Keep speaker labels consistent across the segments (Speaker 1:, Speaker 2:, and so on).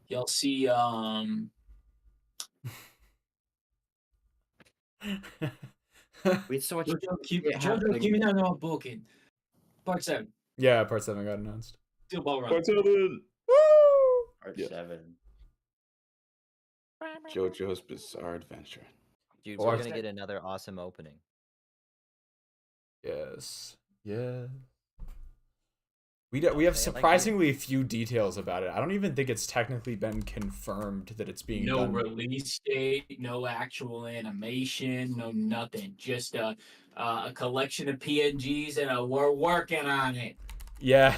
Speaker 1: You'll see
Speaker 2: We so much
Speaker 1: JoJo Kimi no Boken. Part 7.
Speaker 3: Yeah, part 7 got announced.
Speaker 1: Steel Ball Run.
Speaker 4: Part 7.
Speaker 3: Woo!
Speaker 2: Part
Speaker 4: Yeah.
Speaker 2: 7.
Speaker 4: JoJo's Bizarre Adventure.
Speaker 5: Dude,
Speaker 3: Or-
Speaker 5: we're gonna get another awesome opening.
Speaker 3: Yes. Yeah. We have surprisingly few details about it. I don't even think it's technically been confirmed that it's being
Speaker 1: No
Speaker 3: done.
Speaker 1: release date, no actual animation, no nothing. Just a collection of PNGs and we're working on it.
Speaker 3: Yeah.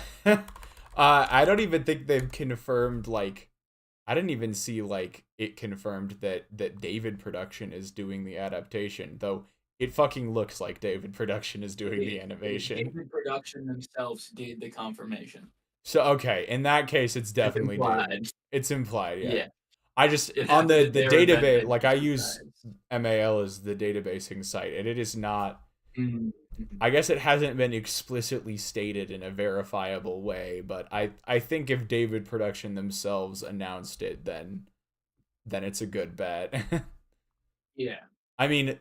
Speaker 3: I don't even think they've confirmed, like, I didn't even see, like, it confirmed that David Production is doing the adaptation, though it fucking looks like David Production is doing the animation.
Speaker 1: David Production themselves did the confirmation.
Speaker 3: So, okay, in that case, it's definitely
Speaker 1: implied.
Speaker 3: David. It's implied, yeah.
Speaker 1: Yeah.
Speaker 3: I just,
Speaker 1: It
Speaker 3: on the
Speaker 1: happened that they were
Speaker 3: database,
Speaker 1: vetted
Speaker 3: like, I
Speaker 1: both
Speaker 3: use
Speaker 1: sides.
Speaker 3: MAL as the databasing site, and it is not,
Speaker 1: Mhm.
Speaker 3: I guess it hasn't been explicitly stated in a verifiable way, but I think if David Production themselves announced it, then it's a good bet.
Speaker 1: Yeah.
Speaker 3: I mean,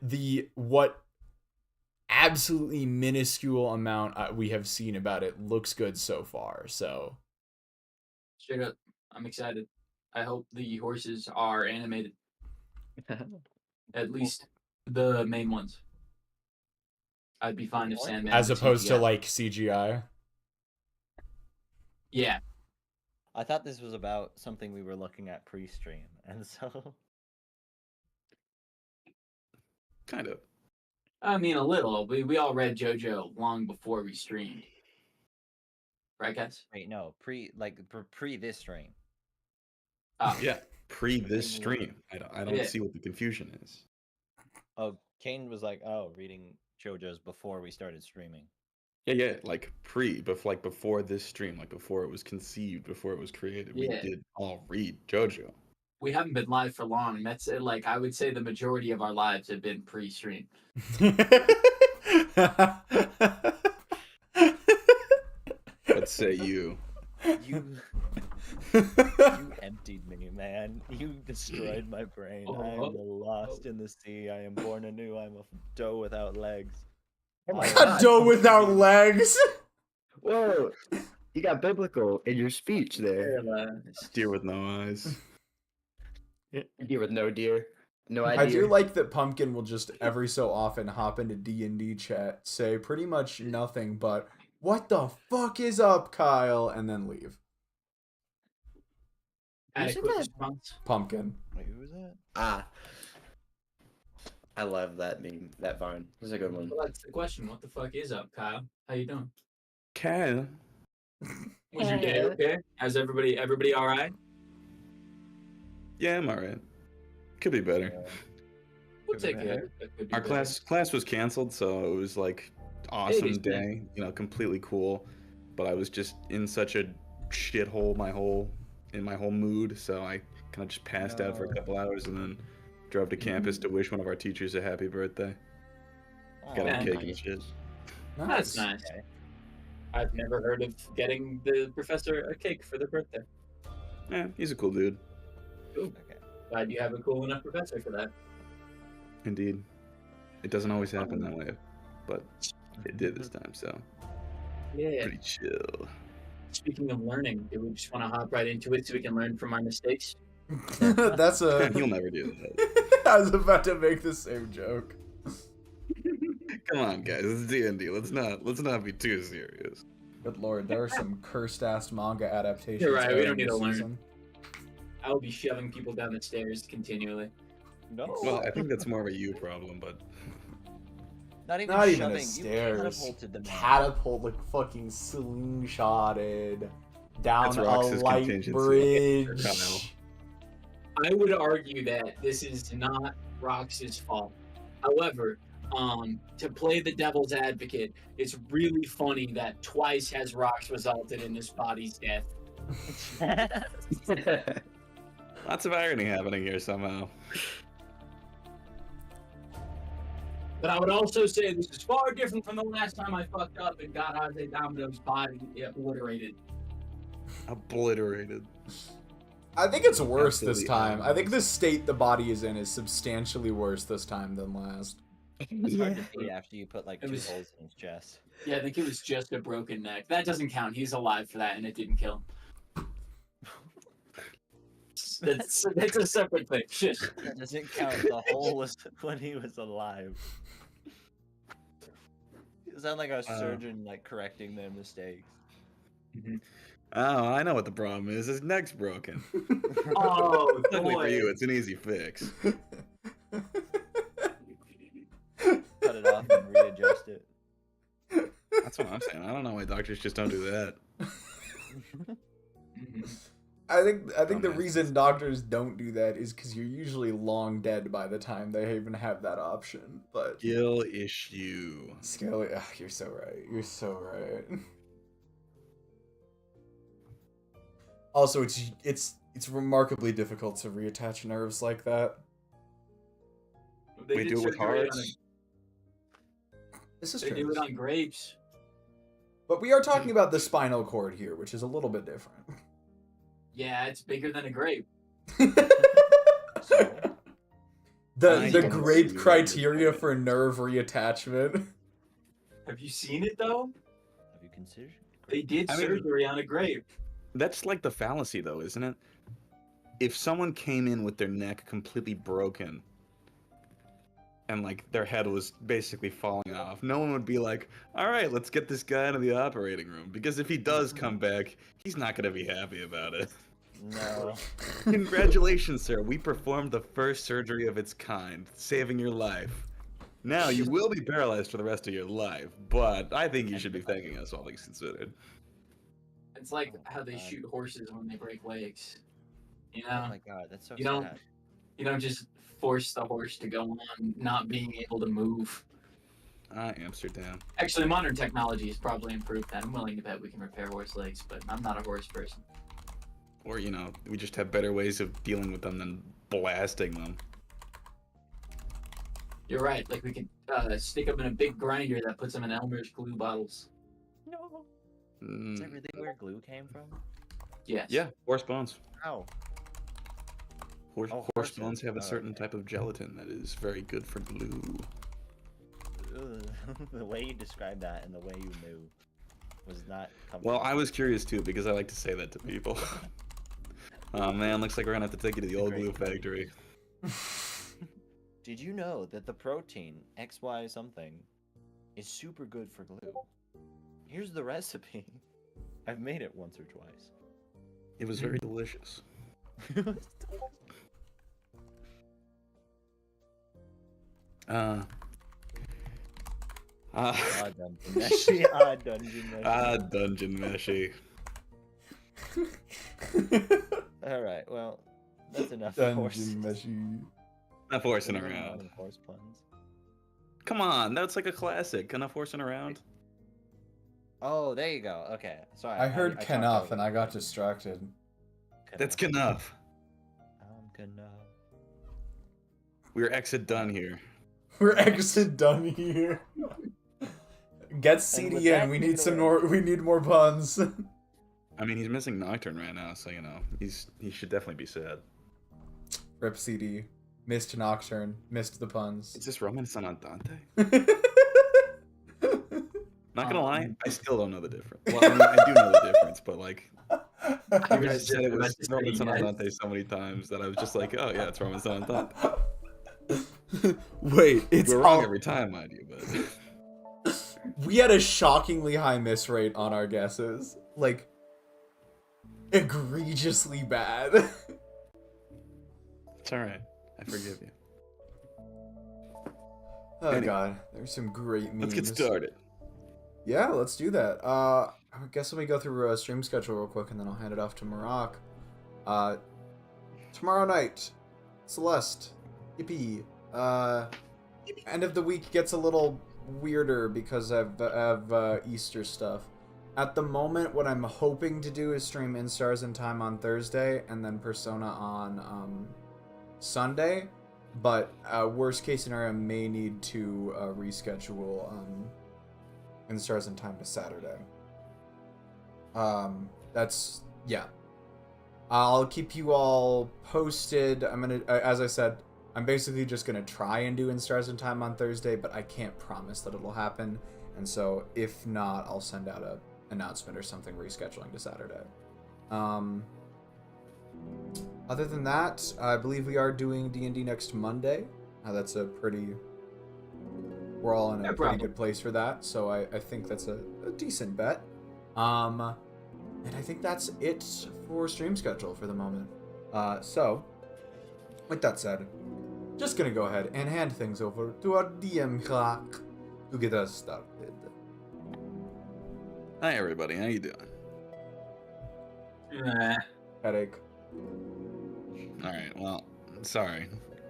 Speaker 3: what absolutely minuscule amount we have seen about it looks good so far, so.
Speaker 1: Straight up, I'm excited. I hope the horses are animated. At least the main ones. I'd be fine if Sandman
Speaker 3: As
Speaker 1: was
Speaker 3: opposed to,
Speaker 1: CGI.
Speaker 3: like, CGI.
Speaker 1: Yeah.
Speaker 5: I thought this was about something we were looking at pre-stream, and so
Speaker 4: Kind of.
Speaker 1: I mean, a little. We all read JoJo long before we streamed. Right, guys?
Speaker 5: wait, no, pre this stream.
Speaker 1: Oh,
Speaker 4: Yeah. Pre this stream. I don't
Speaker 1: Yeah.
Speaker 4: see what the confusion is.
Speaker 5: Oh, Kane was like, "Oh, reading JoJo's before we started streaming."
Speaker 4: Yeah, like before this stream, like before it was conceived, before it was created, we
Speaker 1: Yeah.
Speaker 4: did all read JoJo.
Speaker 1: We haven't been live for long. That's like I would say the majority of our lives have been pre-stream.
Speaker 4: Let's say you.
Speaker 5: You emptied me, man. You destroyed my brain. I am the lost in the sea. I am born anew. I'm a doe without legs.
Speaker 2: Oh my
Speaker 3: A
Speaker 2: god.
Speaker 3: doe without legs.
Speaker 2: Whoa. You got biblical in your speech there.
Speaker 4: Deer with no eyes.
Speaker 2: Deer with no deer. No idea.
Speaker 3: I do like that Pumpkin will just every so often hop into D&D chat, say pretty much nothing but, "What the fuck is up, Kyle?" and then leave.
Speaker 1: Adequate response.
Speaker 3: Pumpkin.
Speaker 5: Wait, who was that?
Speaker 2: Ah. I love that meme. That vine. This is a good one.
Speaker 1: Well, that's the question. What the fuck is up, Kyle? How you doing?
Speaker 4: Kyle.
Speaker 1: Was your day okay? How's everybody all right?
Speaker 4: Yeah, I'm alright. Could be better.
Speaker 1: We'll take care.
Speaker 4: Our class was canceled, so it was like awesome
Speaker 1: Ladies,
Speaker 4: day, completely cool. But I was just in such a shithole in my whole mood, so I kind of just passed out for a couple hours and then drove to campus to wish one of our teachers a happy birthday. Got
Speaker 1: Yeah,
Speaker 4: a cake
Speaker 1: nice.
Speaker 4: and shit.
Speaker 1: That's nice. I've never heard of getting the professor a cake for their birthday.
Speaker 4: Yeah, he's a cool dude.
Speaker 1: Cool.
Speaker 5: Okay.
Speaker 1: Glad you have a cool enough professor for that.
Speaker 4: Indeed. It doesn't always happen that way, but it did this time, so
Speaker 1: Yeah.
Speaker 4: pretty chill.
Speaker 1: Speaking of learning, do we just want to hop right into it so we can learn from our mistakes?
Speaker 3: That's
Speaker 4: He'll never do that.
Speaker 3: I was about to make the same joke.
Speaker 4: Come on, guys, it's D&D. Let's not be too serious.
Speaker 3: Good lord, there are some cursed ass manga adaptations.
Speaker 1: You're right, we don't
Speaker 3: airing
Speaker 1: need to
Speaker 3: this
Speaker 1: learn.
Speaker 3: season.
Speaker 1: I will be shoving people down the stairs continually.
Speaker 5: No.
Speaker 4: Well, I think that's more of a you problem, but
Speaker 5: Not even
Speaker 3: Not
Speaker 5: shoving.
Speaker 3: even the
Speaker 5: You
Speaker 3: stairs.
Speaker 5: catapulted them.
Speaker 3: Catapult, like fucking slingshotted down
Speaker 4: That's
Speaker 3: a
Speaker 4: Rox's
Speaker 3: light
Speaker 4: contingency.
Speaker 3: bridge.
Speaker 4: Kyle.
Speaker 1: I would argue that this is not Rox's fault. However, to play the devil's advocate, it's really funny that twice has Rox resulted in this body's death.
Speaker 4: Lots of irony happening here somehow.
Speaker 1: But I would also say this is far different from the last time I fucked up and got Jose Domino's body obliterated.
Speaker 4: Obliterated.
Speaker 3: I think it's worse this
Speaker 4: Absolutely
Speaker 3: time. I think
Speaker 4: agonized.
Speaker 3: the state the body is in is substantially worse this time than last.
Speaker 5: It's hard to beat after you put like
Speaker 1: It
Speaker 5: 2
Speaker 1: was-
Speaker 5: holes in his chest.
Speaker 1: Yeah, I think it was just a broken neck. That doesn't count. He's alive for that, and it didn't kill him. That's a separate thing. Shit.
Speaker 5: That doesn't count. The hole was when he was alive. You sound like a surgeon like correcting their mistakes.
Speaker 4: Oh, I know what the problem is. His neck's broken.
Speaker 1: Oh,
Speaker 4: Luckily for
Speaker 1: boy.
Speaker 4: you, it's an easy fix.
Speaker 5: Cut it off and readjust it.
Speaker 4: That's what I'm saying. I don't know why doctors just don't do that.
Speaker 3: I think the
Speaker 4: Dumbasses.
Speaker 3: reason doctors don't do that is because you're usually long dead by the time they even have that option. But
Speaker 4: Skill issue.
Speaker 3: Skelly, you're so right. You're so right. Also, it's remarkably difficult to reattach nerves like that.
Speaker 1: They
Speaker 4: We
Speaker 1: did
Speaker 4: do it with
Speaker 1: surgery on
Speaker 4: hearts.
Speaker 3: This is
Speaker 1: They
Speaker 3: true.
Speaker 1: do it on grapes.
Speaker 3: But we are talking about the spinal cord here, which is a little bit different.
Speaker 1: Yeah, it's bigger than a grape.
Speaker 5: So,
Speaker 3: The
Speaker 4: I
Speaker 3: the
Speaker 4: don't
Speaker 3: grape
Speaker 4: see what
Speaker 3: criteria
Speaker 4: you're
Speaker 3: for nerve reattachment.
Speaker 1: Have you seen it though?
Speaker 5: have you considered?
Speaker 1: They did
Speaker 4: I mean-
Speaker 1: surgery on a grape.
Speaker 4: That's like the fallacy, though, isn't it? If someone came in with their neck completely broken and, like, their head was basically falling off, no one would be like, all right, let's get this guy into the operating room. Because if he does come back, he's not going to be happy about it.
Speaker 5: No.
Speaker 4: Congratulations, sir. We performed the first surgery of its kind, saving your life. Now, you will be paralyzed for the rest of your life, but I think you should be thanking us, all things considered.
Speaker 1: It's like
Speaker 5: Oh,
Speaker 1: how they
Speaker 5: God.
Speaker 1: shoot horses when they break legs. You
Speaker 5: Oh
Speaker 1: know,
Speaker 5: my god, that's so
Speaker 1: You don't-
Speaker 5: sad.
Speaker 1: you don't just force the horse to go on not being able to move.
Speaker 4: Amsterdam.
Speaker 1: Actually, modern technology has probably improved that. I'm willing to bet we can repair horse legs, but I'm not a horse person.
Speaker 4: Or, you know, we just have better ways of dealing with them than blasting them.
Speaker 1: You're right. Like we could stick them in a big grinder that puts them in Elmer's glue bottles.
Speaker 5: No. Is
Speaker 4: Mm,
Speaker 5: that really where glue came from?
Speaker 1: Yes.
Speaker 4: yeah, horse bones.
Speaker 5: How?
Speaker 4: Horse,
Speaker 5: Oh,
Speaker 4: horse
Speaker 5: horses.
Speaker 4: bones have a
Speaker 5: Oh,
Speaker 4: certain
Speaker 5: okay.
Speaker 4: type of gelatin that is very good for glue.
Speaker 5: Ugh. The way you described that and the way you knew was not comfortable.
Speaker 4: Well, I was curious too because I like to say that to people. Oh man, looks like we're gonna have to take you to the old glue
Speaker 5: Great.
Speaker 4: factory.
Speaker 5: Did you know that the protein XY something is super good for glue? Here's the recipe. I've made it once or twice.
Speaker 4: It was very delicious.
Speaker 5: Ah,
Speaker 4: Ah,
Speaker 5: dungeon meshy. Ah, dungeon meshy.
Speaker 4: dungeon meshy.
Speaker 5: All right, well, that's enough horse.
Speaker 3: Dungeon meshy.
Speaker 4: Enough horsing
Speaker 5: Enough
Speaker 4: around.
Speaker 5: horse puns.
Speaker 4: Come on, that's like a classic. Enough horsing around.
Speaker 5: Oh, there you go. Okay, sorry.
Speaker 3: I heard
Speaker 5: talked
Speaker 3: Kenough
Speaker 5: over
Speaker 3: and I
Speaker 5: you.
Speaker 3: got distracted.
Speaker 4: That's
Speaker 5: Kenough.
Speaker 4: enough.
Speaker 5: Kenough.
Speaker 4: We're exit done here.
Speaker 3: We're exit done here. Get
Speaker 5: with
Speaker 3: CDN.
Speaker 5: that,
Speaker 3: We
Speaker 5: take
Speaker 3: need
Speaker 5: it
Speaker 3: some
Speaker 5: away.
Speaker 3: more. We need more puns.
Speaker 4: I mean, he's missing Nocturne right now, so you know he should definitely be sad.
Speaker 3: Rip CD. Missed Nocturne. Missed the puns.
Speaker 4: Is this Roman Son Andante? Not gonna lie, I still don't know the difference. Well, I mean, I do know the difference, but like, you guys said it was Roman Son Andante so many times that I was just like, oh yeah, it's Roman Son Andante.
Speaker 3: Wait, it's
Speaker 4: We're wrong every time, mind you, but
Speaker 3: We had a shockingly high miss rate on our guesses. Like, egregiously bad.
Speaker 4: it's all right. I forgive you.
Speaker 3: Oh
Speaker 4: Anyway.
Speaker 3: god, there's some great memes.
Speaker 4: Let's get started.
Speaker 3: Yeah, let's do that. I guess let me go through a stream schedule real quick and then I'll hand it off to Marak. Tomorrow night, Celeste. Yippee. End of the week gets a little weirder because I have Easter stuff. At the moment, what I'm hoping to do is stream Instars in Time on Thursday and then Persona on Sunday. But worst case scenario, I may need to reschedule Instars in Time to Saturday. That's yeah. I'll keep you all posted. I'm gonna, as I said, I'm basically just gonna try and do In Stars and Time on Thursday, but I can't promise that it'll happen. And so, if not, I'll send out a announcement or something rescheduling to Saturday. Other than that, I believe we are doing D&D next Monday. That's a pretty... We're all in a pretty good place for that, so I think that's a decent bet. And I think that's it for stream schedule for the moment. So, with that said, just gonna go ahead and hand things over to our DM Clark to get us started.
Speaker 4: Hi everybody, how you doing?
Speaker 3: Headache.
Speaker 4: All right, well, sorry.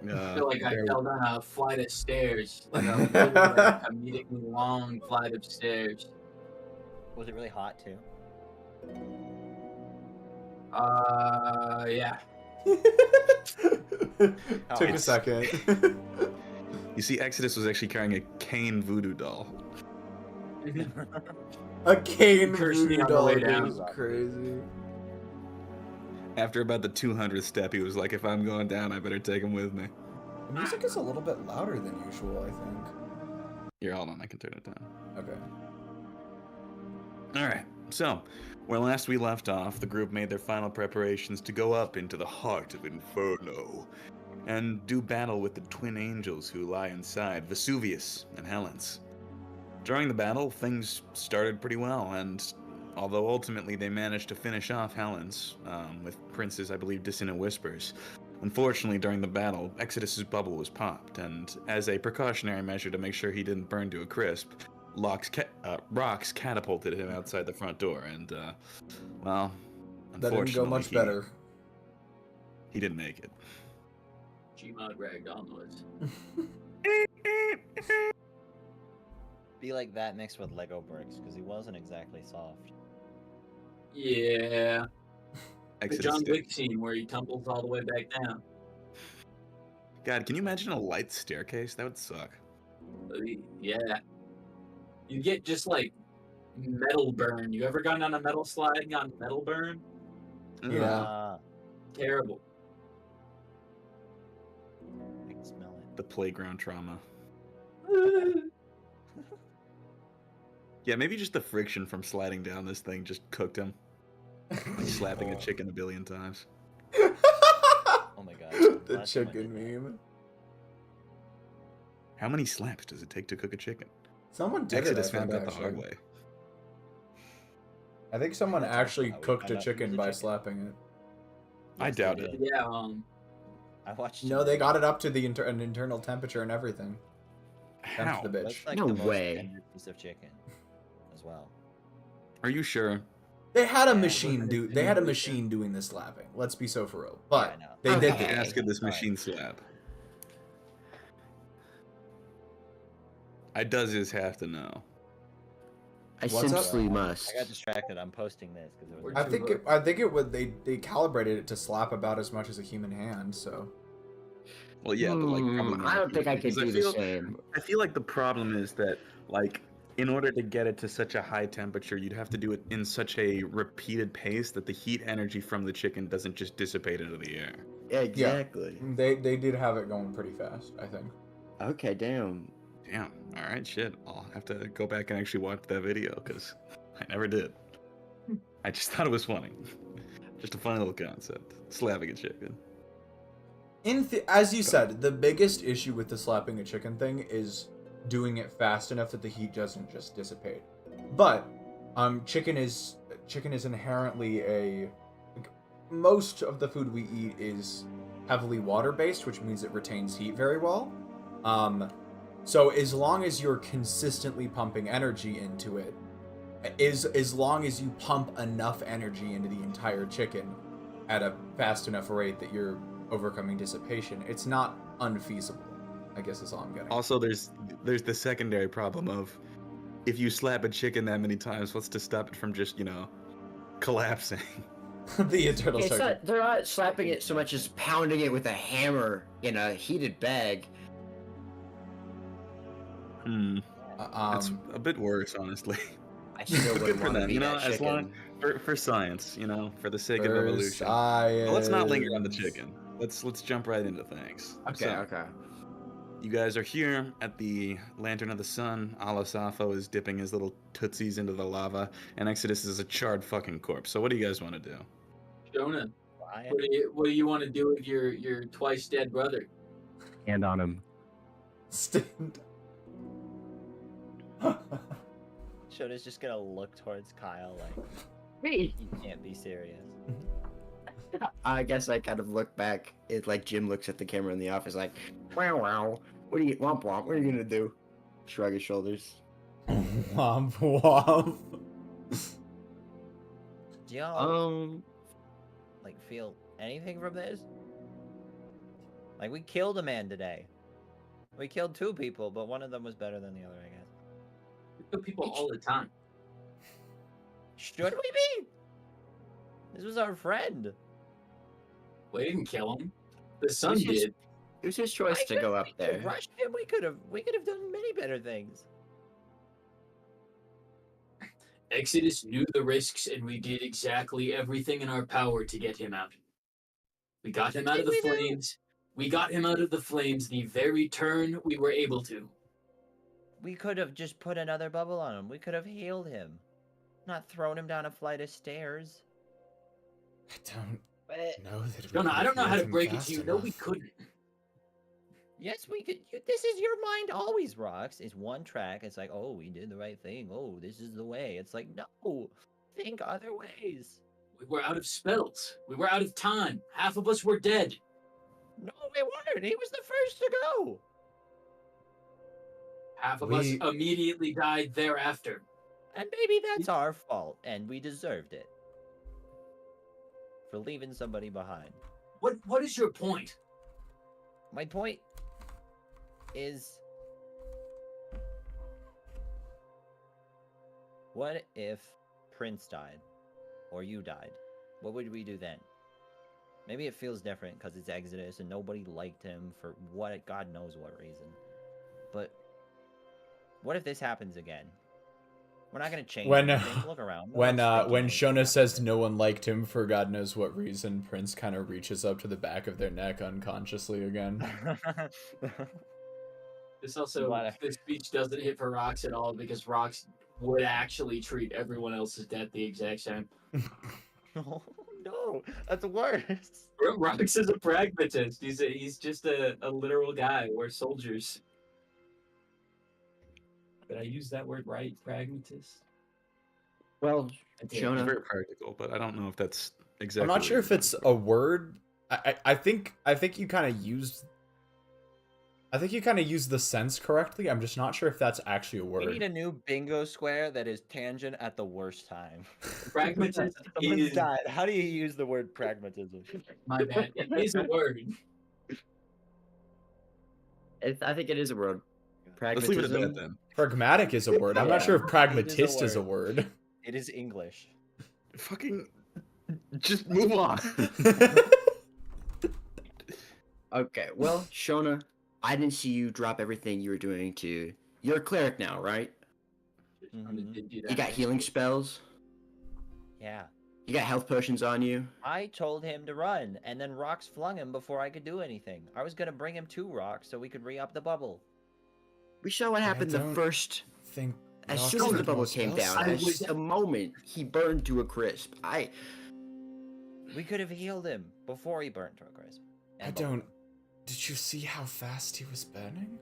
Speaker 1: I feel like I fell down a flight of stairs, like a comedically long flight of stairs.
Speaker 5: Was it really hot too?
Speaker 1: Yeah.
Speaker 3: Took a second.
Speaker 4: You see, Exodus was actually carrying a cane voodoo doll.
Speaker 3: A cane
Speaker 1: Cursed me
Speaker 3: voodoo
Speaker 1: on the
Speaker 3: doll
Speaker 1: way
Speaker 3: is
Speaker 1: down.
Speaker 3: crazy.
Speaker 4: After about the 200th step, he was like, if I'm going down, I better take him with me.
Speaker 3: The music is a little bit louder than usual, I think.
Speaker 4: Here, hold on, I can turn it down.
Speaker 3: Okay.
Speaker 4: Alright, so, where last we left off, the group made their final preparations to go up into the heart of Inferno and do battle with the twin angels who lie inside, Vesuvius and Helens. During the battle, things started pretty well, and although ultimately they managed to finish off Helens, with Prince's, I believe, dissonant whispers, unfortunately during the battle, Exodus's bubble was popped, and as a precautionary measure to make sure he didn't burn to a crisp, rocks catapulted him outside the front door, and, well,
Speaker 3: That
Speaker 4: unfortunately,
Speaker 3: didn't go much better.
Speaker 4: He didn't make it.
Speaker 1: Gmod ragged on was.
Speaker 5: Be like that mixed with Lego bricks, because he wasn't exactly soft.
Speaker 1: Yeah. The
Speaker 4: Exodus
Speaker 1: John
Speaker 4: did.
Speaker 1: Wick scene where he tumbles all the way back down.
Speaker 4: God, can you imagine a light staircase? That would suck.
Speaker 1: Yeah. You get just like metal burn. You ever gone on a metal slide and gotten metal burn?
Speaker 3: Yeah.
Speaker 1: Terrible.
Speaker 5: I can smell it.
Speaker 4: The playground trauma. Yeah, maybe just the friction from sliding down this thing just cooked him. Like slapping a chicken a billion times.
Speaker 5: Oh my god.
Speaker 3: The
Speaker 5: Last time I
Speaker 3: chicken
Speaker 5: did that.
Speaker 3: meme.
Speaker 4: How many slaps does it take to cook a chicken?
Speaker 3: Someone did
Speaker 4: Exodus
Speaker 3: it, I
Speaker 4: found
Speaker 3: think,
Speaker 4: out the hard
Speaker 3: actually.
Speaker 4: way.
Speaker 3: I think someone
Speaker 5: That's
Speaker 3: actually
Speaker 5: how we
Speaker 3: cooked
Speaker 5: found
Speaker 3: a
Speaker 5: out
Speaker 3: chicken
Speaker 5: who's a
Speaker 3: by
Speaker 5: chicken.
Speaker 3: slapping it.
Speaker 4: I
Speaker 5: Yes, they
Speaker 4: doubt
Speaker 5: did.
Speaker 4: it.
Speaker 1: Yeah,
Speaker 5: I watched.
Speaker 3: No, they got it up to the an internal temperature and everything.
Speaker 4: How?
Speaker 3: Temped the bitch.
Speaker 5: That's like
Speaker 2: No
Speaker 5: the most
Speaker 2: way.
Speaker 5: tender piece of chicken, as well.
Speaker 4: Are you sure?
Speaker 3: They had a
Speaker 5: Yeah,
Speaker 3: machine
Speaker 1: wasn't
Speaker 3: do.
Speaker 1: it
Speaker 3: They had a
Speaker 1: too?
Speaker 3: machine doing the slapping. Let's be so for real.
Speaker 5: Yeah,
Speaker 3: But
Speaker 5: I know.
Speaker 3: they did
Speaker 2: Okay.
Speaker 3: this.
Speaker 4: Ask could this
Speaker 5: Alright.
Speaker 4: machine slap? I does just have to know.
Speaker 2: I
Speaker 3: What's up?
Speaker 2: simply must.
Speaker 5: I got distracted. I'm posting this because it was.
Speaker 3: I think it would. They calibrated it to slap about as much as a human hand. So
Speaker 4: Well, yeah, but like probably
Speaker 2: I
Speaker 4: not
Speaker 2: don't think I could
Speaker 4: because
Speaker 2: do the same.
Speaker 4: I feel like the problem is that, like, in order to get it to such a high temperature, you'd have to do it in such a repeated pace that the heat energy from the chicken doesn't just dissipate into the air.
Speaker 2: Exactly.
Speaker 3: they did have it going pretty fast. I think.
Speaker 2: Okay, damn.
Speaker 4: Damn. All right, shit. I'll have to go back and actually watch that video because I never did. I just thought it was funny. Just a funny little concept. Slapping a chicken.
Speaker 3: As you said, the biggest issue with the slapping a chicken thing is doing it fast enough that the heat doesn't just dissipate. But chicken is inherently most of the food we eat is heavily water based, which means it retains heat very well. So as long as you're consistently pumping energy into it, as long as you pump enough energy into the entire chicken at a fast enough rate that you're overcoming dissipation, it's not unfeasible, I guess is all I'm getting.
Speaker 4: Also, there's the secondary problem of if you slap a chicken that many times, what's to stop it from just, collapsing?
Speaker 3: The internal
Speaker 2: It's
Speaker 3: circuit.
Speaker 2: not, they're not slapping it so much as pounding it with a hammer in a heated bag.
Speaker 4: That's a bit worse, honestly.
Speaker 2: I still
Speaker 4: Good
Speaker 2: wouldn't
Speaker 4: for
Speaker 2: want to
Speaker 4: them.
Speaker 2: be that
Speaker 4: as long
Speaker 2: chicken.
Speaker 4: For science, you know, for the sake of
Speaker 3: For
Speaker 4: evolution. But let's not linger on the chicken. Let's jump right into things.
Speaker 2: Okay,
Speaker 4: So,
Speaker 2: okay.
Speaker 4: you guys are here at the Lantern of the Sun. Alasafo is dipping his little tootsies into the lava, and Exodus is a charred fucking corpse. So what do you guys want to do?
Speaker 1: Jonah,
Speaker 5: Ryan?
Speaker 1: what do you want to do with your twice dead brother?
Speaker 6: Hand on him.
Speaker 3: Stand.
Speaker 5: Shoda's just gonna look towards Kyle like,
Speaker 2: Hey.
Speaker 5: you can't be serious.
Speaker 2: I guess I kind of look back. It's like Jim looks at the camera in the office, like, wow, wow. What are you, womp womp? What are you gonna do? Shrug his shoulders.
Speaker 3: Womp womp.
Speaker 5: Do y'all
Speaker 2: Um,
Speaker 5: like feel anything from this? Like we killed a man today. We killed 2 people, but one of them was better than the other, I guess.
Speaker 1: We kill people all the time.
Speaker 5: Should we be? This was our friend.
Speaker 1: We didn't kill him. The sun
Speaker 2: It's just-
Speaker 1: did.
Speaker 2: it was his choice to go up
Speaker 5: We could've
Speaker 2: there.
Speaker 5: rushed him. We could have done many better things.
Speaker 1: Exodus knew the risks, and we did exactly everything in our power to get him out. We got him out of the
Speaker 5: Did we, though?
Speaker 1: flames. We got him out of the flames the very turn we were able to.
Speaker 5: We could have just put another bubble on him. We could have healed him. Not thrown him down a flight of stairs.
Speaker 3: I don't know that we
Speaker 1: Jonah, I don't know how to
Speaker 3: healed him
Speaker 1: break it
Speaker 3: fast
Speaker 1: to you. No, we
Speaker 3: enough.
Speaker 1: couldn't.
Speaker 5: Yes, we could. This is your mind always, Rocks. It's one track. It's like, oh, we did the right thing. Oh, this is the way. It's like, no, think other ways.
Speaker 1: We were out of spells. We were out of time. Half of us were dead.
Speaker 5: No, we weren't. He was the first to go.
Speaker 1: Half of us
Speaker 3: We-
Speaker 1: immediately died thereafter.
Speaker 5: And maybe that's our fault, and we deserved it. For leaving somebody behind.
Speaker 1: What is your point?
Speaker 5: My point is, what if Prince died, or you died? What would we do then? Maybe it feels different because it's Exodus and nobody liked him for what God knows what reason. But what if this happens again? We're not gonna change
Speaker 3: When,
Speaker 5: anything. Look around. No
Speaker 3: When
Speaker 5: one's thinking
Speaker 3: when
Speaker 5: anything
Speaker 3: Shona says
Speaker 5: after
Speaker 3: no one liked him for God knows what reason, Prince kind of reaches up to the back of their neck unconsciously again.
Speaker 5: this.
Speaker 1: This also,
Speaker 5: Glad I-
Speaker 1: this speech doesn't hit for Rox at all because Rox would actually treat everyone else's death the exact same.
Speaker 5: Oh, no, that's worse.
Speaker 1: Rox is a pragmatist. He's just a literal guy. We're soldiers. Did I use that word right? Pragmatist?
Speaker 2: Well,
Speaker 1: I did.
Speaker 4: It's
Speaker 2: Jonah,
Speaker 4: very practical, but I don't know if that's exactly.
Speaker 3: I'm not
Speaker 4: what
Speaker 3: sure
Speaker 4: you
Speaker 3: if it's
Speaker 4: meant.
Speaker 3: a word. I think you kind of used. I think you kind of used the sense correctly. I'm just not sure if that's actually a
Speaker 5: We need
Speaker 3: word.
Speaker 5: a new bingo square that is tangent at the worst time.
Speaker 1: Pragmatist
Speaker 5: Someone's
Speaker 1: is
Speaker 5: died. How do you use the word pragmatism?
Speaker 1: my bad. It is a word.
Speaker 2: I think it is a word.
Speaker 4: Let's leave it at
Speaker 2: Pragmatism.
Speaker 4: that then.
Speaker 3: Pragmatic is a word. I'm not
Speaker 2: Yeah.
Speaker 3: sure if
Speaker 5: It is a
Speaker 3: pragmatist is a word.
Speaker 5: It is English.
Speaker 4: Fucking, just move on.
Speaker 2: Okay, well, Shona, I didn't see you drop everything you were doing to. You're a cleric now, right?
Speaker 5: Mhm.
Speaker 1: Did do that
Speaker 2: You got
Speaker 1: next
Speaker 2: healing
Speaker 1: week.
Speaker 2: spells.
Speaker 5: Yeah.
Speaker 2: You got health potions on you.
Speaker 5: I told him to run, and then Rocks flung him before I could do anything. I was gonna bring him to Rocks so we could re-up the bubble.
Speaker 2: We saw what happened the
Speaker 3: don't
Speaker 2: first.
Speaker 3: think
Speaker 2: As
Speaker 3: Rox
Speaker 2: soon as
Speaker 3: had
Speaker 2: the bubble
Speaker 3: more
Speaker 2: came
Speaker 3: spell
Speaker 2: down,
Speaker 1: I
Speaker 2: as
Speaker 1: was-
Speaker 2: the moment he burned to a crisp,
Speaker 5: We could have healed him before he burnt to a crisp.
Speaker 3: I
Speaker 5: and
Speaker 3: don't.
Speaker 5: bubbled him.
Speaker 3: Did you see how fast he was burning?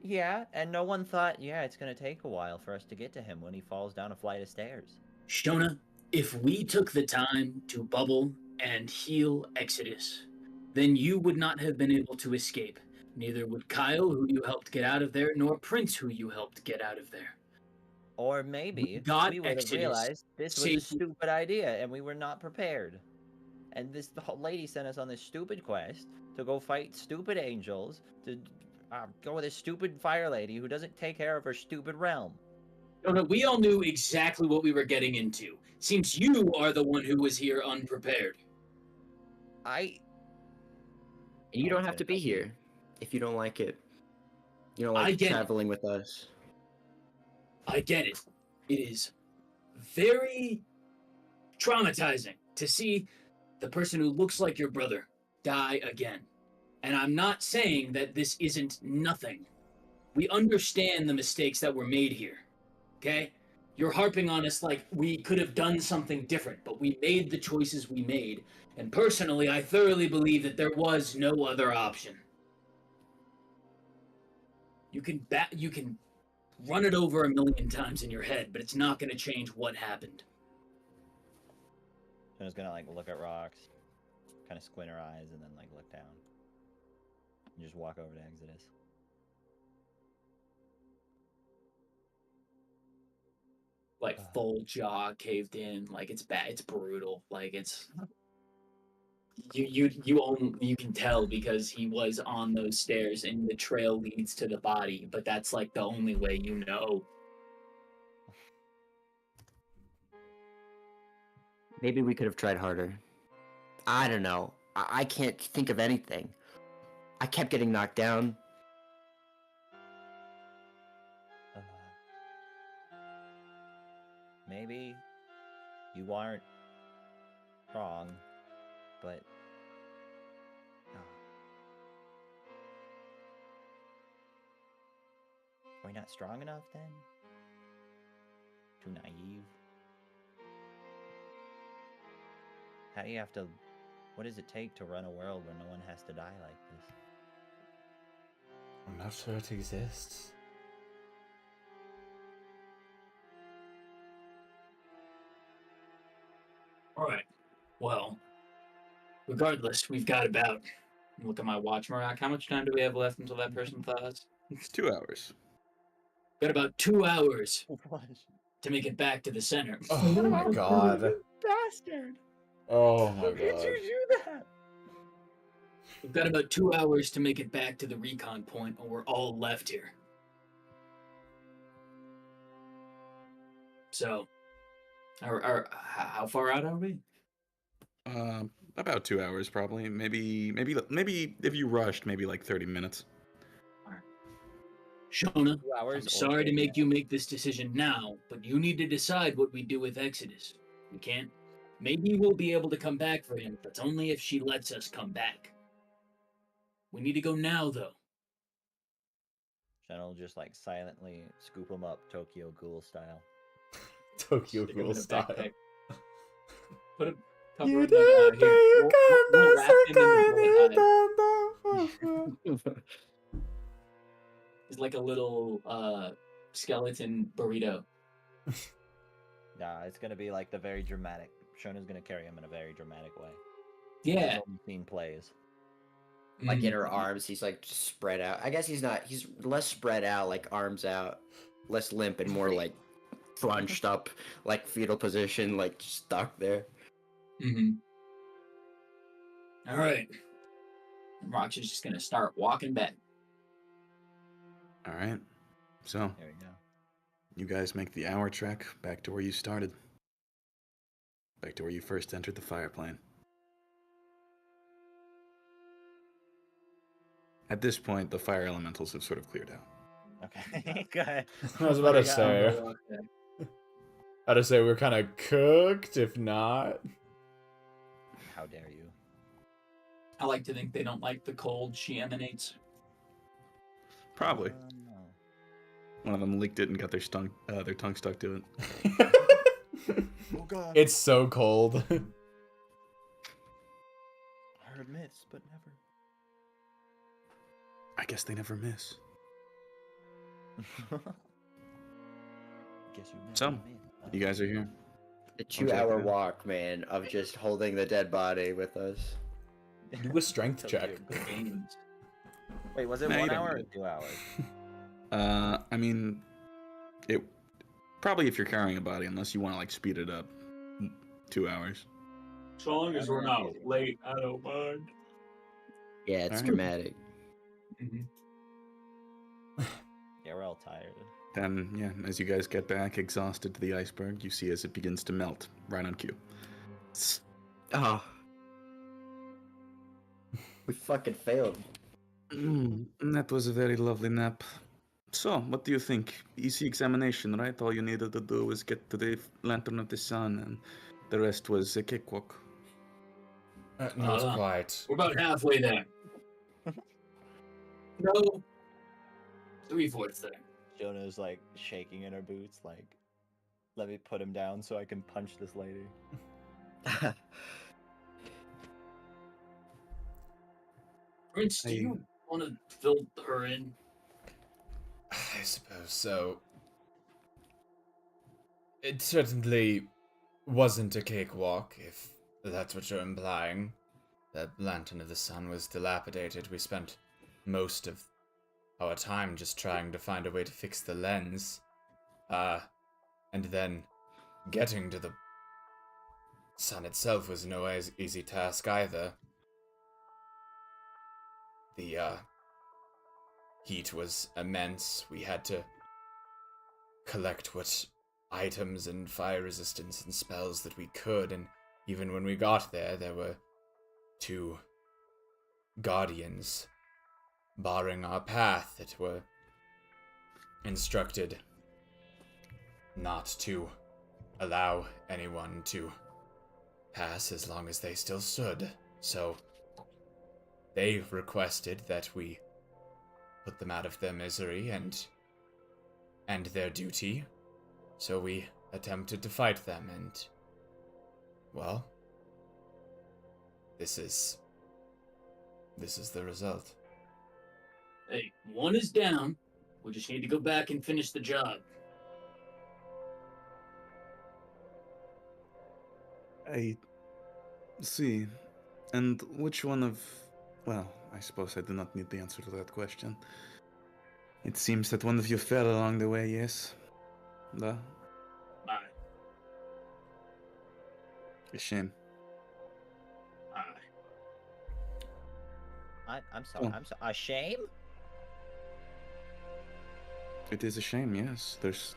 Speaker 5: Yeah, and no one thought, yeah, it's gonna take a while for us to get to him when he falls down a flight of stairs.
Speaker 1: Shona, if we took the time to bubble and heal Exodus, then you would not have been able to escape. Neither would Kyle, who you helped get out of there, nor Prince, who you helped get out of there.
Speaker 5: Or maybe
Speaker 1: got
Speaker 5: we would have
Speaker 1: Exodus.
Speaker 5: realized this was a
Speaker 1: Safety.
Speaker 5: stupid idea and we were not prepared. And the whole lady sent us on this stupid quest to go fight stupid angels, to go with a stupid fire lady who doesn't take care of her stupid realm.
Speaker 1: Shona, we all knew exactly what we were getting into. Seems you are the one who was here unprepared.
Speaker 2: and you
Speaker 5: Oh,
Speaker 2: don't
Speaker 5: it's
Speaker 2: have to
Speaker 5: gonna
Speaker 2: be
Speaker 5: help you.
Speaker 2: here if you don't like it. You don't
Speaker 1: I
Speaker 2: like
Speaker 1: get it.
Speaker 2: traveling with us.
Speaker 1: I get it. It is very traumatizing to see the person who looks like your brother die again. And I'm not saying that this isn't nothing. We understand the mistakes that were made here, okay? You're harping on us like we could have done something different, but we made the choices we made. And personally, I thoroughly believe that there was no other option. You can run it over a million times in your head, but it's not going to change what happened.
Speaker 5: Shauna's gonna like look at rocks, kind of squint her eyes, and then like look down. And just walk over to Exodus.
Speaker 1: Like full jaw caved in, like it's bad, it's brutal, like it's you can tell because he was on those stairs and the trail leads to the body, but that's like the only way you know.
Speaker 2: Maybe we could have tried harder. I don't know. I can't think of anything. I kept getting knocked down.
Speaker 5: Maybe you aren't wrong, but are we not strong enough then? Too naive? How do you have to... What does it take to run a world where no one has to die like this?
Speaker 3: I'm not sure it exists.
Speaker 1: All right. Well, regardless, we've got about. Look at my watch, Marak. How much time do we have left until that person thaws?
Speaker 4: It's 2 hours.
Speaker 1: Got about 2 hours to make it back to the center.
Speaker 3: Oh my god.
Speaker 5: Bastard!
Speaker 3: Oh my
Speaker 5: How could
Speaker 3: god.
Speaker 5: you do that?
Speaker 1: We've got about 2 hours to make it back to the recon point, or we're all left here. So, how far out are we?
Speaker 4: About 2 hours probably. Maybe if you rushed, maybe like 30 minutes.
Speaker 1: Shona,
Speaker 5: 2 hours.
Speaker 1: I'm sorry to make you make this decision now, but you need to decide what we do with Exodus. We can't. Maybe we'll be able to come back for him, but only if she lets us come back. We need to go now, though.
Speaker 5: Shen will just like silently scoop him up Tokyo Ghoul style.
Speaker 3: Tokyo
Speaker 1: Stick 'em in
Speaker 3: Ghoul
Speaker 1: a
Speaker 3: style.
Speaker 1: backpack. Put a cover
Speaker 3: You
Speaker 1: him
Speaker 3: think
Speaker 1: in, here.
Speaker 3: you
Speaker 1: We'll wrap him in the bullet hide. He's like a little skeleton burrito.
Speaker 5: Nah, it's gonna be like the very dramatic. Shona's gonna carry him in a very dramatic way.
Speaker 1: Yeah.
Speaker 5: Scene plays.
Speaker 2: Like in her arms, he's like just spread out. I guess he's not. He's less spread out, like arms out, less limp, and more like crunched up, like fetal position, like stuck there.
Speaker 1: Mm-hmm. All right. Rox is just gonna start walking back.
Speaker 4: All right. So
Speaker 5: There we go.
Speaker 4: you guys make the hour trek back to where you started. Back to where you first entered the fire plane. At this point, the fire elementals have sort of cleared out.
Speaker 5: Okay, go ahead.
Speaker 3: I was about to
Speaker 5: Yeah.
Speaker 3: say. I to say we're kind of cooked, if not.
Speaker 5: How dare you?
Speaker 1: I like to think they don't like the cold she emanates.
Speaker 4: Probably.
Speaker 5: No.
Speaker 4: One of them leaked it and got their tongue stuck to it.
Speaker 5: Oh god.
Speaker 3: It's so cold.
Speaker 5: I heard myths, but never.
Speaker 4: I guess they never miss.
Speaker 5: Guess you never
Speaker 4: So,
Speaker 5: myth, huh?
Speaker 4: You guys are here.
Speaker 2: The
Speaker 4: check
Speaker 2: 2-hour
Speaker 4: it out.
Speaker 2: walk, man, of just holding the dead body with us.
Speaker 3: Do a strength check.
Speaker 1: Games.
Speaker 5: Wait, was it
Speaker 4: Nah, you
Speaker 5: 1
Speaker 4: don't
Speaker 5: hour or
Speaker 4: need it.
Speaker 5: 2 hours?
Speaker 4: I mean, it probably if you're carrying a body, unless you want to like speed it up, 2 hours.
Speaker 1: As long as we're not late, I don't mind.
Speaker 2: Yeah, it's
Speaker 4: Alright.
Speaker 2: dramatic.
Speaker 5: Yeah, we're all tired.
Speaker 4: Then, yeah, as you guys get back, exhausted to the iceberg, you see as it begins to melt, right on cue.
Speaker 2: Oh. We fucking failed.
Speaker 4: That was a very lovely nap. So, what do you think? Easy examination, right? All you needed to do was get to the Lantern of the Sun, and the rest was a cakewalk.
Speaker 3: Not
Speaker 1: Uh,
Speaker 3: quite.
Speaker 1: We're about halfway there. No, 3/4 there.
Speaker 5: Jonah's like shaking in her boots, like, let me put him down so I can punch this lady.
Speaker 1: Prince, do
Speaker 4: I-
Speaker 1: you want to fill her in?
Speaker 3: I suppose so. It certainly wasn't a cakewalk, if that's what you're implying. The Lantern of the Sun was dilapidated. We spent most of our time just trying to find a way to fix the lens. And then getting to the sun itself was no easy task either. The heat was immense. We had to collect what items and fire resistance and spells that we could, and even when we got there, there were 2 guardians barring our path that were instructed not to allow anyone to pass as long as they still stood. So they requested that we put them out of their misery and their duty. So we attempted to fight them, and well, this is the result.
Speaker 1: Hey, 1 is down. We just need to go back and finish the job.
Speaker 4: I see. And which one of... Well, I suppose I do not need the answer to that question. It seems that one of you fell along the way, yes? Da?
Speaker 1: Aye,
Speaker 4: A shame.
Speaker 1: aye.
Speaker 5: I'm sorry.
Speaker 4: Oh.
Speaker 5: I'm so a shame.
Speaker 4: It is a shame, yes. There's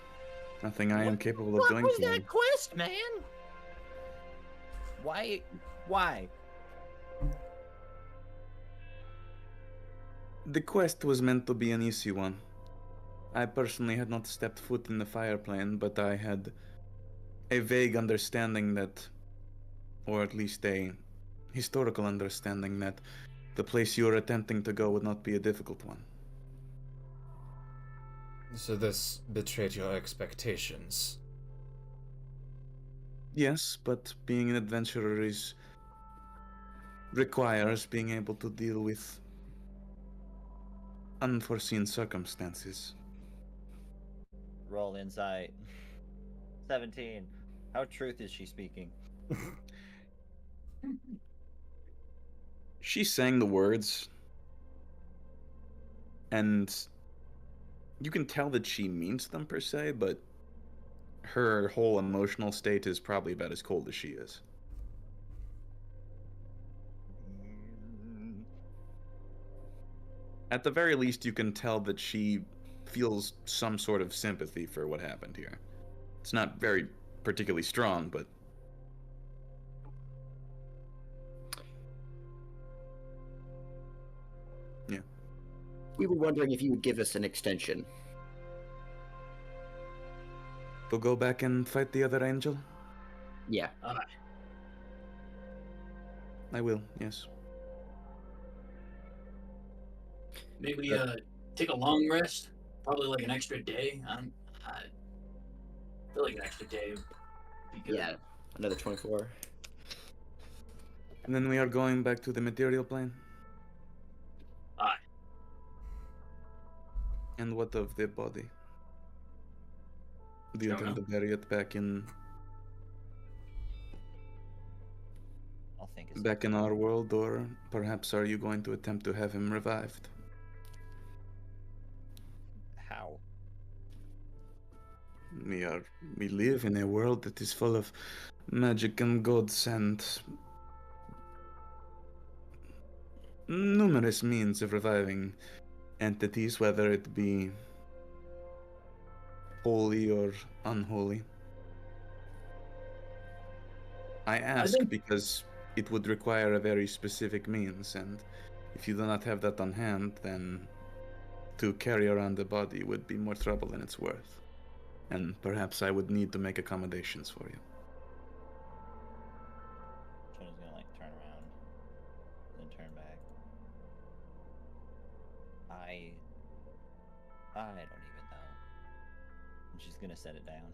Speaker 4: nothing I am
Speaker 5: What-
Speaker 4: capable of
Speaker 5: What
Speaker 4: doing
Speaker 5: was
Speaker 4: to
Speaker 5: that
Speaker 4: you.
Speaker 5: quest, man? Why? Why?
Speaker 4: The quest was meant to be an easy one. I personally had not stepped foot in the fire plane, but I had a vague understanding that, or at least a historical understanding that, the place you were attempting to go would not be a difficult one.
Speaker 3: So this betrayed your expectations.
Speaker 4: Yes, but being an adventurer requires being able to deal with unforeseen circumstances.
Speaker 5: Roll insight. 17. How truth is she speaking?
Speaker 4: She sang the words, and you can tell that she means them per se, but her whole emotional state is probably about as cold as she is. At the very least, you can tell that she feels some sort of sympathy for what happened here. It's not very particularly strong, but yeah.
Speaker 2: We were wondering if you would give us an extension.
Speaker 4: To go back and fight the other angel?
Speaker 2: Yeah.
Speaker 1: Aye.
Speaker 4: I will, yes.
Speaker 1: Maybe take a long rest. Probably like an extra day. I feel like an extra day would be good.
Speaker 2: Yeah. Another 24.
Speaker 4: And then we are going back to the material plane?
Speaker 1: Aye.
Speaker 4: And what of the body? Do you
Speaker 1: Don't
Speaker 4: intend
Speaker 1: know.
Speaker 4: to bury it back in
Speaker 5: I'll think it's
Speaker 4: back in our world, or perhaps are you going to attempt to have him revived?
Speaker 5: how.
Speaker 4: We live in a world that is full of magic and gods and numerous means of reviving entities, whether it be holy or unholy. I ask
Speaker 1: think-
Speaker 4: because it would require a very specific means, and if you do not have that on hand, then to carry around the body would be more trouble than it's worth. And perhaps I would need to make accommodations for you.
Speaker 5: Shonna's gonna like turn around, then turn back. I don't even know. And she's gonna set it down.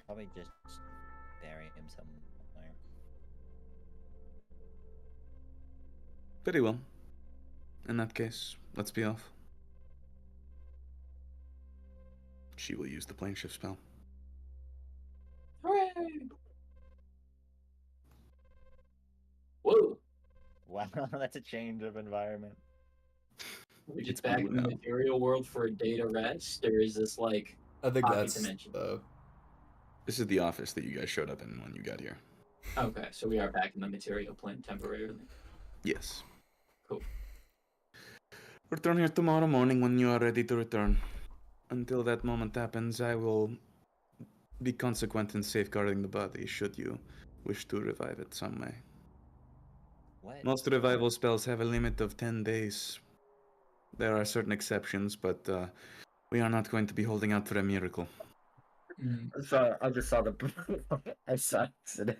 Speaker 5: Probably just bury him somewhere.
Speaker 4: Very well. In that case, let's be off. She will use the plane shift spell.
Speaker 1: Hooray! Whoa.
Speaker 5: Wow, that's a change of environment.
Speaker 1: We're
Speaker 4: It's
Speaker 1: just back
Speaker 4: blue
Speaker 1: in the
Speaker 4: now.
Speaker 1: material world for a day to rest, or is this like
Speaker 3: I think
Speaker 1: pocket
Speaker 3: that's
Speaker 1: dimension?
Speaker 4: This is the office that you guys showed up in when you got here.
Speaker 1: Okay, so we are back in the material plane temporarily.
Speaker 4: Yes.
Speaker 1: Cool.
Speaker 4: Return here tomorrow morning when you are ready to return. Until that moment happens, I will be consequent in safeguarding the body should you wish to revive it some way.
Speaker 5: What?
Speaker 4: Most revival spells have a limit of 10 days. There are certain exceptions, but we are not going to be holding out for a miracle.
Speaker 1: Mm.
Speaker 2: I just saw the. I saw accident.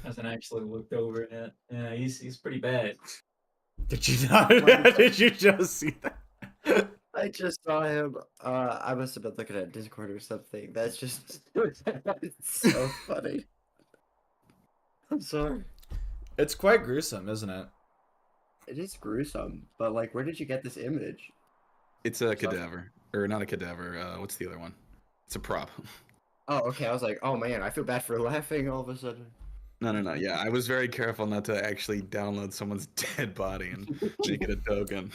Speaker 1: Hasn't actually looked over it yet. Yeah, he's pretty bad.
Speaker 3: Did you not? Did you just see that?
Speaker 2: I just saw him. I must have been looking at Discord or something. That's just it's so funny. I'm sorry.
Speaker 3: It's quite gruesome, isn't it?
Speaker 2: It is gruesome, but like, where did you get this image?
Speaker 4: It's a cadaver. Or not a cadaver. What's the other one? It's a prop.
Speaker 2: Oh, okay. I was like, oh man, I feel bad for laughing all of a sudden.
Speaker 4: No. Yeah, I was very careful not to actually download someone's dead body and make it a token.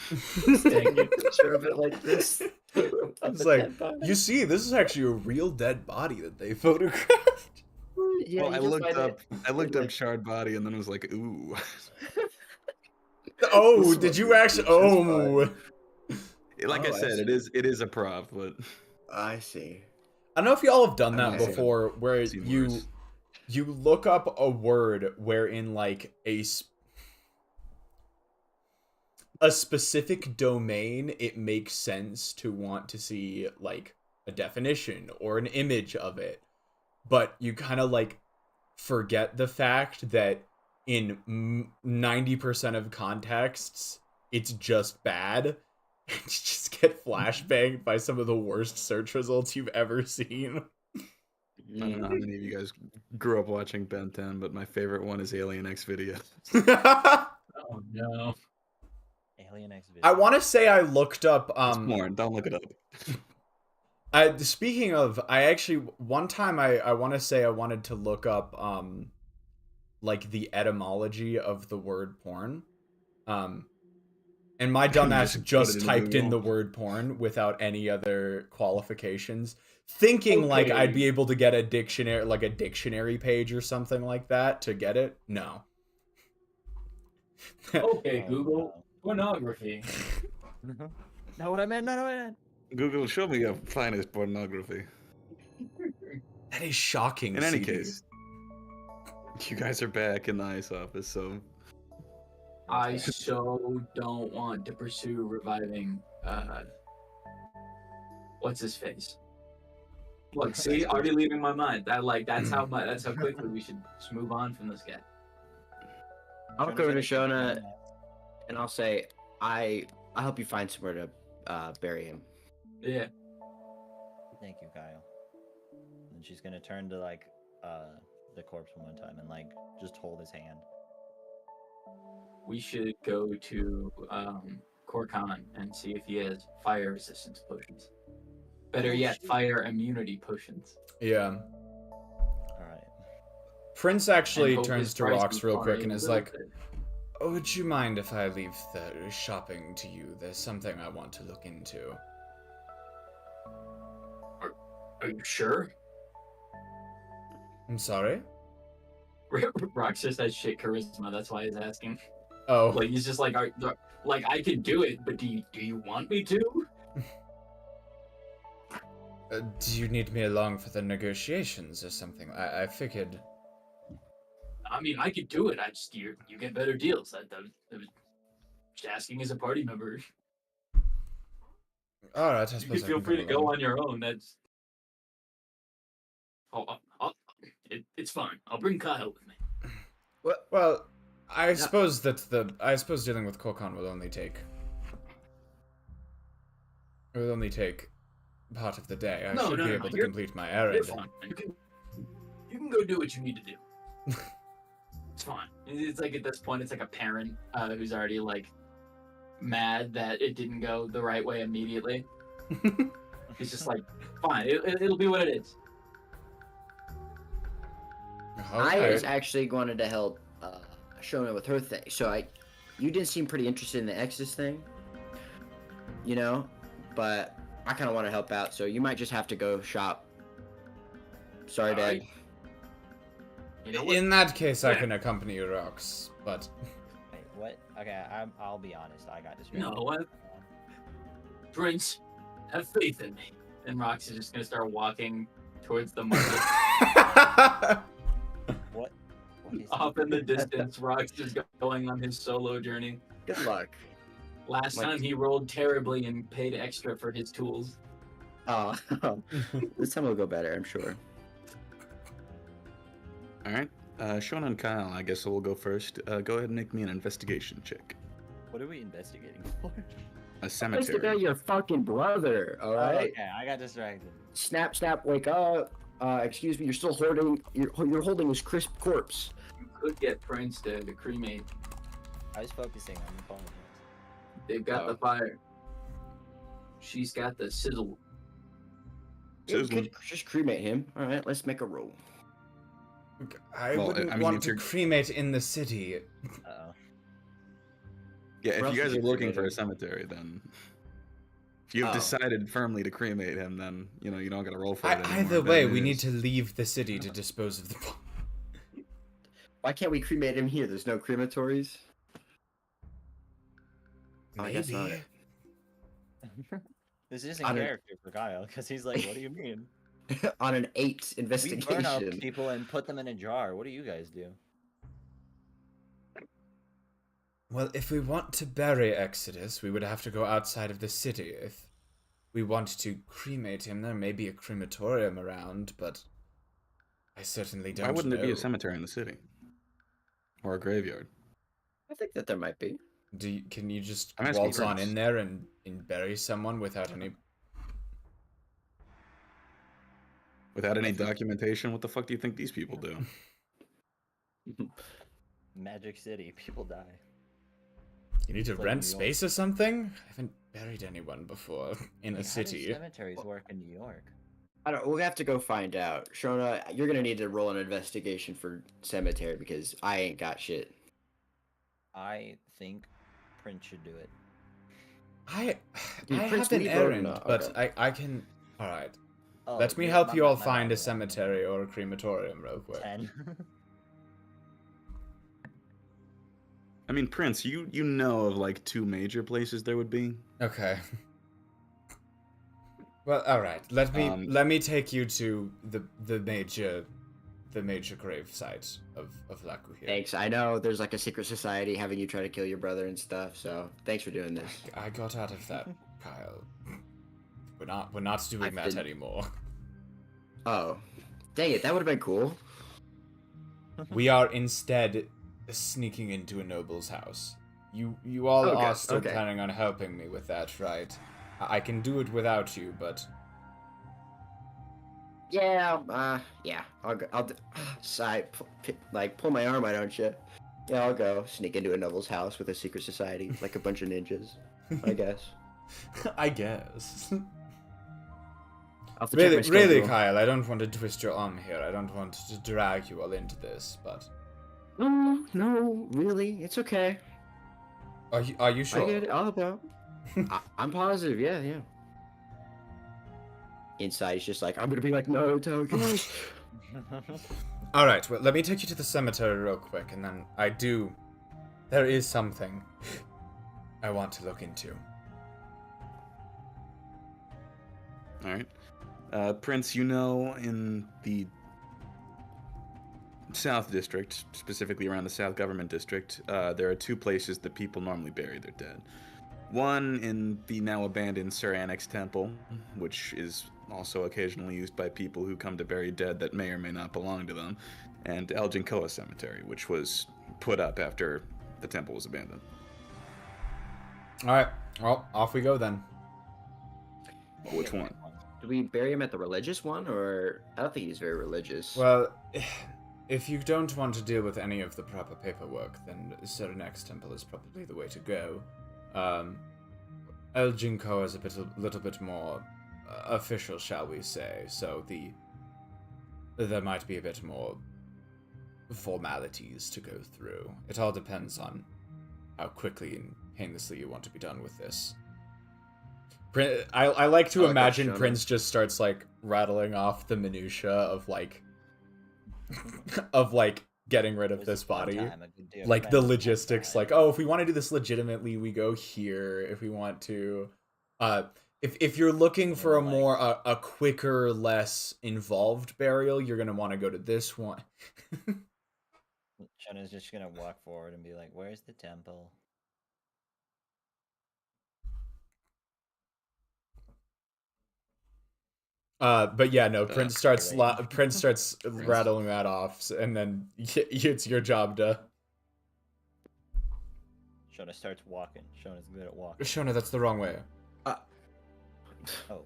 Speaker 2: Taking a picture of it like this.
Speaker 3: It's like, you see, this is actually a real dead body that they photographed.
Speaker 2: Yeah,
Speaker 4: Well,
Speaker 2: you
Speaker 4: I
Speaker 2: just
Speaker 4: looked
Speaker 2: find
Speaker 4: up
Speaker 2: it, like,
Speaker 4: charred body and then was like, ooh.
Speaker 3: Oh,
Speaker 2: This
Speaker 3: did
Speaker 2: one
Speaker 3: you
Speaker 2: is
Speaker 3: actually?
Speaker 2: just
Speaker 3: Oh,
Speaker 4: Like
Speaker 2: Oh,
Speaker 4: I
Speaker 2: I
Speaker 4: said,
Speaker 2: see.
Speaker 4: it is a prop, but
Speaker 2: I see.
Speaker 3: I don't know if y'all have done
Speaker 4: I
Speaker 3: that
Speaker 4: might have
Speaker 3: before, where
Speaker 4: seen
Speaker 3: you
Speaker 4: worse.
Speaker 3: you look up a word wherein like a specific domain, it makes sense to want to see like a definition or an image of it, but you kind of like forget the fact that in 90% of contexts it's just bad. And you just get flashbanged by some of the worst search results you've ever seen.
Speaker 4: I don't know how many of you guys grew up watching Ben 10, but my favorite one is Alien X Video.
Speaker 1: Oh no.
Speaker 5: Alien X video.
Speaker 3: I want to say I looked up
Speaker 4: It's porn. Don't look it up.
Speaker 3: speaking of, I actually one time I want to say I wanted to look up like the etymology of the word porn. And my dumbass
Speaker 4: Just put it
Speaker 3: just
Speaker 4: into
Speaker 3: typed in the
Speaker 4: Google.
Speaker 3: word porn without any other qualifications, thinking like
Speaker 1: Okay.
Speaker 3: I'd be able to get a dictionary, like a dictionary page or something like that to get it. No.
Speaker 1: Okay,
Speaker 5: Oh,
Speaker 1: Google.
Speaker 5: wow.
Speaker 1: Pornography.
Speaker 5: Not what I meant. Not what I meant.
Speaker 4: Google, show me your finest pornography.
Speaker 3: That is shocking.
Speaker 4: In any
Speaker 3: CD.
Speaker 4: case, you guys are back in the ice office, so
Speaker 1: I so don't want to pursue reviving what's his face? Look, see, already leaving my mind. That's how quickly we should just move on from this guy.
Speaker 2: I'll go to Shona
Speaker 5: Shona.
Speaker 2: and I'll say, I hope you find somewhere to bury him.
Speaker 1: Yeah.
Speaker 5: Thank you, Kyle. And she's gonna turn to like the corpse one time and like just hold his hand.
Speaker 1: We should go to Korkan and see if he has fire resistance potions. Better yet, fire immunity potions.
Speaker 3: Yeah.
Speaker 5: All right.
Speaker 3: Prince
Speaker 1: And
Speaker 3: actually
Speaker 1: hope
Speaker 3: turns
Speaker 1: his
Speaker 3: to
Speaker 1: price
Speaker 3: Rox
Speaker 1: is
Speaker 3: real quick
Speaker 1: already
Speaker 3: and is
Speaker 1: good.
Speaker 3: like, "Oh, would you mind if I leave the shopping to you? There's something I want to look into."
Speaker 1: Are you sure?
Speaker 3: I'm sorry?
Speaker 1: Rox just has shit charisma. That's why he's asking.
Speaker 3: Oh.
Speaker 1: Like he's just like, I could do it, but do you want me to?
Speaker 3: Do you need me along for the negotiations or something? I figured.
Speaker 1: I mean, I could do it. I just you get better deals. I was just asking as a party member.
Speaker 3: All right, I
Speaker 1: You
Speaker 3: suppose
Speaker 1: can
Speaker 3: I
Speaker 1: feel
Speaker 3: can
Speaker 1: free
Speaker 3: come
Speaker 1: to go
Speaker 3: along.
Speaker 1: on your own. That's it's fine. I'll bring Kyle with me.
Speaker 3: Well, I suppose dealing with Kokon will only take part of the day. I should be able to complete my
Speaker 1: You're
Speaker 3: errand.
Speaker 1: fine. You can go do what you need to do. It's fine. It's like at this point, it's like a parent who's already like mad that it didn't go the right way immediately. It's just like, fine, it'll be what it is.
Speaker 2: I was actually wanted to help Shona with her thing. So you did seem pretty interested in the Exodus thing, you know, but I kind of want to help out. So you might just have to go shop. Sorry, Dad.
Speaker 1: Alright. You know what?
Speaker 3: In that case, I can accompany you, Rox, but
Speaker 5: Wait, what? Okay, I'll be honest. I got distracted.
Speaker 1: No, what? Prince, have faith in me. And Rox is just gonna start walking towards the market.
Speaker 5: What? What is
Speaker 1: Off in the distance, Rox is going on his solo journey.
Speaker 2: Good luck.
Speaker 1: Last
Speaker 2: Like-
Speaker 1: time he rolled terribly and paid extra for his tools.
Speaker 2: Oh, this time it'll go better, I'm sure.
Speaker 4: All right. Shona and Kyle, I guess we'll go first. Go ahead and make me an investigation check.
Speaker 5: What are we investigating for?
Speaker 4: A
Speaker 2: Let's get
Speaker 4: cemetery.
Speaker 2: your fucking brother, all
Speaker 5: Oh,
Speaker 2: right?
Speaker 5: okay, I got distracted.
Speaker 2: Snap, snap, wake up. Excuse me, you're still holding. You're holding his crisp corpse.
Speaker 1: You could get Prince to cremate.
Speaker 5: I was focusing on the phone.
Speaker 1: They've got the fire. She's got the sizzle.
Speaker 2: Yeah, we
Speaker 4: Sizzling.
Speaker 2: could just cremate him. All right, let's make a roll.
Speaker 3: I
Speaker 4: Well,
Speaker 3: wouldn't
Speaker 4: I mean,
Speaker 3: want
Speaker 4: if
Speaker 3: to
Speaker 4: you're-
Speaker 3: cremate in the city.
Speaker 5: Uh-oh.
Speaker 4: Yeah,
Speaker 2: Where
Speaker 4: if
Speaker 2: else
Speaker 4: you guys
Speaker 2: would
Speaker 4: are
Speaker 2: you
Speaker 4: looking for
Speaker 2: cremate
Speaker 4: a
Speaker 2: him?
Speaker 4: cemetery, then if you've
Speaker 2: Oh.
Speaker 4: decided firmly to cremate him, then you know you don't got to roll for it anymore.
Speaker 3: Either
Speaker 4: That
Speaker 3: way, we
Speaker 4: is-
Speaker 3: need to leave the city to dispose of the body.
Speaker 2: Why can't we cremate him here? There's no crematories. I guess not.
Speaker 3: Maybe.
Speaker 5: This is
Speaker 2: I
Speaker 5: in
Speaker 2: don't-
Speaker 5: character for Kyle, because he's like, what do you mean?
Speaker 2: On an 8
Speaker 5: We burn up
Speaker 2: investigation.
Speaker 5: people and put them in a jar. What do you guys do?
Speaker 3: Well, if we want to bury Exodus, we would have to go outside of the city. If we want to cremate him, there may be a crematorium around, but I certainly don't
Speaker 4: Why wouldn't
Speaker 3: know.
Speaker 4: there be a cemetery in the city or a graveyard?
Speaker 2: I think that there might be.
Speaker 3: Can you just
Speaker 4: I'm asking
Speaker 3: waltz on
Speaker 4: Prince.
Speaker 3: in there and bury someone without any...
Speaker 4: Without any documentation, what the fuck do you think these people do?
Speaker 5: Magic City, people die.
Speaker 3: You need to
Speaker 5: Like
Speaker 3: rent
Speaker 5: New York.
Speaker 3: space or something? I haven't buried anyone before in a
Speaker 5: Like, how do
Speaker 3: city.
Speaker 5: cemeteries work in New York?
Speaker 2: I don't. We'll have to go find out. Shona, you're gonna need to roll an investigation for cemetery because I ain't got shit.
Speaker 5: I think Prince should do it.
Speaker 3: I
Speaker 2: Dude,
Speaker 3: I
Speaker 2: Prince,
Speaker 3: have an
Speaker 2: we vote or
Speaker 3: errand,
Speaker 2: not?
Speaker 3: but
Speaker 2: Okay.
Speaker 3: I can... Alright.
Speaker 5: Oh,
Speaker 3: Let me
Speaker 5: yeah,
Speaker 3: help
Speaker 5: my
Speaker 3: you
Speaker 5: bad,
Speaker 3: all
Speaker 5: my
Speaker 3: find
Speaker 5: bad,
Speaker 3: a cemetery or a crematorium real quick.
Speaker 5: 10.
Speaker 4: I mean, Prince, you know of like 2 major places there would be.
Speaker 3: Okay. Well, all right. Let me take you to the major grave site of Laku here.
Speaker 2: Thanks. I know there's like a secret society having you try to kill your brother and stuff. So thanks for doing this.
Speaker 3: I got out of that, Kyle. We're not doing
Speaker 2: I've
Speaker 3: that
Speaker 2: been-
Speaker 3: anymore.
Speaker 2: Oh, dang it! That would have been cool.
Speaker 3: We are instead sneaking into a noble's house. You all
Speaker 2: Okay,
Speaker 3: are still
Speaker 2: okay.
Speaker 3: planning on helping me with that, right? I can do it without you, but
Speaker 2: Yeah. Yeah. Side, pull my arm. Why don't you? Yeah, I'll go sneak into a noble's house with a secret society, like a bunch of ninjas. I guess.
Speaker 3: I guess.
Speaker 2: I'll have to check my
Speaker 3: Really,
Speaker 2: schedule.
Speaker 3: Kyle, I don't want to twist your arm here. I don't want to drag you all into this, but
Speaker 2: No, really, it's okay.
Speaker 3: are you
Speaker 2: I
Speaker 3: sure?
Speaker 2: get it. I'll help out. I'm positive. Yeah. Inside, he's just like, I'm gonna be like, no, guys.
Speaker 3: All right, well, let me take you to the cemetery real quick, and then there is something I want to look into.
Speaker 4: All right. Prince, you know, in the South District, specifically around the South Government District, there are two places that people normally bury their dead. One in the now abandoned Sir Annex Temple, which is also occasionally used by people who come to bury dead that may or may not belong to them, and Elgin Koa Cemetery, which was put up after the temple was abandoned.
Speaker 3: All right. Well, off we go then.
Speaker 4: Which one?
Speaker 2: Do we bury him at the religious one, or I don't think he's very religious.
Speaker 3: Well, if you don't want to deal with any of the proper paperwork, then Sir Annex Temple is probably the way to go. El Jinko is a little bit more official, shall we say, so there might be a bit more formalities to go through. It all depends on how quickly and painlessly you want to be done with this. I like to imagine Prince just starts like rattling off the minutia of like getting rid of this body, like the logistics, like, oh, if we want to do this legitimately, we go here. If we want to, if you're looking for a more a quicker, less involved burial, you're gonna want to go to this one.
Speaker 5: Shauna's just gonna walk forward and be like, "Where's the temple?"
Speaker 3: But yeah, no. Prince starts rattling that off, and then it's your job to.
Speaker 5: Shauna starts walking. Shauna's good at walking.
Speaker 3: Shona, that's the wrong way.
Speaker 5: Oh.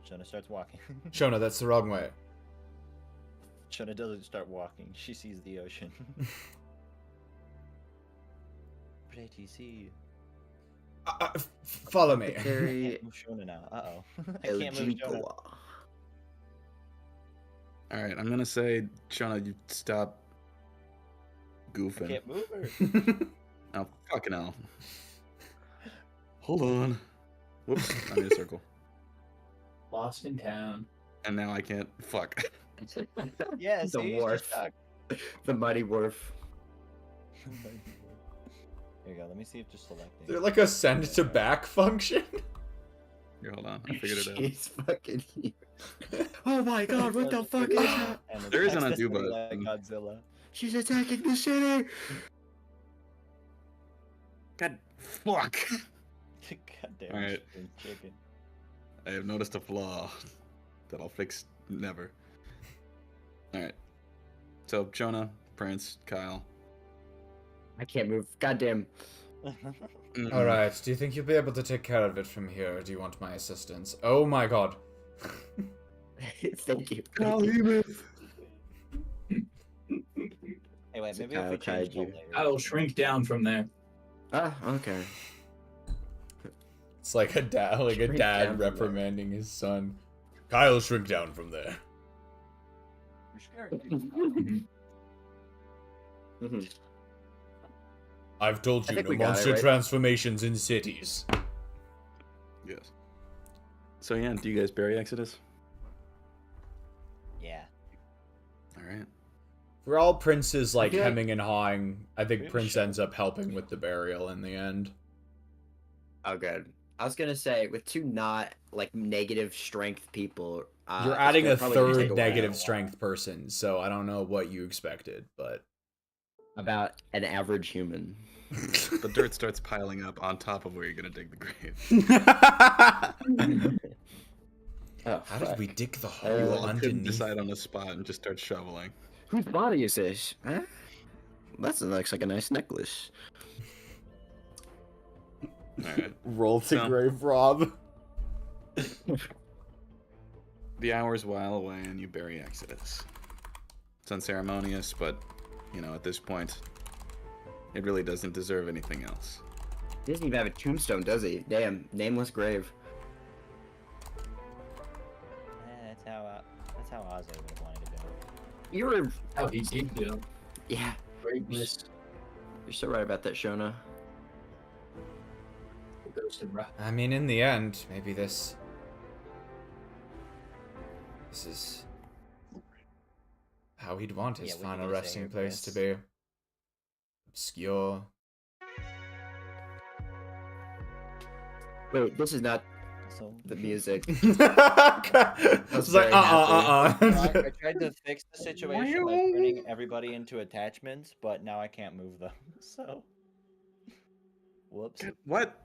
Speaker 5: Shauna starts walking.
Speaker 3: Shona, that's the wrong way.
Speaker 5: Shauna doesn't start walking. She sees the ocean. Pretty see.
Speaker 3: Follow me.
Speaker 5: I can't move Shauna now. Uh-oh. I can't move Shauna.
Speaker 4: Alright, I'm gonna say, Shauna, you stop goofing.
Speaker 5: I can't move her.
Speaker 4: Oh, fucking hell. Hold on. Whoops, I'm in a circle.
Speaker 1: Lost in town.
Speaker 4: And now I can't. Fuck.
Speaker 5: Yeah,
Speaker 2: The wharf. The mighty wharf.
Speaker 5: Here you go. Let me see if just selecting.
Speaker 3: Is there like a send to back function?
Speaker 4: Here, hold on. I figured it out.
Speaker 2: She's fucking here. Oh my god, what the fuck is that?
Speaker 4: There is an undo
Speaker 5: button.
Speaker 4: button.
Speaker 5: Godzilla.
Speaker 2: She's attacking the city!
Speaker 4: God, fuck.
Speaker 5: Goddamn
Speaker 4: Alright.
Speaker 5: chicken.
Speaker 4: I have noticed a flaw that I'll fix never. Alright. So, Jonah, Prince, Kyle.
Speaker 2: I can't move. Goddamn.
Speaker 3: Alright, do you think you'll be able to take care of it from here, or do you want my assistance? Oh my god.
Speaker 2: Thank you.
Speaker 5: Hey, wait, maybe
Speaker 2: Kyle
Speaker 5: if we change the
Speaker 2: kaiju.
Speaker 5: layer.
Speaker 1: I'll shrink down from there.
Speaker 2: Ah, okay.
Speaker 3: It's like a dad,
Speaker 2: Shrink down
Speaker 3: dad
Speaker 2: from there.
Speaker 3: reprimanding his son. Kyle, shrink down from there.
Speaker 5: You're scaring me.
Speaker 3: I've told
Speaker 2: I
Speaker 3: you,
Speaker 2: think
Speaker 3: no
Speaker 2: we got it,
Speaker 3: monster
Speaker 2: right?
Speaker 3: transformations in cities.
Speaker 4: Yes. So, yeah, do you guys bury Exodus?
Speaker 5: Yeah.
Speaker 4: Alright.
Speaker 3: For all Prince's like
Speaker 2: Okay.
Speaker 3: hemming and hawing, I think
Speaker 5: Pretty
Speaker 3: Prince
Speaker 5: sure.
Speaker 3: ends up helping with the burial in the end.
Speaker 2: Oh, good. I was gonna say, with two not, like, negative strength people...
Speaker 3: You're
Speaker 2: it's
Speaker 3: adding
Speaker 2: gonna
Speaker 3: a
Speaker 2: probably take
Speaker 3: third
Speaker 2: while.
Speaker 3: negative strength person, so I don't know what you expected, but
Speaker 2: About an average human.
Speaker 4: The dirt starts piling up on top of where you're gonna dig the grave.
Speaker 2: Oh,
Speaker 3: how did
Speaker 2: fuck.
Speaker 3: we dig the hole
Speaker 4: You all couldn't
Speaker 3: underneath?
Speaker 4: decide on the spot and just start shoveling.
Speaker 2: Whose body is this? Huh? That looks like a nice necklace.
Speaker 4: Alright.
Speaker 3: Roll to
Speaker 4: So-
Speaker 3: grave rob.
Speaker 4: The hours while away and you bury Exodus. It's unceremonious, but, you know, at this point, it really doesn't deserve anything else.
Speaker 2: He doesn't even have a tombstone, does he? Damn, nameless grave.
Speaker 5: That's how Ozzy would have wanted to go.
Speaker 2: You're...
Speaker 1: How he did do.
Speaker 2: Yeah,
Speaker 1: Greatness.
Speaker 2: you're so right about that, Shona.
Speaker 1: The ghost of Ra.
Speaker 3: I mean, in the end, maybe this is how he'd want his
Speaker 5: Yeah, we
Speaker 3: final
Speaker 5: can just say
Speaker 3: resting
Speaker 5: here,
Speaker 3: place to
Speaker 5: Chris.
Speaker 3: be. Obscure.
Speaker 2: Wait, this is not...
Speaker 5: So
Speaker 2: The music.
Speaker 3: It's like,
Speaker 2: very happy.
Speaker 5: I tried to fix the situation by turning everybody into attachments, but now I can't move them. So, whoops.
Speaker 4: What?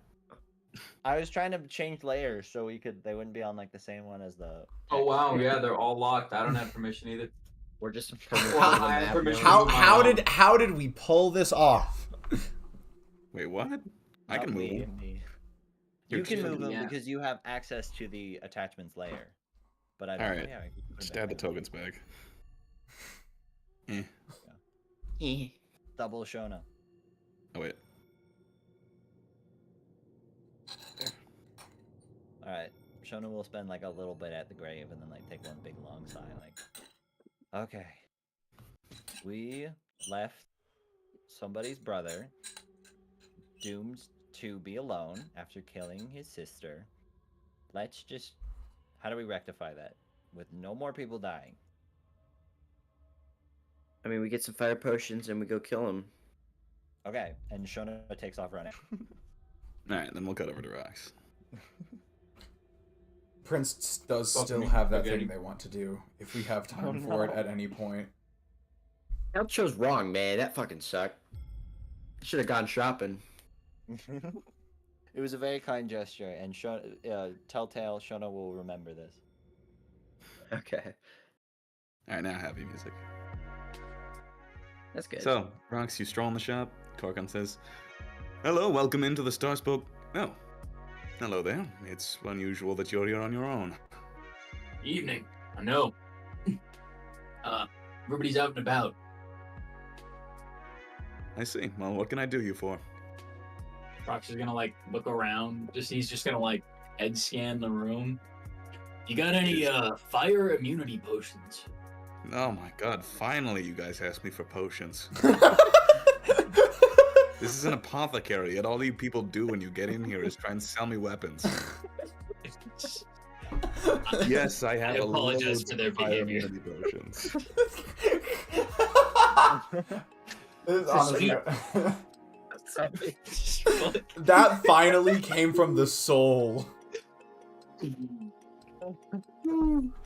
Speaker 5: I was trying to change layers so they wouldn't be on like the same one as the.
Speaker 6: Oh wow, yeah, they're all locked. I don't have permission either.
Speaker 2: We're just
Speaker 6: Well, I have permission.
Speaker 3: how did we pull this off?
Speaker 4: Wait, what? I
Speaker 5: Not
Speaker 4: can move.
Speaker 5: me,
Speaker 4: them.
Speaker 5: me.
Speaker 4: You're
Speaker 5: You can move them
Speaker 1: yeah.
Speaker 5: because you have access to the attachments layer. But I don't.
Speaker 4: Alright.
Speaker 5: Yeah, I can put it
Speaker 4: Just
Speaker 5: back
Speaker 4: add the
Speaker 5: in.
Speaker 4: tokens back.
Speaker 5: Double Shona.
Speaker 4: Oh wait.
Speaker 5: All right, Shona will spend like a little bit at the grave and then like take one big long sigh. Like, okay, we left somebody's brother doomed to be alone after killing his sister. Let's just, how do we rectify that with no more people dying?
Speaker 2: I mean, we get some fire potions and we go kill him.
Speaker 5: Okay, and Shona takes off running.
Speaker 4: Alright, then we'll cut over to rocks.
Speaker 3: Prince does
Speaker 6: Fuck
Speaker 3: still
Speaker 6: me,
Speaker 3: have that
Speaker 6: spaghetti.
Speaker 3: thing they want to do if we have time
Speaker 5: Oh,
Speaker 3: for it
Speaker 5: no.
Speaker 3: at any point.
Speaker 2: Elcho's wrong, man. That fucking sucked. Should have gone shopping.
Speaker 5: It was a very kind gesture, and Telltale Shona will remember this.
Speaker 2: Okay,
Speaker 4: Alright, now happy music.
Speaker 2: that's good.
Speaker 4: So, Rox, you stroll in the shop. Korkan says, "Hello, welcome into the Starspoke." Oh, hello there. It's unusual that you're here on your own.
Speaker 1: Evening. I know. Everybody's out and about.
Speaker 4: I see. Well, what can I do you for?
Speaker 1: Rox is gonna like look around. He's just gonna like head scan the room. You got any fire immunity potions?
Speaker 4: Oh my god, finally you guys asked me for potions. This is an apothecary, and all you people do when you get in here is try and sell me weapons. Yes, I have
Speaker 1: I apologize
Speaker 4: loads
Speaker 1: for their
Speaker 4: of fire
Speaker 1: behavior.
Speaker 4: immunity potions.
Speaker 3: This is honestly,
Speaker 5: Sorry.
Speaker 3: that finally came from the soul.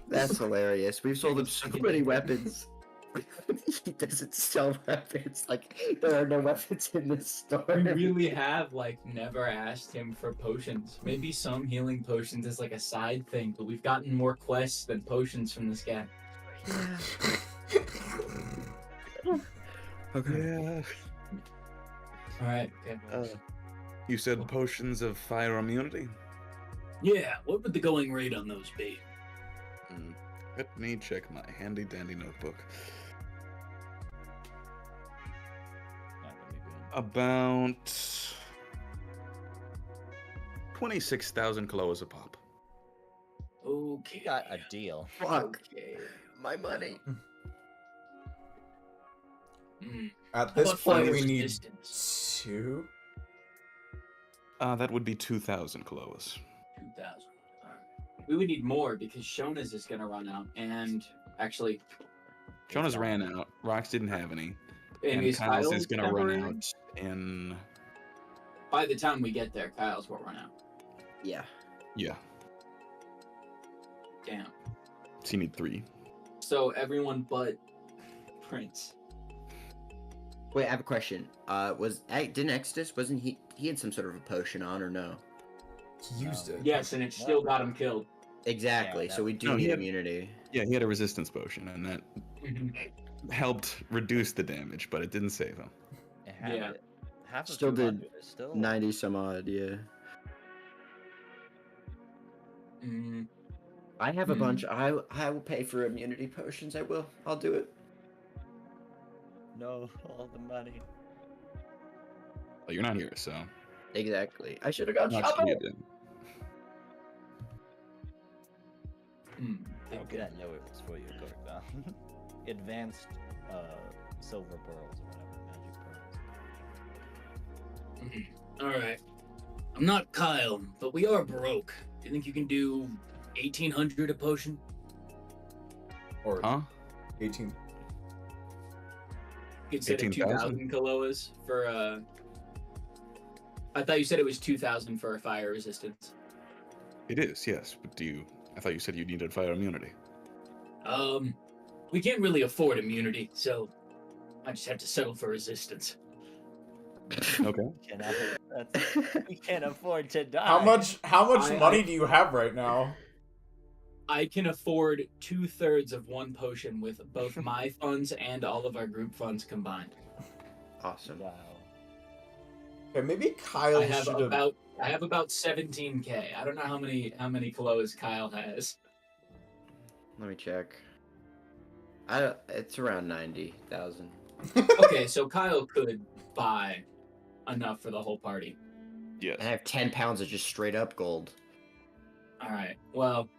Speaker 2: That's hilarious. We've sold him so many weapons. He doesn't sell weapons. Like, there are no weapons in this store.
Speaker 1: We really have like never asked him for potions. Maybe some healing potions is like a side thing, but we've gotten more quests than potions from this guy.
Speaker 2: Okay.
Speaker 4: Yeah.
Speaker 1: All right. Okay.
Speaker 4: You said potions of fire immunity?
Speaker 1: Yeah. What would the going rate on those be?
Speaker 4: Let me check my handy dandy notebook.
Speaker 5: Not gonna be good.
Speaker 4: About 26,000 kilos a pop.
Speaker 1: Okay.
Speaker 5: You got a deal.
Speaker 2: Fuck.
Speaker 1: Okay.
Speaker 2: My money.
Speaker 3: At
Speaker 1: How
Speaker 3: this
Speaker 1: about
Speaker 3: point,
Speaker 1: fire
Speaker 3: we need
Speaker 1: resistance?
Speaker 3: 2.
Speaker 4: That would be 2,000 kilos.
Speaker 1: 2,000. All right. We would need more because Shona's is gonna run out, and actually,
Speaker 4: Jonas ran out. Rox didn't have any.
Speaker 1: and is
Speaker 4: Kyle's
Speaker 1: Kyle's
Speaker 4: is gonna
Speaker 1: never
Speaker 4: run
Speaker 1: in?
Speaker 4: out in.
Speaker 1: By the time we get there, Kyle's will run out.
Speaker 2: Yeah.
Speaker 4: Yeah.
Speaker 1: Damn.
Speaker 4: So you need 3.
Speaker 1: So everyone but Prince.
Speaker 2: Wait, I have a question. Didn't Exodus, wasn't he had some sort of a potion on or no?
Speaker 3: He used it.
Speaker 1: Yes, and it still got him killed.
Speaker 2: Exactly.
Speaker 5: Yeah,
Speaker 2: So we do
Speaker 4: No, he
Speaker 2: need
Speaker 4: had-
Speaker 2: immunity.
Speaker 4: Yeah, he had a resistance potion, and that helped reduce the damage, but it didn't save him.
Speaker 5: And half
Speaker 1: Yeah.
Speaker 5: it- half of
Speaker 2: Still did
Speaker 5: 200 is still
Speaker 2: 90 some odd, yeah.
Speaker 1: Mm,
Speaker 2: I have a
Speaker 1: Hmm.
Speaker 2: bunch. I will pay for immunity potions. I will. I'll do it.
Speaker 5: no all the money.
Speaker 4: Well, you're not here, so.
Speaker 2: Exactly. I should have gone
Speaker 4: Not
Speaker 2: shopping.
Speaker 4: sure you did.
Speaker 5: How could I know it was for you, Korkan? Advanced silver pearls or whatever, magic pearls.
Speaker 1: all right. I'm not Kyle, but we are broke. Do you think you can do 1,800 a potion?
Speaker 3: Or
Speaker 4: Huh?
Speaker 3: 18.
Speaker 1: Instead of
Speaker 4: 18,000?
Speaker 1: 2,000 kiloas for I thought you said it was 2,000 for a fire resistance.
Speaker 4: It is, yes. But I thought you said you needed fire immunity.
Speaker 1: We can't really afford immunity, so I just have to settle for resistance.
Speaker 4: Okay.
Speaker 5: We can't afford to die.
Speaker 3: How much
Speaker 1: I-
Speaker 3: money do you have right now?
Speaker 1: I can afford 2/3 of one potion with both my funds and all of our group funds combined.
Speaker 2: Awesome.
Speaker 5: Wow.
Speaker 3: Okay, maybe Kyle
Speaker 1: I have
Speaker 3: should have.
Speaker 1: about 17K. I don't know how many clothes Kyle has.
Speaker 2: Let me check. It's around 90,000.
Speaker 1: Okay, so Kyle could buy enough for the whole party.
Speaker 4: Yes.
Speaker 2: And I have 10 pounds of just straight up gold.
Speaker 1: All right. Well,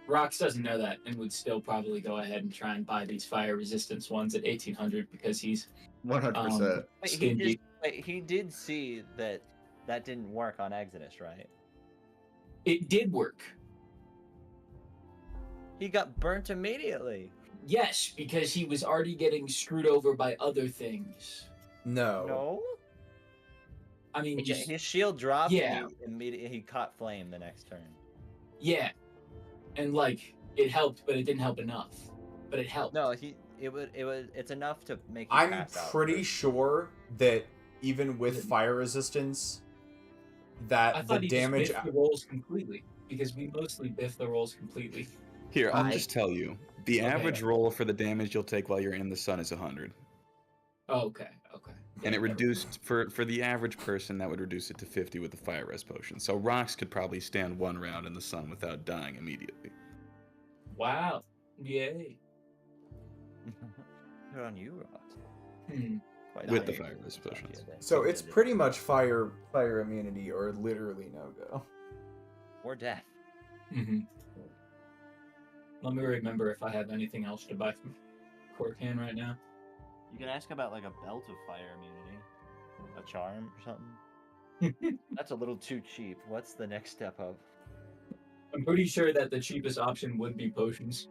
Speaker 1: Rox doesn't know that and would still probably go ahead and try and buy these fire resistance ones at 1800 because he's
Speaker 2: 100%.
Speaker 1: stingy.
Speaker 5: He did see that didn't work on Exodus, right?
Speaker 1: It did work.
Speaker 5: He got burnt immediately.
Speaker 1: Yes, because he was already getting screwed over by other things.
Speaker 3: No.
Speaker 5: No.
Speaker 1: I mean,
Speaker 5: His shield dropped.
Speaker 1: Yeah.
Speaker 5: And immediately he caught flame the next turn.
Speaker 1: yeah, and like it helped, but it didn't help enough. But it helped.
Speaker 5: No, it's enough to make. You
Speaker 3: I'm
Speaker 5: pass out
Speaker 3: pretty
Speaker 5: first.
Speaker 3: sure that even with fire resistance, that
Speaker 1: I
Speaker 3: the
Speaker 1: thought he
Speaker 3: damage.
Speaker 1: just biffed the rolls completely because we mostly biff the rolls completely.
Speaker 4: Here, I'll
Speaker 2: I-
Speaker 4: just tell you. The
Speaker 1: Okay.
Speaker 4: average roll for the damage you'll take while you're in the sun is 100.
Speaker 1: Oh, okay.
Speaker 4: And it reduced, for the average person, that would reduce it to 50 with the fire res potion. So Rox could probably stand one round in the sun without dying immediately.
Speaker 1: Wow. Yay.
Speaker 5: Good on you, Ross. Quite
Speaker 4: With
Speaker 5: on
Speaker 4: the
Speaker 5: you.
Speaker 4: fire res potions.
Speaker 3: So it's pretty much fire immunity or literally no go.
Speaker 5: Or death.
Speaker 1: Mm-hmm. Let me remember if I have anything else to buy from Corcan right now.
Speaker 5: You can ask about like a belt of fire immunity, a charm or something. That's a little too cheap. What's the next step up?
Speaker 1: I'm pretty sure that the cheapest option would be potions.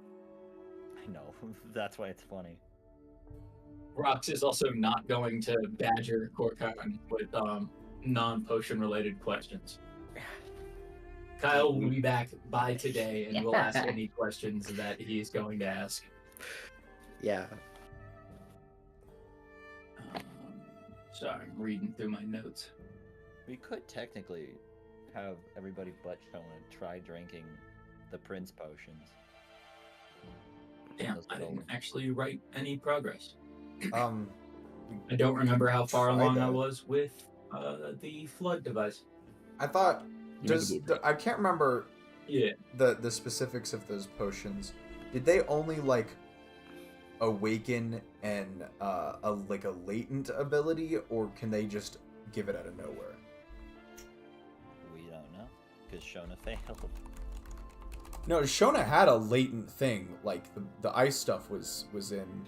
Speaker 5: I know. That's why it's funny.
Speaker 1: Rox is also not going to badger Corcan with non-potion related questions. Kyle will be back by today and will ask any questions that he is going to ask.
Speaker 2: Yeah.
Speaker 1: Sorry, I'm reading through my notes.
Speaker 5: We could technically have everybody but Shona try drinking the Prince potions.
Speaker 1: Damn,
Speaker 5: Those
Speaker 1: I
Speaker 5: little-
Speaker 1: didn't actually write any progress.
Speaker 3: I
Speaker 1: I don't remember how far
Speaker 3: Try
Speaker 1: along I
Speaker 3: that.
Speaker 1: was with the flood device.
Speaker 3: thought
Speaker 4: You made the blueprint.
Speaker 3: I can't remember
Speaker 1: Yeah.
Speaker 3: the specifics of those potions. Did they only like awaken and a latent ability, or can they just give it out of nowhere?
Speaker 5: We don't know because Shona failed.
Speaker 3: No, Shona had a latent thing. Like the ice stuff was in.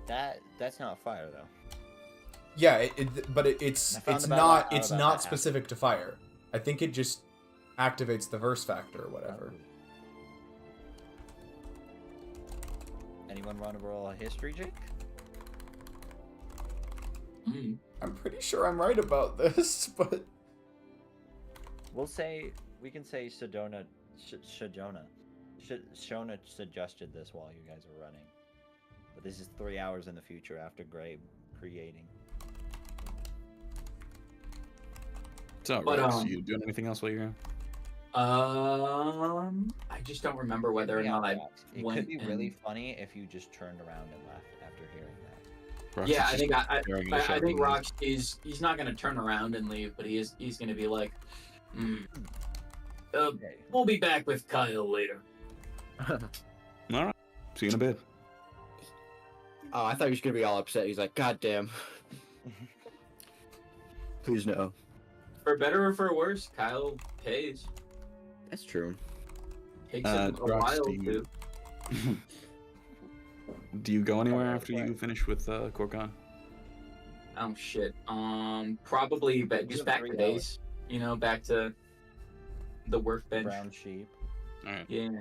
Speaker 5: That's not fire though.
Speaker 3: Yeah, but
Speaker 5: I
Speaker 3: it's
Speaker 5: found about
Speaker 3: not
Speaker 5: that-
Speaker 3: it's
Speaker 5: about
Speaker 3: not
Speaker 5: that
Speaker 3: specific to fire. I think it just activates the verse factor or whatever.
Speaker 5: Anyone want to roll a history, Jake?
Speaker 1: Mm.
Speaker 3: I'm pretty sure I'm right about this, but
Speaker 5: We can say Shona suggested this while you guys were running. But this is 3 hours in the future after Gray creating.
Speaker 4: So,
Speaker 1: But,
Speaker 4: Rox, you doing anything else while you're here?
Speaker 1: I just don't remember whether or
Speaker 5: Yeah,
Speaker 1: not I
Speaker 5: Rox, it
Speaker 1: went
Speaker 5: could be really
Speaker 1: and-
Speaker 5: funny if you just turned around and left after hearing that.
Speaker 4: Rox
Speaker 1: Yeah,
Speaker 4: is
Speaker 1: I
Speaker 4: just
Speaker 1: think
Speaker 4: staring at
Speaker 1: I
Speaker 4: the
Speaker 1: think
Speaker 4: shadow.
Speaker 1: Rox he's not gonna turn around and leave, but he's gonna be like,
Speaker 5: Okay.
Speaker 1: we'll be back with Kyle later.
Speaker 4: All right. See you in a bit.
Speaker 2: Oh, I thought he was gonna be all upset. He's like, God damn. Please no.
Speaker 1: For better or for worse, Kyle pays.
Speaker 2: That's true.
Speaker 1: Takes him a
Speaker 4: Rox,
Speaker 1: while
Speaker 4: do you-
Speaker 1: to.
Speaker 4: Do you go anywhere
Speaker 5: Oh,
Speaker 4: after
Speaker 5: right.
Speaker 4: you finish with Corcon?
Speaker 1: Oh shit. Probably
Speaker 5: We
Speaker 1: just
Speaker 5: have
Speaker 1: back
Speaker 5: 3
Speaker 1: to base. You know, back to the workbench.
Speaker 5: Brown sheep.
Speaker 4: All right.
Speaker 1: Yeah.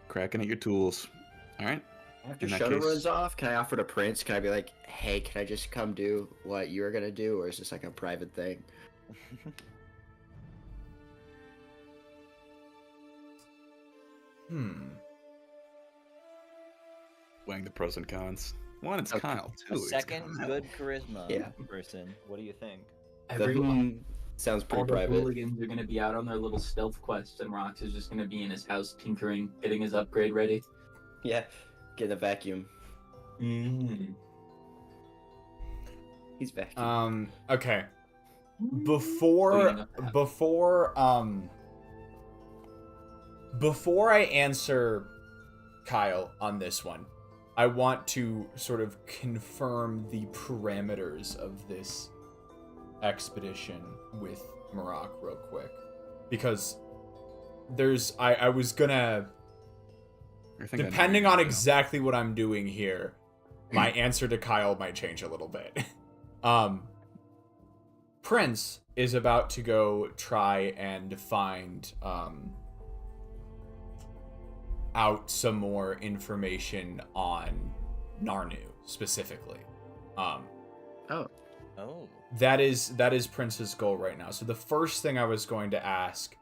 Speaker 4: Cracking at your tools. All right.
Speaker 2: After
Speaker 4: In that
Speaker 2: Shona
Speaker 4: case-
Speaker 2: runs off, can I offer to Prince? Can I be like, hey, can I just come do what you're gonna do, or is this like a private thing?
Speaker 4: Weighing the pros and cons. One, it's
Speaker 2: Okay.
Speaker 4: Kyle. Two,
Speaker 5: A
Speaker 4: it's
Speaker 5: second
Speaker 4: Kyle.
Speaker 5: good charisma
Speaker 2: Yeah.
Speaker 5: person. What do you think?
Speaker 2: The
Speaker 1: Everyone,
Speaker 2: sounds
Speaker 1: all
Speaker 2: pretty
Speaker 1: the
Speaker 2: private.
Speaker 1: hooligans are gonna be out on their little stealth quests, and Rox is just gonna be in his house tinkering, getting his upgrade ready.
Speaker 2: Yeah, getting a vacuum. He's vacuum.
Speaker 3: Okay.
Speaker 1: Cleaning
Speaker 3: Before
Speaker 1: up the house.
Speaker 3: before I answer Kyle on this one, I want to sort of confirm the parameters of this expedition with Marak real quick, because I was gonna,
Speaker 4: I think I know
Speaker 3: depending
Speaker 4: where
Speaker 3: on
Speaker 4: you're going.
Speaker 3: exactly what I'm doing here, my answer to Kyle might change a little bit. Prince is about to go try and find out some more information on Narnu specifically.
Speaker 2: Oh.
Speaker 3: That is Prince's goal right now. So the first thing I was going to ask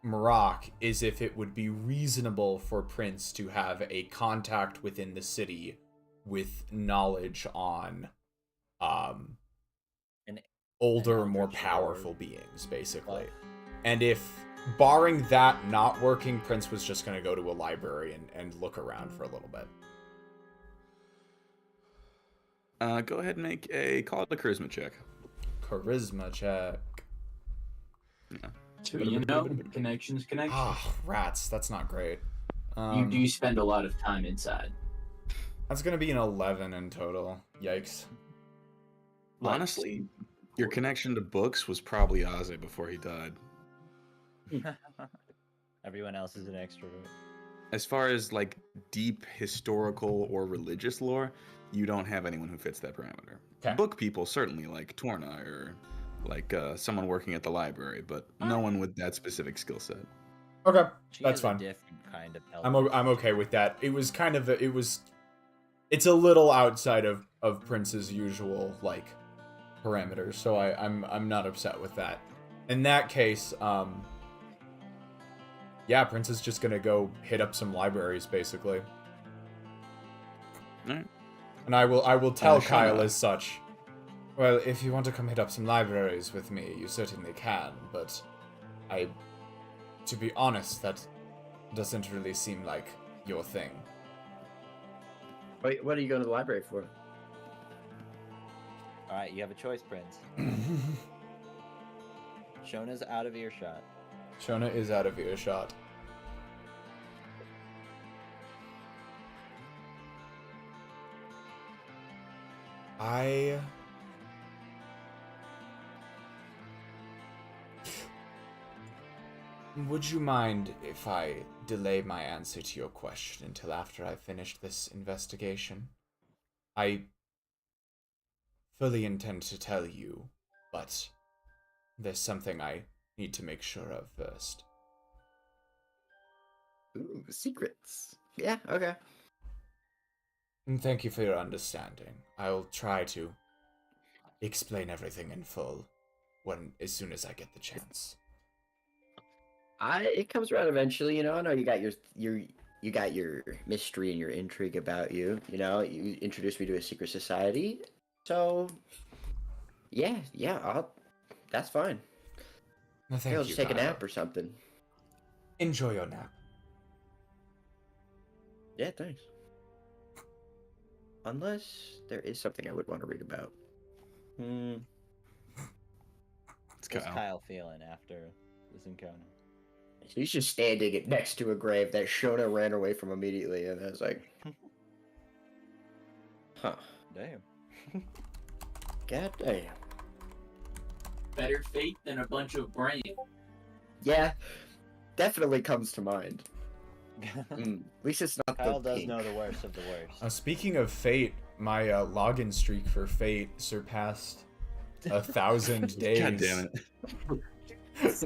Speaker 3: Marak is if it would be reasonable for Prince to have a contact within the city with knowledge on older,
Speaker 5: An
Speaker 3: more
Speaker 5: eldritch
Speaker 3: powerful
Speaker 5: lord.
Speaker 3: beings, basically.
Speaker 5: Buff.
Speaker 3: And if, barring that not working, Prince was just going to go to a library and look around for a little bit.
Speaker 4: Go ahead and make a call it a charisma check.
Speaker 3: Charisma check.
Speaker 1: So, you know, connections.
Speaker 3: Ah, rats. That's not great.
Speaker 1: You do spend a lot of time inside.
Speaker 3: That's going to be an 11 in total. Yikes.
Speaker 4: Honestly, your connection to books was probably Aze before he died.
Speaker 5: Everyone else is an extrovert.
Speaker 4: As far as like deep historical or religious lore, you don't have anyone who fits that parameter.
Speaker 3: Okay.
Speaker 4: Book people certainly, like Torna or like someone working at the library, but no one with that specific skill set.
Speaker 3: Okay,
Speaker 5: She
Speaker 3: that's
Speaker 5: is
Speaker 3: fine.
Speaker 5: A different kind of
Speaker 3: I'm okay with that. It was kind of it's a little outside of Prince's usual like parameters, so I'm not upset with that. In that case, yeah, Prince is just gonna go hit up some libraries basically.
Speaker 4: Alright.
Speaker 3: And I will tell
Speaker 4: Shauna.
Speaker 3: Kyle as such. Well, if you want to come hit up some libraries with me, you certainly can, but to be honest, that doesn't really seem like your thing.
Speaker 2: Wait, what are you going to the library for?
Speaker 5: All right, you have a choice, Prince. Shona's out of earshot.
Speaker 3: Shona is out of earshot. Would you mind if I delay my answer to your question until after I've finished this investigation? I fully intend to tell you, but there's something I need to make sure of first.
Speaker 2: Ooh, secrets. Yeah, okay.
Speaker 3: And thank you for your understanding. I'll try to explain everything in full as soon as I get the chance.
Speaker 2: It comes around eventually, you know. I know you got you got your mystery and your intrigue about you. You know, you introduced me to a secret society, so yeah, that's fine.
Speaker 3: Well,
Speaker 2: Maybe I'll
Speaker 3: thank you,
Speaker 2: just take a
Speaker 3: Kyle.
Speaker 2: nap or something.
Speaker 3: Enjoy your nap.
Speaker 2: Yeah, thanks. Unless there is something I would want to read about.
Speaker 4: It's
Speaker 5: How's
Speaker 4: Kyle.
Speaker 5: Kyle feeling after this encounter?
Speaker 2: He's just standing next to a grave that Shona ran away from immediately, and I was like, huh.
Speaker 5: Damn.
Speaker 2: God damn.
Speaker 1: Better fate than a bunch of brain.
Speaker 2: Yeah, definitely comes to mind. At least it's not
Speaker 5: Kyle
Speaker 2: the
Speaker 5: does
Speaker 2: pink.
Speaker 5: know the worst of the worst.
Speaker 3: Speaking of fate, my login streak for fate surpassed 1,000 days.
Speaker 4: God damn it.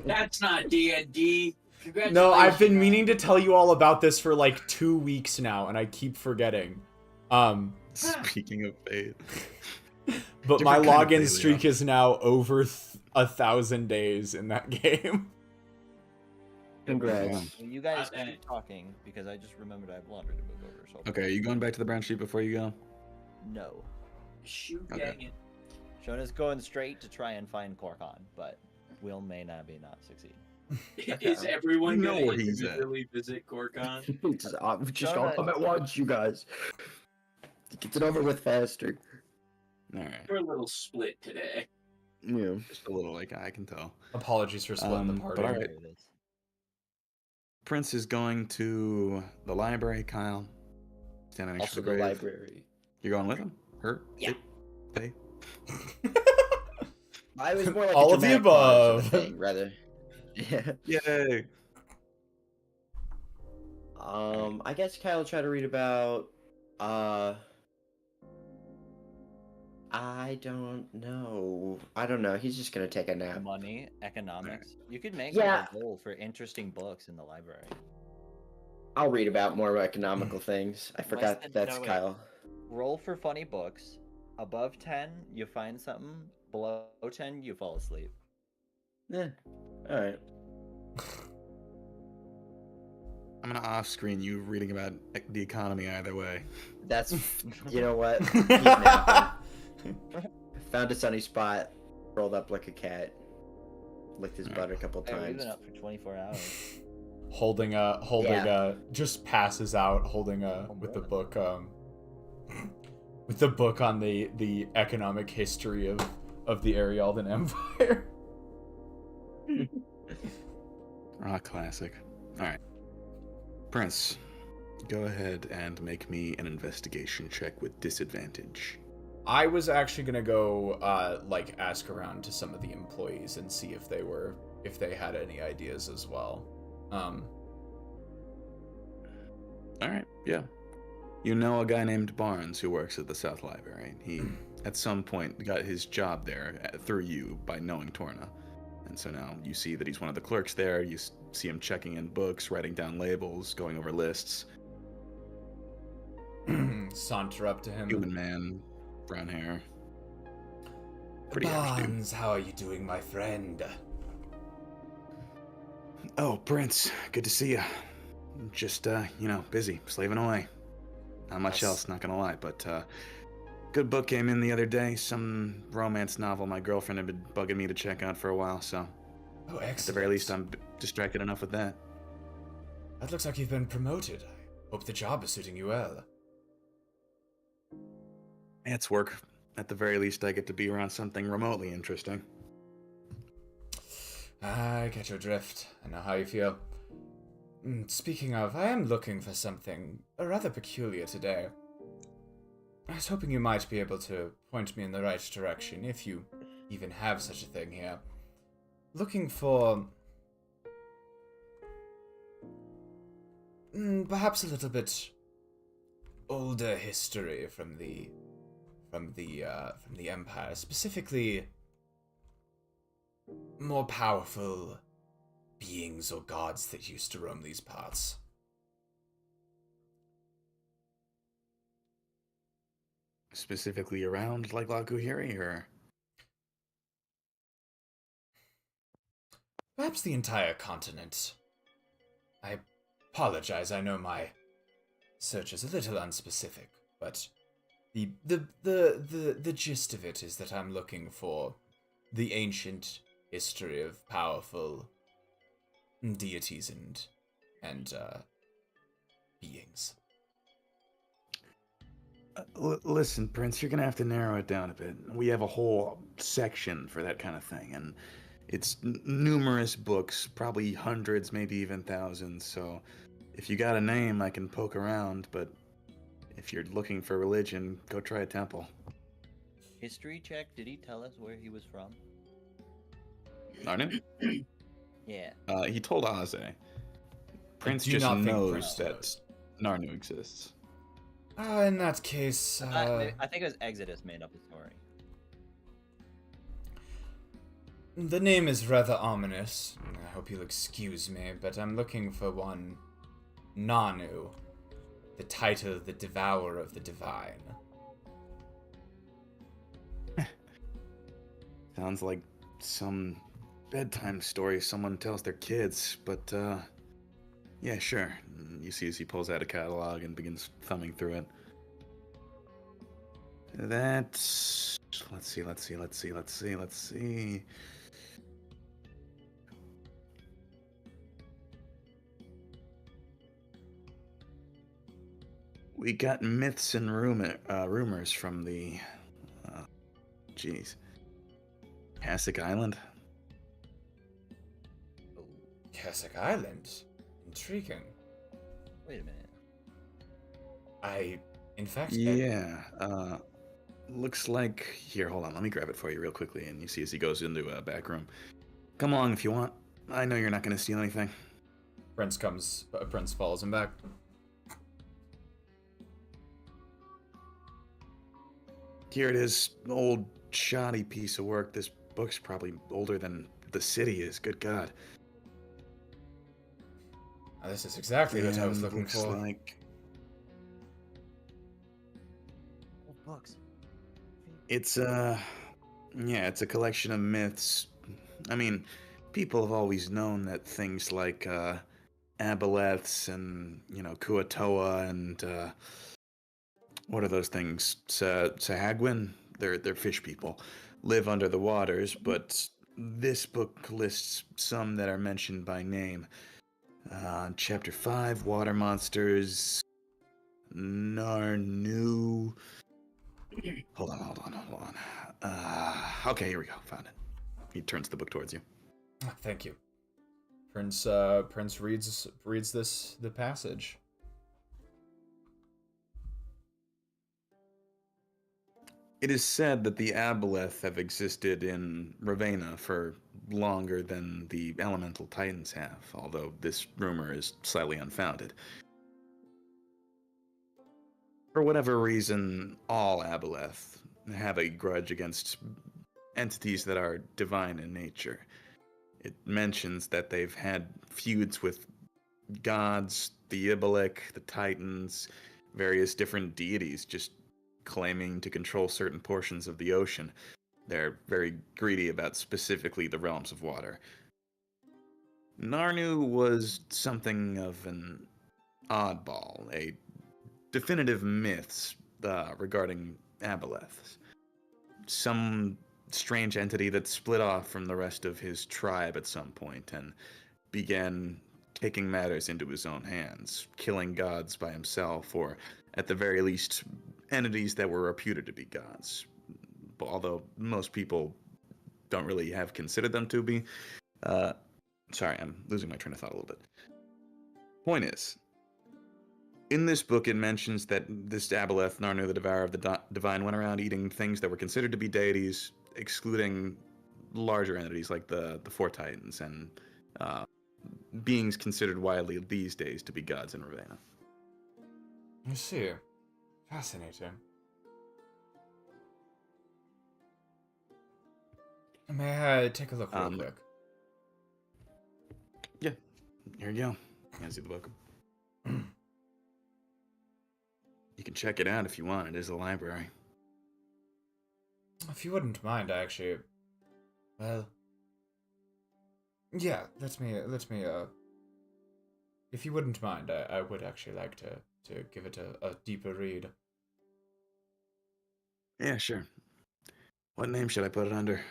Speaker 1: That's not D&D. Congratulations.
Speaker 3: No, I've been meaning to tell you all about this for like 2 weeks now, and I keep forgetting.
Speaker 4: Speaking of fate.
Speaker 3: But my
Speaker 4: Different kind of
Speaker 3: login
Speaker 4: fate,
Speaker 3: streak
Speaker 4: Leo.
Speaker 3: is now over 1,000 days in that game.
Speaker 2: Congrats.
Speaker 5: Well, you guys
Speaker 1: I-
Speaker 5: keep talking because I just remembered I have laundry to move over. So
Speaker 4: Okay, are you going back to the brown sheet before you go?
Speaker 5: no.
Speaker 1: Shoot,
Speaker 4: Okay.
Speaker 1: dang it.
Speaker 5: Shona's going straight to try and find Korkan, but Will may not succeed.
Speaker 1: Is everyone
Speaker 4: You know
Speaker 1: going
Speaker 4: where
Speaker 1: to
Speaker 4: he's at.
Speaker 1: individually visit Gorgon?
Speaker 2: just all
Speaker 5: Jonah-
Speaker 2: come at once, you guys. Get it over with faster.
Speaker 4: All right,
Speaker 1: We're a little split today.
Speaker 2: Yeah.
Speaker 4: just a little, like I can tell.
Speaker 3: Apologies for splitting the
Speaker 4: But
Speaker 3: party.
Speaker 4: all right.
Speaker 5: Here it is.
Speaker 4: Prince is going to the library. Kyle, standing next
Speaker 2: Also
Speaker 4: to the
Speaker 2: the
Speaker 4: grave.
Speaker 2: library.
Speaker 4: You're going with him? Her?
Speaker 1: Yeah.
Speaker 4: They?
Speaker 2: I was more like
Speaker 3: All
Speaker 2: a
Speaker 3: of the
Speaker 2: dramatic pause
Speaker 3: above.
Speaker 2: thing, rather. Yeah.
Speaker 4: Yay!
Speaker 2: I guess Kyle will try to read about I don't know. He's just gonna take a nap.
Speaker 5: Money, economics. You could make
Speaker 2: Yeah.
Speaker 5: like a goal for interesting books in the library.
Speaker 2: I'll read about more economical things. I forgot
Speaker 5: than-
Speaker 2: that's
Speaker 5: no, wait.
Speaker 2: Kyle.
Speaker 5: Roll for funny books. Above 10, you find something. Below 10, you fall asleep.
Speaker 2: Yeah. Alright.
Speaker 4: I'm gonna off-screen you reading about the economy either way.
Speaker 2: That's you know what? He's napping. Found a sunny spot, rolled up like a cat, licked his butt a couple
Speaker 5: Hey, we've
Speaker 2: times.
Speaker 5: been up for 24 hours.
Speaker 3: holding just passes out holding with the book with the book on the economic history of the Arialdan Empire.
Speaker 4: Classic. Alright. Prince, go ahead and make me an investigation check with disadvantage.
Speaker 3: I was actually gonna go ask around to some of the employees and see if they had any ideas as well.
Speaker 4: Alright, yeah. You know a guy named Barnes who works at the South Library. He, at some point, got his job there through you by knowing Torna. And so now you see that he's one of the clerks there. You see him checking in books, writing down labels, going over lists.
Speaker 3: Saunter up to him.
Speaker 4: Human man, brown hair. Pretty average dude.
Speaker 3: Barnes, how are you doing, my friend?
Speaker 4: Oh, Prince, good to see you. Just, busy, slaving away. Not much
Speaker 3: Yes.
Speaker 4: else, not gonna lie, but, good book came in the other day. Some romance novel my girlfriend had been bugging me to check out for a while, so
Speaker 3: Oh, excellent.
Speaker 4: at the very least I'm distracted enough with that.
Speaker 3: That looks like you've been promoted. I hope the job is suiting you well.
Speaker 4: It's work. At the very least I get to be around something remotely interesting.
Speaker 3: I get your drift. I know how you feel. Speaking of, I am looking for something rather peculiar today. I was hoping you might be able to point me in the right direction, if you even have such a thing here. Looking for... perhaps a little bit older history from the Empire, specifically more powerful beings or gods that used to roam these parts.
Speaker 4: Specifically around like Lakuhiri, or...
Speaker 3: Perhaps the entire continent. I apologize, I know my search is a little unspecific, but the gist of it is that I'm looking for the ancient history of powerful deities and beings.
Speaker 4: Listen, Prince, you're gonna have to narrow it down a bit. We have a whole section for that kind of thing, and it's numerous books, probably hundreds, maybe even thousands, so if you got a name, I can poke around, but if you're looking for religion, go try a temple.
Speaker 5: History check, did he tell us where he was from?
Speaker 4: Narnu?
Speaker 5: Yeah.
Speaker 4: He told Aze. Prince
Speaker 3: do
Speaker 4: just
Speaker 3: not think
Speaker 4: knows
Speaker 3: Prince
Speaker 4: that
Speaker 3: knows.
Speaker 4: Narnu exists.
Speaker 3: In that case,
Speaker 5: I think it was Exodus made up a story.
Speaker 3: the name is rather ominous. I hope you'll excuse me, but I'm looking for one Nanu, the title the Devourer of the Divine.
Speaker 4: Sounds like some bedtime story someone tells their kids, but, yeah, sure. You see as he pulls out a catalog and begins thumbing through it. That's... Let's see. We got myths and rumors from the... Jeez. Hasek Island?
Speaker 5: Oh,
Speaker 3: Cassock Island. Intriguing.
Speaker 5: wait a minute.
Speaker 3: In fact,
Speaker 4: Yeah, looks like... Here, hold on, let me grab it for you real quickly, and you see as he goes into a back room. Come along if you want. I know you're not going to steal anything.
Speaker 3: Prince follows him back.
Speaker 4: Here it is, old, shoddy piece of work. This book's probably older than the city is, good God.
Speaker 3: This is exactly what I was looking
Speaker 4: looks
Speaker 3: for.
Speaker 4: like...
Speaker 5: Old books.
Speaker 4: It's it's a collection of myths. I mean, people have always known that things like aboleths and, Kuatoa and what are those things? Sahagwin? They're fish people. Live under the waters, but this book lists some that are mentioned by name. Chapter 5, water monsters. Narnu. Hold on. Okay, here we go. Found it. He turns the book towards you.
Speaker 3: Thank you. Prince reads the passage.
Speaker 4: It is said that the aboleth have existed in Raveina for longer than the elemental titans have, although this rumor is slightly unfounded. For whatever reason, all aboleth have a grudge against entities that are divine in nature. It mentions that they've had feuds with gods, the Ibalik, the Titans, various different deities, just claiming to control certain portions of the ocean. They're very greedy about specifically the realms of water. Narnu was something of an oddball, a definitive myths regarding aboleths. Some strange entity that split off from the rest of his tribe at some point and began taking matters into his own hands, killing gods by himself, or at the very least, entities that were reputed to be gods. Although most people don't really have considered them to be. Sorry, I'm losing my train of thought a little bit. Point is, in this book, it mentions that this aboleth, Narnu the Devourer of the Divine, went around eating things that were considered to be deities, excluding larger entities like the Four Titans and beings considered widely these days to be gods in Raveina.
Speaker 3: I see. Fascinating. May I take a look real quick?
Speaker 4: Yeah, here you go. Hands you the book. You can check it out if you want. It is a library.
Speaker 3: If you wouldn't mind, actually. Well. Yeah, let me. If you wouldn't mind, I would actually like to give it a deeper read.
Speaker 4: Yeah, sure. What name should I put it under?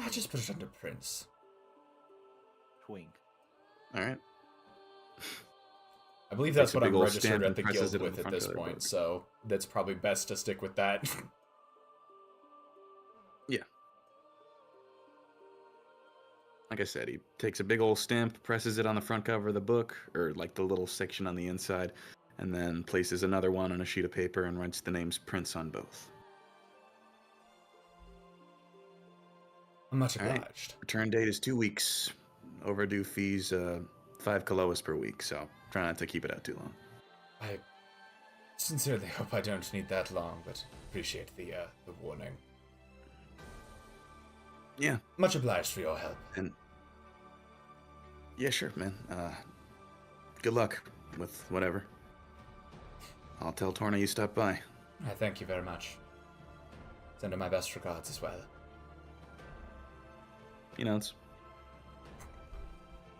Speaker 3: I just put it under Prince.
Speaker 5: Twink.
Speaker 4: All right.
Speaker 3: I believe that's
Speaker 4: Takes a
Speaker 3: what I'm
Speaker 4: big old
Speaker 3: registered
Speaker 4: stamp
Speaker 3: at
Speaker 4: and
Speaker 3: the
Speaker 4: presses
Speaker 3: guild
Speaker 4: it on
Speaker 3: with
Speaker 4: the
Speaker 3: at
Speaker 4: front
Speaker 3: this
Speaker 4: of their
Speaker 3: point,
Speaker 4: book.
Speaker 3: so that's probably best to stick with that.
Speaker 4: Yeah. Like I said, he takes a big old stamp, presses it on the front cover of the book, or like the little section on the inside, and then places another one on a sheet of paper and writes the names Prince on both.
Speaker 3: I'm much
Speaker 4: All right.
Speaker 3: obliged.
Speaker 4: Return date is 2 weeks. Overdue fees, 5 koloas per week, so try not to keep it out too long.
Speaker 3: I sincerely hope I don't need that long, but appreciate the warning.
Speaker 4: Yeah.
Speaker 3: Much obliged for your help.
Speaker 4: And yeah, sure, man. Good luck with whatever. I'll tell Torna you stopped by.
Speaker 3: I thank you very much. Send her my best regards as well.
Speaker 4: He nods.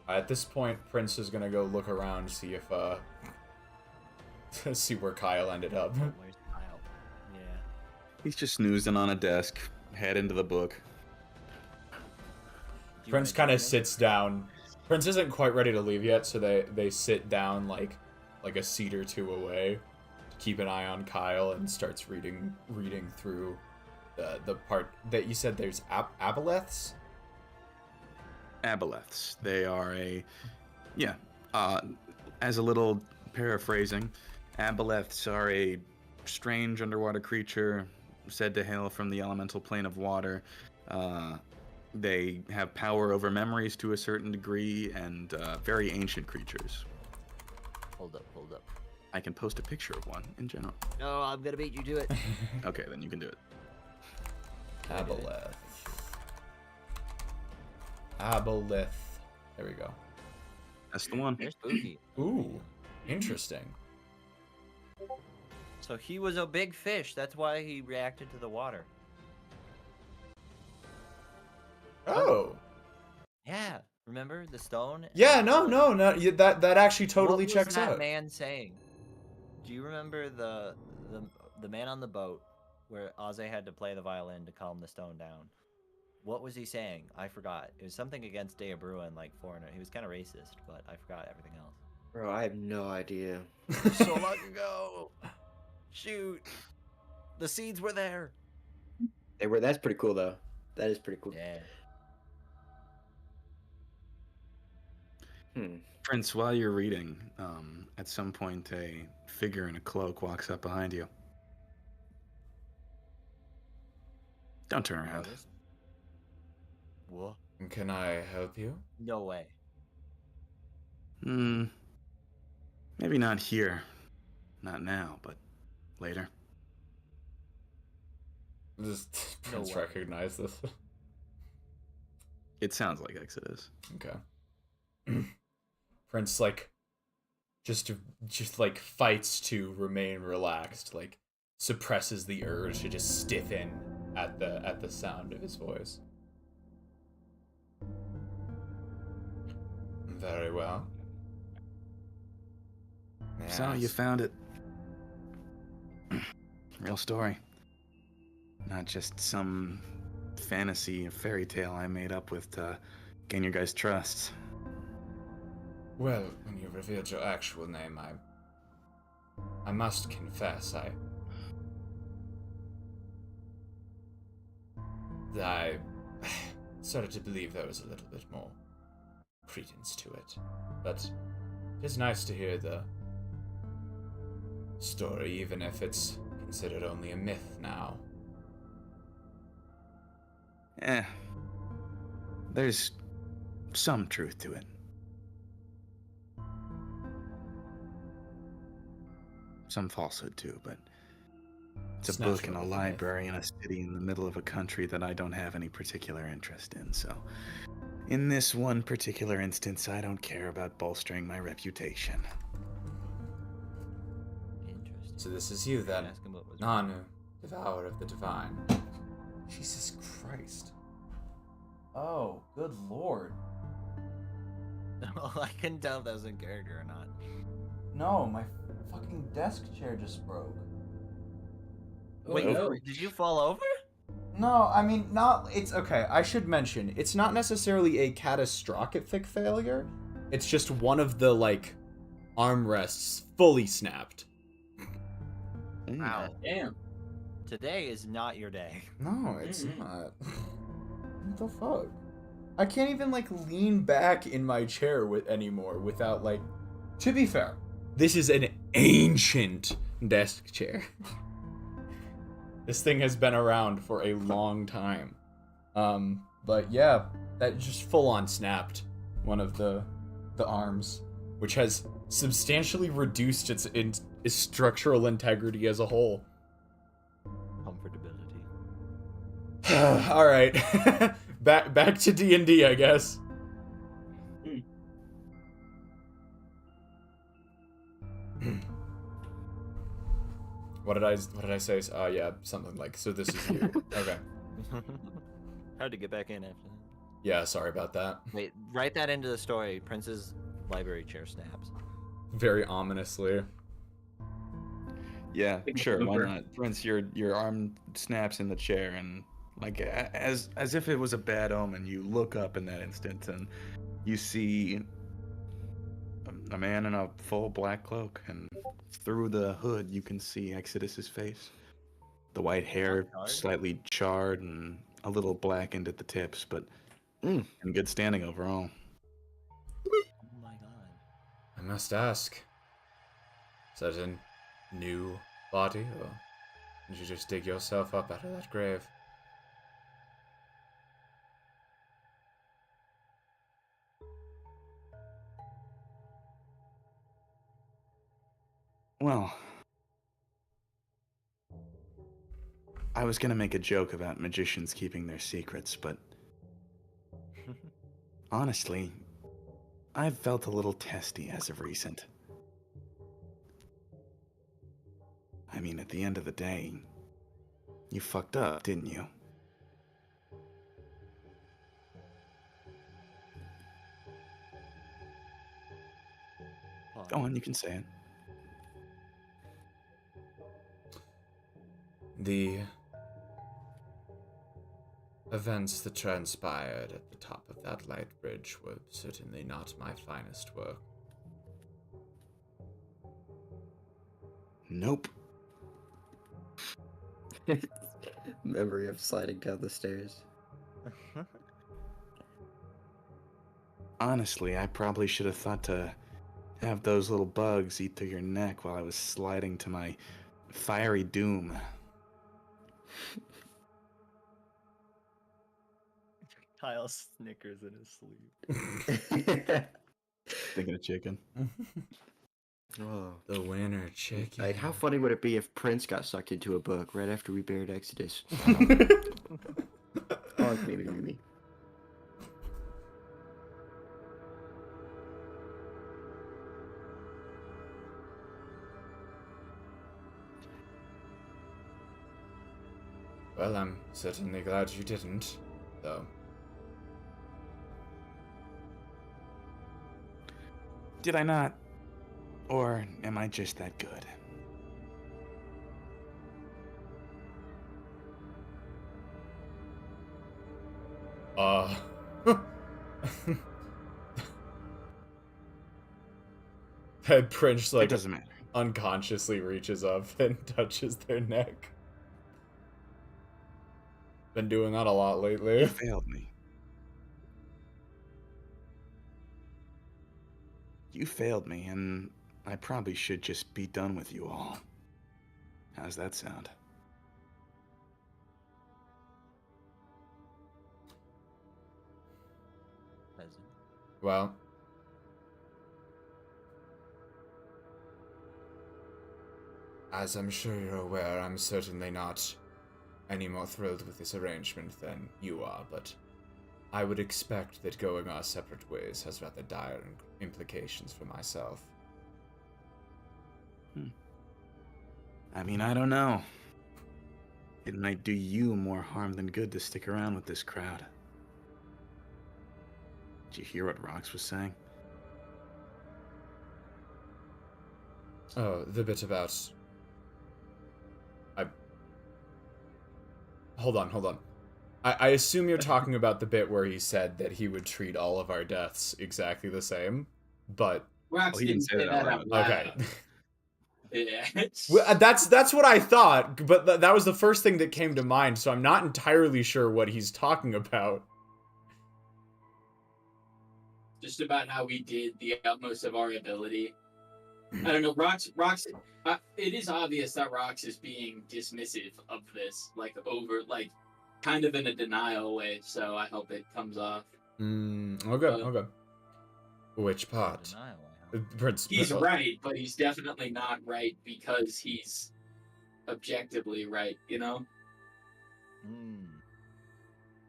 Speaker 3: At this point, Prince is gonna go look around, see if see where Kyle ended up.
Speaker 5: Where's Kyle? Yeah.
Speaker 4: He's just snoozing on a desk, head into the book.
Speaker 5: Do you
Speaker 3: Prince
Speaker 5: wanna
Speaker 3: kind
Speaker 5: join
Speaker 3: of
Speaker 5: him?
Speaker 3: sits down. Prince isn't quite ready to leave yet, so they sit down like a seat or two away to keep an eye on Kyle, and starts reading through the part that you said there's aboleths.
Speaker 4: Aboleths. They are as a little paraphrasing, aboleths are a strange underwater creature said to hail from the elemental plane of water. They have power over memories to a certain degree, and very ancient creatures.
Speaker 5: Hold up.
Speaker 4: I can post a picture of one in general.
Speaker 5: No, I'm gonna beat you to it.
Speaker 4: Okay, then you can do it.
Speaker 3: Aboleth. Aboleth. There we go.
Speaker 4: That's the one.
Speaker 5: They're spooky.
Speaker 3: Ooh, interesting.
Speaker 5: So he was a big fish. That's why he reacted to the water.
Speaker 3: Oh.
Speaker 5: Yeah. Remember the stone?
Speaker 3: Yeah, no. That actually totally
Speaker 5: What
Speaker 3: checks
Speaker 5: was that
Speaker 3: out.
Speaker 5: man saying? Do you remember the man on the boat where Ozzy had to play the violin to calm the stone down? What was he saying? I forgot. It was something against Deabru and like foreigner. He was kind of racist, but I forgot everything else.
Speaker 2: Bro, I have no idea.
Speaker 5: So long ago. Shoot. The seeds were there.
Speaker 2: They were. That's pretty cool, though. That is pretty cool.
Speaker 5: Yeah.
Speaker 4: Prince, while you're reading, at some point a figure in a cloak walks up behind you. Don't turn around.
Speaker 5: What?
Speaker 3: Can I help you?
Speaker 5: No way.
Speaker 4: Maybe not here. Not now, but later.
Speaker 3: Does
Speaker 5: No
Speaker 3: Prince
Speaker 5: way.
Speaker 3: recognize this?
Speaker 4: It sounds like Exodus.
Speaker 3: Okay. Prince just like fights to remain relaxed, like suppresses the urge to just stiffen at the sound of his voice. Very well.
Speaker 4: So you
Speaker 3: Yes.
Speaker 4: found it. Real story. Not just some fantasy or fairy tale I made up with to gain your guys' trust.
Speaker 3: Well, when you revealed your actual name, I must confess, I started to believe there was a little bit more credence to it. But it is nice to hear the story, even if it's considered only a myth now.
Speaker 4: There's some truth to it. Some falsehood too, but it's a book in a
Speaker 3: natural,
Speaker 4: library in a city in the middle of a country that I don't have any particular interest in, so in this one particular instance, I don't care about bolstering my reputation.
Speaker 5: Interesting.
Speaker 3: So this is you then,
Speaker 5: Ask him what was
Speaker 3: Nanu, devourer of the divine. Jesus Christ. Oh, good lord.
Speaker 5: I couldn't tell if that was in character or not.
Speaker 3: No, my fucking desk chair just broke.
Speaker 5: Wait,
Speaker 1: no.
Speaker 5: did you fall over?
Speaker 3: No, I mean, it's okay. I should mention, it's not necessarily a catastrophic failure. It's just one of the, armrests fully snapped.
Speaker 5: Wow.
Speaker 1: Damn.
Speaker 5: Today is not your day.
Speaker 3: No, it's not. What the fuck? I can't even, lean back in my chair anymore without, To be fair, this is an ancient desk chair. This thing has been around for a long time. But yeah, that just full on snapped one of the arms, which has substantially reduced its structural integrity as a whole.
Speaker 5: Comfortability.
Speaker 3: All right. back to D&D, I guess. What did I say? Yeah, something so this is you. Okay.
Speaker 5: Hard to get back in after
Speaker 3: Yeah, sorry about that.
Speaker 5: Wait, write that into the story. Prince's library chair snaps.
Speaker 3: Very ominously.
Speaker 4: Yeah,
Speaker 1: Think
Speaker 4: sure. Why
Speaker 1: over.
Speaker 4: not? Prince, your arm snaps in the chair, and like as if it was a bad omen, you look up in that instant, and you see a man in a full black cloak, and through the hood you can see Exodus's face. The white hair
Speaker 5: charred?
Speaker 4: slightly charred and a little blackened at the tips, but in good standing overall.
Speaker 5: Oh my god.
Speaker 3: I must ask, is that a new body, or did you just dig yourself up out of that grave?
Speaker 4: Well, I was gonna make a joke about magicians keeping their secrets, but honestly, I've felt a little testy as of recent. I mean, at the end of the day, you fucked up, didn't you? Go on, you can say it.
Speaker 3: The events that transpired at the top of that light bridge were certainly not my finest work.
Speaker 4: Nope.
Speaker 2: Memory of sliding down the stairs.
Speaker 4: Honestly, I probably should have thought to have those little bugs eat through your neck while I was sliding to my fiery doom.
Speaker 5: Kyle snickers in his sleep.
Speaker 4: Thinking of chicken.
Speaker 2: Oh,
Speaker 3: The winner chicken.
Speaker 2: like how funny would it be if Prince got sucked into a book right after we buried Exodus? Oh, maybe.
Speaker 3: Well, I'm certainly glad you didn't, though.
Speaker 4: Did I not? Or am I just that good?
Speaker 3: That Prince,
Speaker 4: It
Speaker 3: like,
Speaker 4: doesn't matter.
Speaker 3: unconsciously reaches up and touches their neck. Been doing that a lot lately.
Speaker 4: You failed me. You failed me, and I probably should just be done with you all. How's that sound?
Speaker 5: Peasant.
Speaker 3: Well, as I'm sure you're aware, I'm certainly not any more thrilled with this arrangement than you are, but I would expect that going our separate ways has rather dire implications for myself.
Speaker 4: I mean, I don't know. It might do you more harm than good to stick around with this crowd. Did you hear what Rox was saying?
Speaker 3: Oh, the bit about... Hold on. I assume you're talking about the bit where he said that he would treat all of our deaths exactly the same, but...
Speaker 1: Rox
Speaker 4: he didn't say that out
Speaker 1: out
Speaker 4: loud.
Speaker 1: loud.
Speaker 3: Okay.
Speaker 1: Yeah.
Speaker 3: Well, that's what I thought, but that was the first thing that came to mind, so I'm not entirely sure what he's talking about.
Speaker 1: Just about how we did the utmost of our ability. I don't know, Rox, it is obvious that Rox is being dismissive of this, like, kind of in a denial way, so I hope it comes off.
Speaker 3: Okay. Which part?
Speaker 5: Denial,
Speaker 1: He's right, but he's definitely not right because he's objectively right, you know?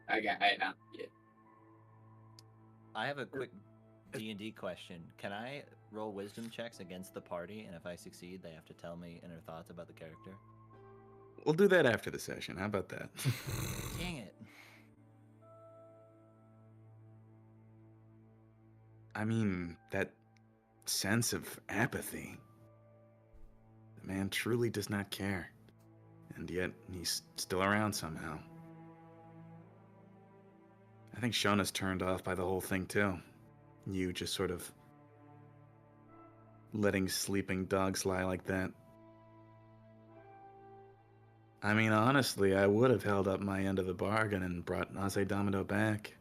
Speaker 1: I know. Yeah.
Speaker 5: I have a quick D&D question. Can I roll wisdom checks against the party, and if I succeed, they have to tell me inner thoughts about the character?
Speaker 4: We'll do that after the session. How about that?
Speaker 5: Dang it.
Speaker 4: I mean, that sense of apathy. The man truly does not care. And yet, he's still around somehow. I think Shona's turned off by the whole thing, too. You just sort of letting sleeping dogs lie like that. I mean, honestly, I would have held up my end of the bargain and brought Naze Domino back.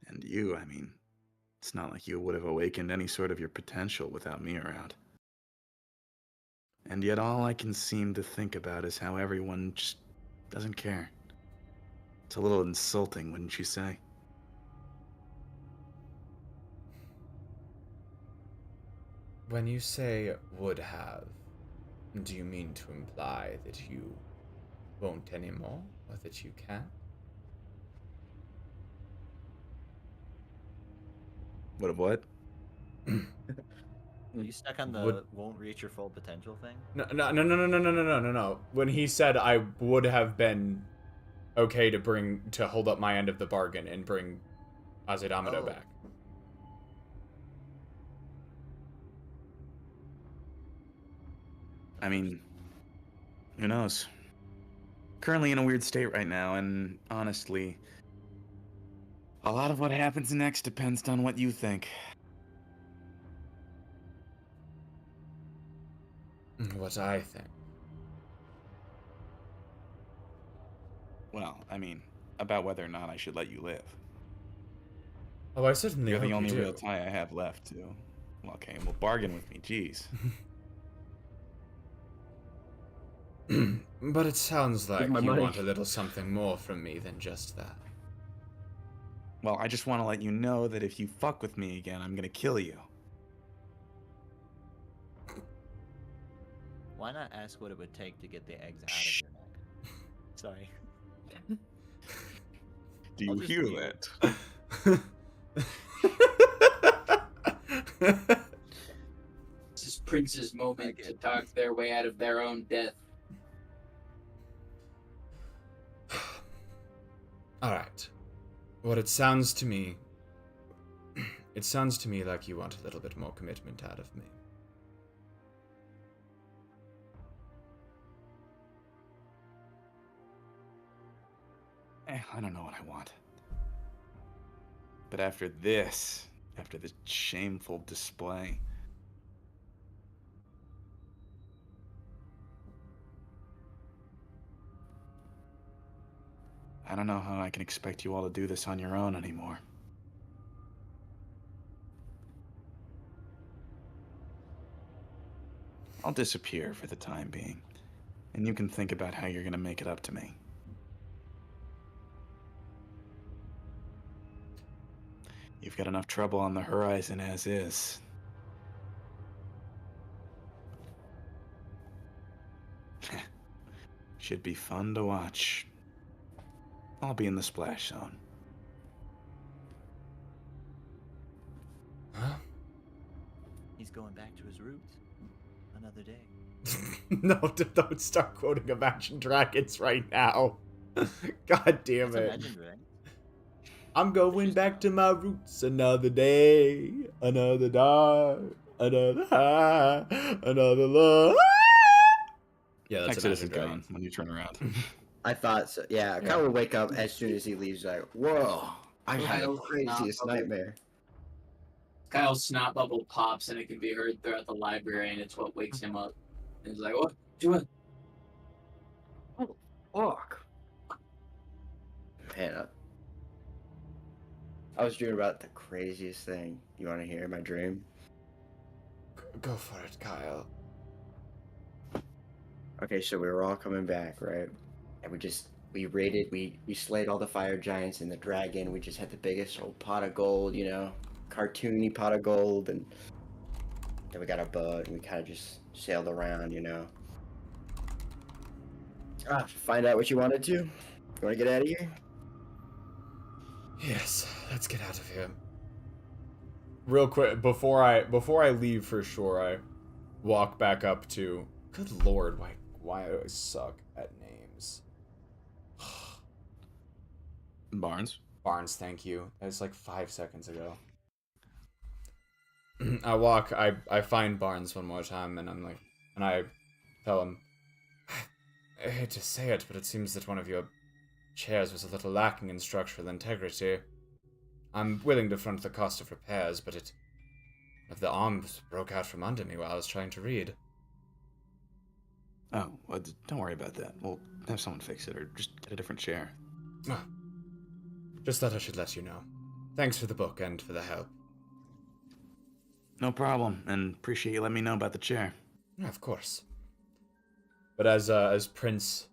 Speaker 4: And you, I mean, it's not like you would have awakened any sort of your potential without me around. And yet all I can seem to think about is how everyone just doesn't care. It's a little insulting, wouldn't you say?
Speaker 3: When you say would have, do you mean to imply that you won't anymore, or that you can't?
Speaker 4: What of what?
Speaker 5: Are you stuck on the won't reach your full potential thing?
Speaker 3: No. When he said I would have been okay to hold up my end of the bargain and bring Azedamado back.
Speaker 4: I mean, who knows? Currently in a weird state right now, and honestly, a lot of what happens next depends on what you think.
Speaker 3: What I think.
Speaker 4: Well, I mean, about whether or not I should let you live.
Speaker 3: Oh, I certainly
Speaker 4: You're
Speaker 3: hope
Speaker 4: the only
Speaker 3: you do.
Speaker 4: real tie I have left, too. Well, okay, well, bargain with me, jeez.
Speaker 3: But it sounds like
Speaker 2: my
Speaker 3: you
Speaker 2: money.
Speaker 3: want a little something more from me than just that.
Speaker 4: Well, I just want to let you know that if you fuck with me again, I'm gonna kill you.
Speaker 5: Why not ask what it would take to get the eggs out of your neck? Sorry.
Speaker 4: Do you
Speaker 5: I'll just
Speaker 4: hear
Speaker 5: mute.
Speaker 4: that?
Speaker 1: This is Prince's moment to talk their way out of their own death.
Speaker 3: Alright. What it sounds to me like you want a little bit more commitment out of me.
Speaker 4: I don't know what I want. But after this shameful display, I don't know how I can expect you all to do this on your own anymore. I'll disappear for the time being, and you can think about how you're gonna make it up to me. You've got enough trouble on the horizon as is. Should be fun to watch. I'll be in the splash zone.
Speaker 3: Huh?
Speaker 5: He's going back to his roots. Another day.
Speaker 3: No, don't start quoting Imagine Dragons right now. God damn
Speaker 5: That's
Speaker 3: it.
Speaker 5: Imagine Dragons.
Speaker 3: I'm going back to my roots another day, another dark, another high, another love. Yeah, that's
Speaker 4: Exodus is
Speaker 3: Imagine
Speaker 4: gone
Speaker 3: Dragons.
Speaker 4: when you turn around.
Speaker 2: I thought so. Yeah, Kyle will wake up as soon as he leaves. Like, whoa, I had the
Speaker 1: Kyle,
Speaker 2: craziest
Speaker 1: not-
Speaker 2: nightmare.
Speaker 1: Kyle's snot bubble pops and it can be heard throughout the library, and it's what wakes him up. And he's like, "What? Do it."
Speaker 2: Fuck. Man, I was dreaming about the craziest thing. You want to hear my dream?
Speaker 3: Go for it, Kyle.
Speaker 2: Okay, so we were all coming back, right? And we slayed all the fire giants and the dragon. We just had the biggest old pot of gold, cartoony pot of gold, and then we got our boat and we kind of just sailed around, Find out what you wanted to. You want to get out of here?
Speaker 3: Yes, let's get out of here. Real quick, before I leave for sure, I walk back up to. Good lord, why do I suck at names?
Speaker 4: Barnes?
Speaker 3: Barnes, thank you. That was like 5 seconds ago. I find Barnes one more time, and I tell him, I hate to say it, but it seems that one of your chairs was a little lacking in structural integrity. I'm willing to front the cost of repairs, but the arms broke out from under me while I was trying to read.
Speaker 4: Oh, well, don't worry about that. We'll have someone fix it, or just get a different chair.
Speaker 3: Ah, just thought I should let you know. Thanks for the book and for the help.
Speaker 4: No problem, and appreciate you letting me know about the chair.
Speaker 3: Yeah, of course. But as Prince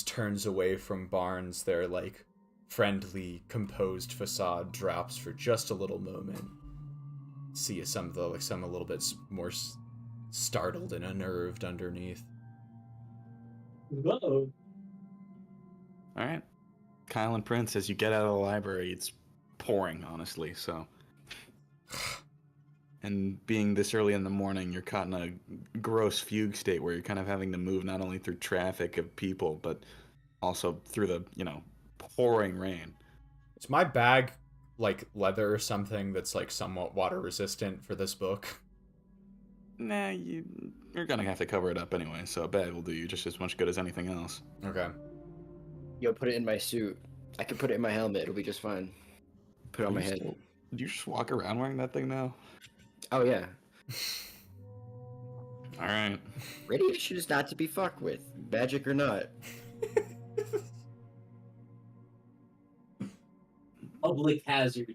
Speaker 3: turns away from Barnes, their like friendly, composed facade drops for just a little moment. See some a little bit more startled and unnerved underneath.
Speaker 1: Whoa.
Speaker 4: All right, Kyle and Prince, as you get out of the library, it's pouring, honestly. So, and being this early in the morning, you're caught in a gross fugue state where you're kind of having to move not only through traffic of people, but also through the pouring rain.
Speaker 3: Is my bag like leather or something that's like somewhat water resistant for this book?
Speaker 4: Nah, you're gonna have to cover it up anyway, so a bag will do you just as much good as anything else.
Speaker 3: Okay.
Speaker 2: Yo, put it in my suit. I can put it in my helmet. It'll be just fine. Put it on my head.
Speaker 4: Do you just walk around wearing that thing now?
Speaker 2: Oh, yeah.
Speaker 4: All right.
Speaker 2: Radiation is not to be fucked with, magic or not.
Speaker 1: Public hazard.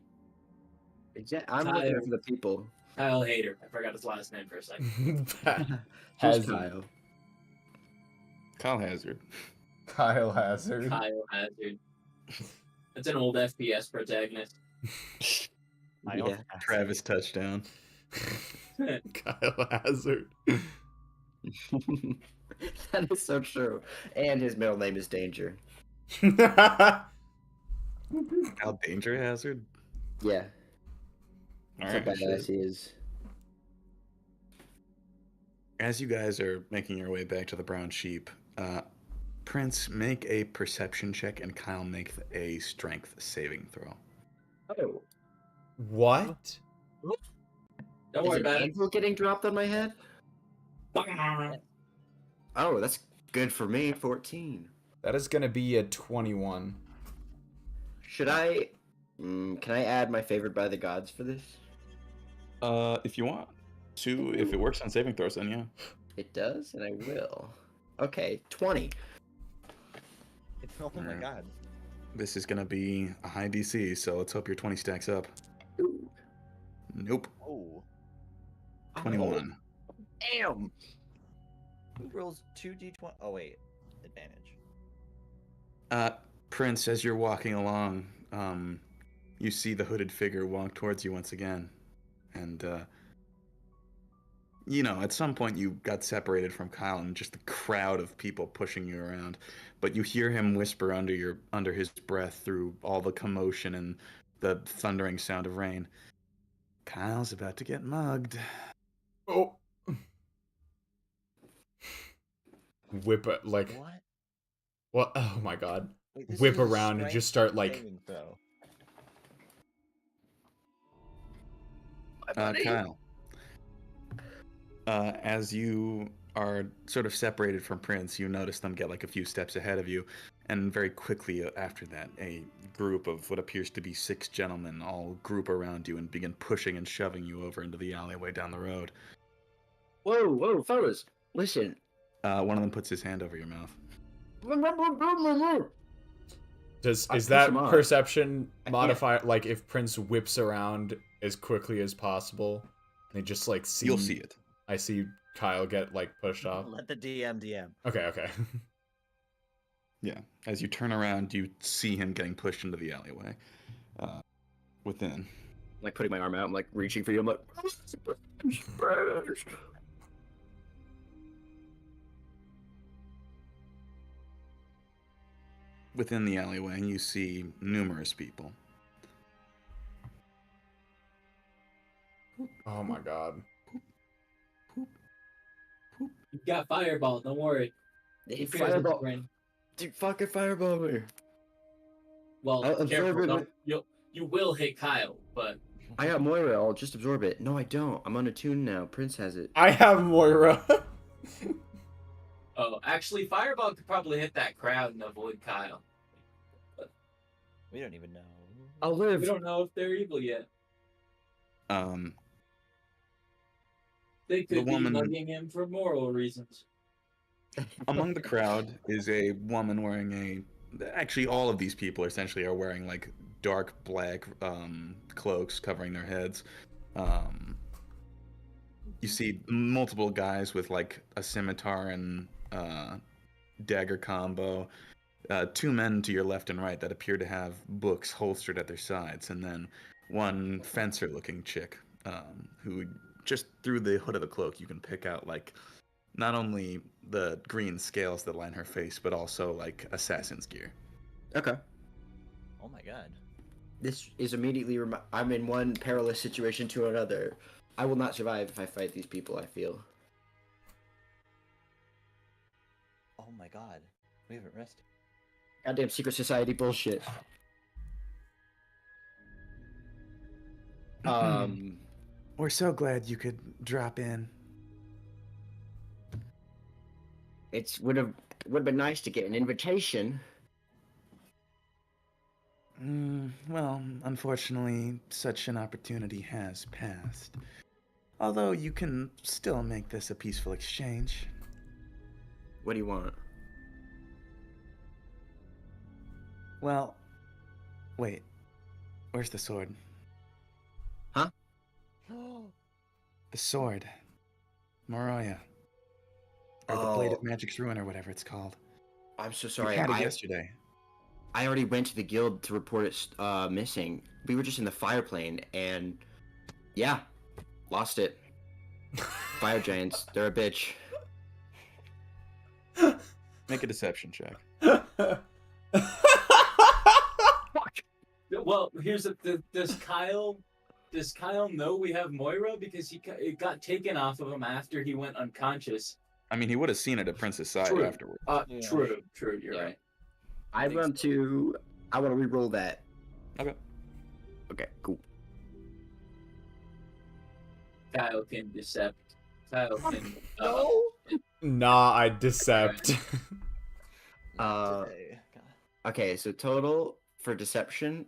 Speaker 2: Exactly. I'm looking for the people.
Speaker 1: Kyle Hader. I forgot his last name for a second.
Speaker 2: Who's Kyle?
Speaker 4: Kyle Hazard.
Speaker 3: Kyle Hazard.
Speaker 1: Kyle Hazard. That's an old FPS protagonist.
Speaker 2: Yeah.
Speaker 4: Travis touchdown.
Speaker 3: Kyle Hazard.
Speaker 2: That is so true. And his middle name is Danger.
Speaker 4: Kyle Danger Hazard?
Speaker 2: Yeah.
Speaker 4: All
Speaker 2: That's
Speaker 4: right.
Speaker 2: how badass he is.
Speaker 4: As you guys are making your way back to the Brown Sheep, Prince, make a perception check, and Kyle, make a strength saving throw.
Speaker 2: Oh.
Speaker 3: What?
Speaker 1: Don't
Speaker 2: Is
Speaker 1: worry
Speaker 2: it
Speaker 1: about it.
Speaker 2: anvil getting dropped on my head? Oh, that's good for me. 14.
Speaker 3: That is gonna be a 21.
Speaker 2: Should I... can I add my favorite by the gods for this?
Speaker 4: If you want to, if it works on saving throws, then yeah.
Speaker 2: It does, and I will. Okay, 20.
Speaker 5: Oh my god.
Speaker 4: This is gonna be a high DC, so let's hope your 20 stacks up.
Speaker 2: Ooh.
Speaker 4: Nope.
Speaker 5: Oh.
Speaker 4: 21.
Speaker 2: Damn!
Speaker 5: Who rolls 2d20? Oh wait, advantage.
Speaker 4: Prince, as you're walking along, you see the hooded figure walk towards you once again. And, at some point you got separated from Kyle and just the crowd of people pushing you around. But you hear him whisper under his breath through all the commotion and the thundering sound of rain. Kyle's about to get mugged.
Speaker 3: Oh. Whip it like
Speaker 5: What?
Speaker 3: what? Oh my god!
Speaker 5: Wait, this
Speaker 3: Whip
Speaker 5: is a
Speaker 3: around and
Speaker 5: strength
Speaker 3: just start like.
Speaker 5: saving throw.
Speaker 4: Kyle. As you are sort of separated from Prince, you notice them get like a few steps ahead of you, and very quickly after that, a group of what appears to be 6 gentlemen all group around you and begin pushing and shoving you over into the alleyway down the road.
Speaker 2: Whoa, fellas, listen.
Speaker 4: One of them puts his hand over your mouth.
Speaker 3: Is
Speaker 2: push
Speaker 3: that
Speaker 2: him on.
Speaker 3: perception
Speaker 2: I can't.
Speaker 3: modifier like if Prince whips around as quickly as possible? They just like see.
Speaker 4: You'll see it.
Speaker 3: I see Kyle get like pushed off.
Speaker 5: Let the DM.
Speaker 3: Okay.
Speaker 4: Yeah. As you turn around, you see him getting pushed into the alleyway. Within.
Speaker 2: Like putting my arm out, I'm like reaching for you. I'm like,
Speaker 4: Within the alleyway, you see numerous people.
Speaker 3: Oh my god.
Speaker 1: You got fireball. Don't worry.
Speaker 2: Hey,
Speaker 1: Who cares what's
Speaker 2: fireball.
Speaker 1: rain?
Speaker 2: Dude, fucking fireball me.
Speaker 1: Well,
Speaker 2: I'll absorb
Speaker 1: careful,
Speaker 2: it
Speaker 1: don't,
Speaker 2: with-
Speaker 1: you will hit Kyle, but
Speaker 2: I got Moira. I'll just absorb it. No, I don't. I'm unattuned now. Prince has it.
Speaker 3: I have Moira.
Speaker 1: oh, actually, Fireball could probably hit that crowd and avoid Kyle.
Speaker 5: We don't even know.
Speaker 2: I'll
Speaker 1: We
Speaker 2: live.
Speaker 1: don't know if they're evil yet.
Speaker 4: Um,
Speaker 1: They
Speaker 4: The
Speaker 1: could be
Speaker 4: woman-
Speaker 1: mugging him for moral reasons.
Speaker 4: among the crowd is a woman wearing a. Actually, all of these people essentially are wearing like dark black cloaks covering their heads. You see multiple guys with like a scimitar and dagger combo. Two men to your left and right that appear to have books holstered at their sides, and then one fencer-looking chick who just through the hood of the cloak you can pick out like not only the green scales that line her face, but also like assassin's gear.
Speaker 2: Okay.
Speaker 5: Oh my god.
Speaker 2: This is immediately. I'm in one perilous situation to another. I will not survive if I fight these people. I feel.
Speaker 5: Oh my god. We haven't rested.
Speaker 2: Goddamn secret society bullshit.
Speaker 4: We're so glad you could drop in.
Speaker 2: Would have been nice to get an invitation.
Speaker 4: Well, unfortunately, such an opportunity has passed. Although you can still make this a peaceful exchange.
Speaker 2: What do you want?
Speaker 4: Well, wait. Where's the sword?
Speaker 2: Huh?
Speaker 4: The sword. Moroya. Or the Blade of Magic's Ruin, or whatever it's called.
Speaker 2: I'm so
Speaker 4: You
Speaker 2: sorry.
Speaker 4: had it yesterday.
Speaker 2: I already went to the guild to report it missing. We were just in the fire plane, and yeah, lost it. Fire giants, they're a bitch.
Speaker 4: Make a deception check.
Speaker 1: Well, here's does Kyle know we have Moira because it got taken off of him after he went unconscious?
Speaker 4: I mean, he would have seen it at Prince's side
Speaker 1: True.
Speaker 4: afterwards.
Speaker 5: Yeah.
Speaker 1: True. You're
Speaker 2: Yeah.
Speaker 1: right.
Speaker 2: I want to re-roll that.
Speaker 4: Okay.
Speaker 2: Okay, cool.
Speaker 1: Kyle can decept. Kyle can.
Speaker 3: Nah, I decept.
Speaker 2: Uh,
Speaker 5: Today. God.
Speaker 2: Okay, so total for deception.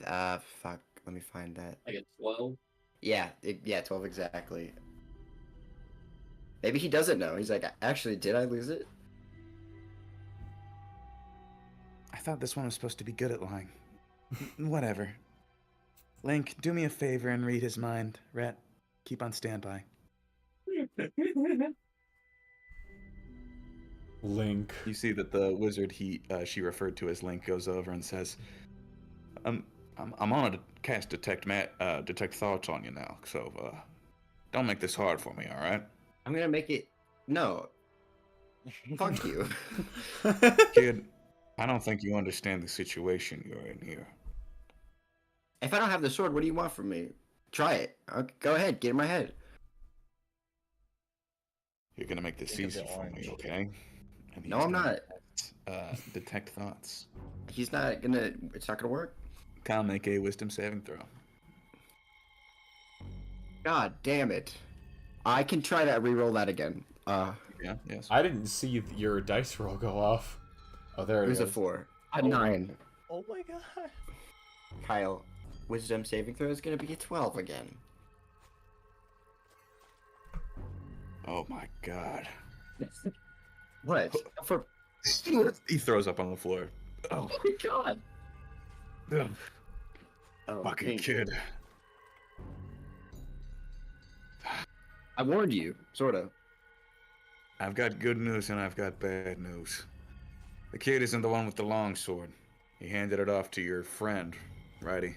Speaker 2: Fuck. Let me find that.
Speaker 1: I get 12.
Speaker 2: Yeah, 12 exactly. Maybe he doesn't know. He's like, actually, did I lose it?
Speaker 4: I thought this one was supposed to be good at lying. Whatever. Link, do me a favor and read his mind. Rat, keep on standby.
Speaker 3: Link.
Speaker 4: You see that the wizard she referred to as Link goes over and says, I'm on to cast detect thoughts on you now, so don't make this hard for me, all right?
Speaker 2: I'm gonna make it. No. Fuck you.
Speaker 4: Kid, I don't think you understand the situation you're in here.
Speaker 2: If I don't have the sword, what do you want from me? Try it. Okay, go ahead, get in my head.
Speaker 4: You're gonna make this
Speaker 5: Think of
Speaker 4: easy
Speaker 5: the
Speaker 4: for me,
Speaker 5: orange.
Speaker 4: okay? And
Speaker 2: No,
Speaker 4: he's
Speaker 2: I'm
Speaker 4: gonna
Speaker 2: not.
Speaker 4: detect thoughts.
Speaker 2: He's not gonna. It's not gonna work.
Speaker 4: Kyle, make a wisdom saving throw.
Speaker 2: God damn it. I can try to re-roll that again.
Speaker 4: Yeah, yes.
Speaker 3: I didn't see your dice roll go off. Oh, there
Speaker 2: It
Speaker 3: it
Speaker 2: was a
Speaker 3: is.
Speaker 2: 4. A 9.
Speaker 5: Oh my god.
Speaker 2: Kyle, wisdom saving throw is gonna be a 12 again.
Speaker 4: Oh my god.
Speaker 2: What? For
Speaker 4: He throws up on the floor. Oh,
Speaker 2: my god.
Speaker 4: ugh,
Speaker 2: Oh,
Speaker 4: fucking
Speaker 2: thank-
Speaker 4: kid.
Speaker 2: I warned you, sorta.
Speaker 4: I've got good news and I've got bad news. The kid isn't the one with the long sword. He handed it off to your friend, righty?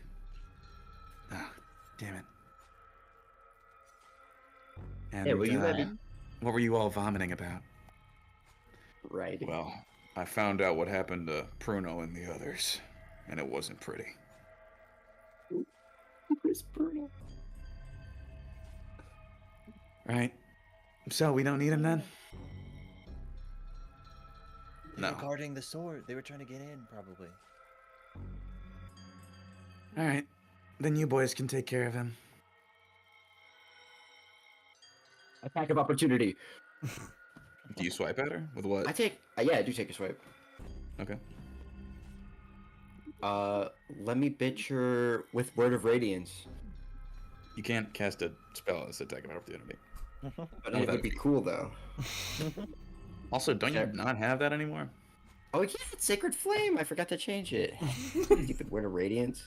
Speaker 4: Ah, damn it. And,
Speaker 2: Hey, will you let me?
Speaker 4: what were you all vomiting about?
Speaker 2: Right.
Speaker 4: Well, I found out what happened to Pruno and the others, and it wasn't pretty.
Speaker 2: Where's Bruno?
Speaker 4: Right? So we don't need him then?
Speaker 5: They
Speaker 4: No.
Speaker 5: were guarding the sword. They were trying to get in, probably.
Speaker 4: All right, then you boys can take care of him.
Speaker 2: Attack of opportunity.
Speaker 4: Do you swipe at her with what?
Speaker 2: I take. Yeah, I do take a swipe.
Speaker 4: Okay.
Speaker 2: Let me bitch her with Word of Radiance.
Speaker 4: You can't cast a spell as attack of opportunity.
Speaker 2: But
Speaker 4: Oh,
Speaker 2: it
Speaker 4: that
Speaker 2: would be
Speaker 4: would be-
Speaker 2: cool though.
Speaker 4: Also, don't you
Speaker 2: Okay.
Speaker 4: not have that anymore?
Speaker 2: Oh yeah, it's Sacred Flame. I forgot to change it. Stupid Word of Radiance.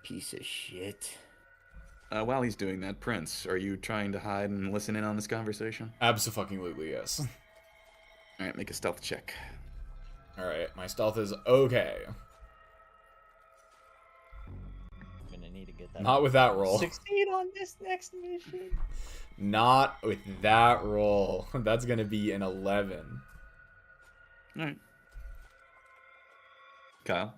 Speaker 2: Piece of shit.
Speaker 4: While he's doing that, Prince, are you trying to hide and listen in on this conversation?
Speaker 3: Absolutely, yes.
Speaker 4: All right, make a stealth check.
Speaker 3: All right, my stealth is okay.
Speaker 5: I'm gonna need to get that.
Speaker 3: Not with that roll.
Speaker 5: Succeed on this next mission.
Speaker 3: Not with that roll. That's gonna be an 11.
Speaker 4: All right. Kyle,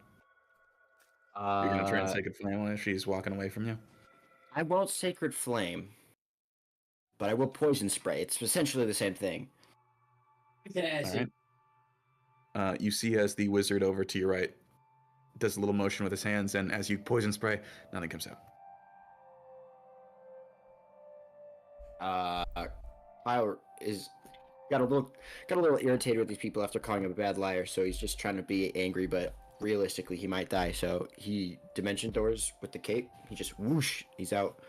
Speaker 4: you're gonna try and Sacred Flame while she's walking away from you.
Speaker 2: I won't Sacred Flame, but I will Poison Spray. It's essentially the same thing.
Speaker 1: It's an
Speaker 4: All
Speaker 1: acid.
Speaker 4: right. You see as the wizard over to your right does a little motion with his hands, and as you poison spray, nothing comes out.
Speaker 2: Kyle is got a little irritated with these people after calling him a bad liar, so he's just trying to be angry, but realistically he might die. So he dimension doors with the cape. He just whoosh, he's out.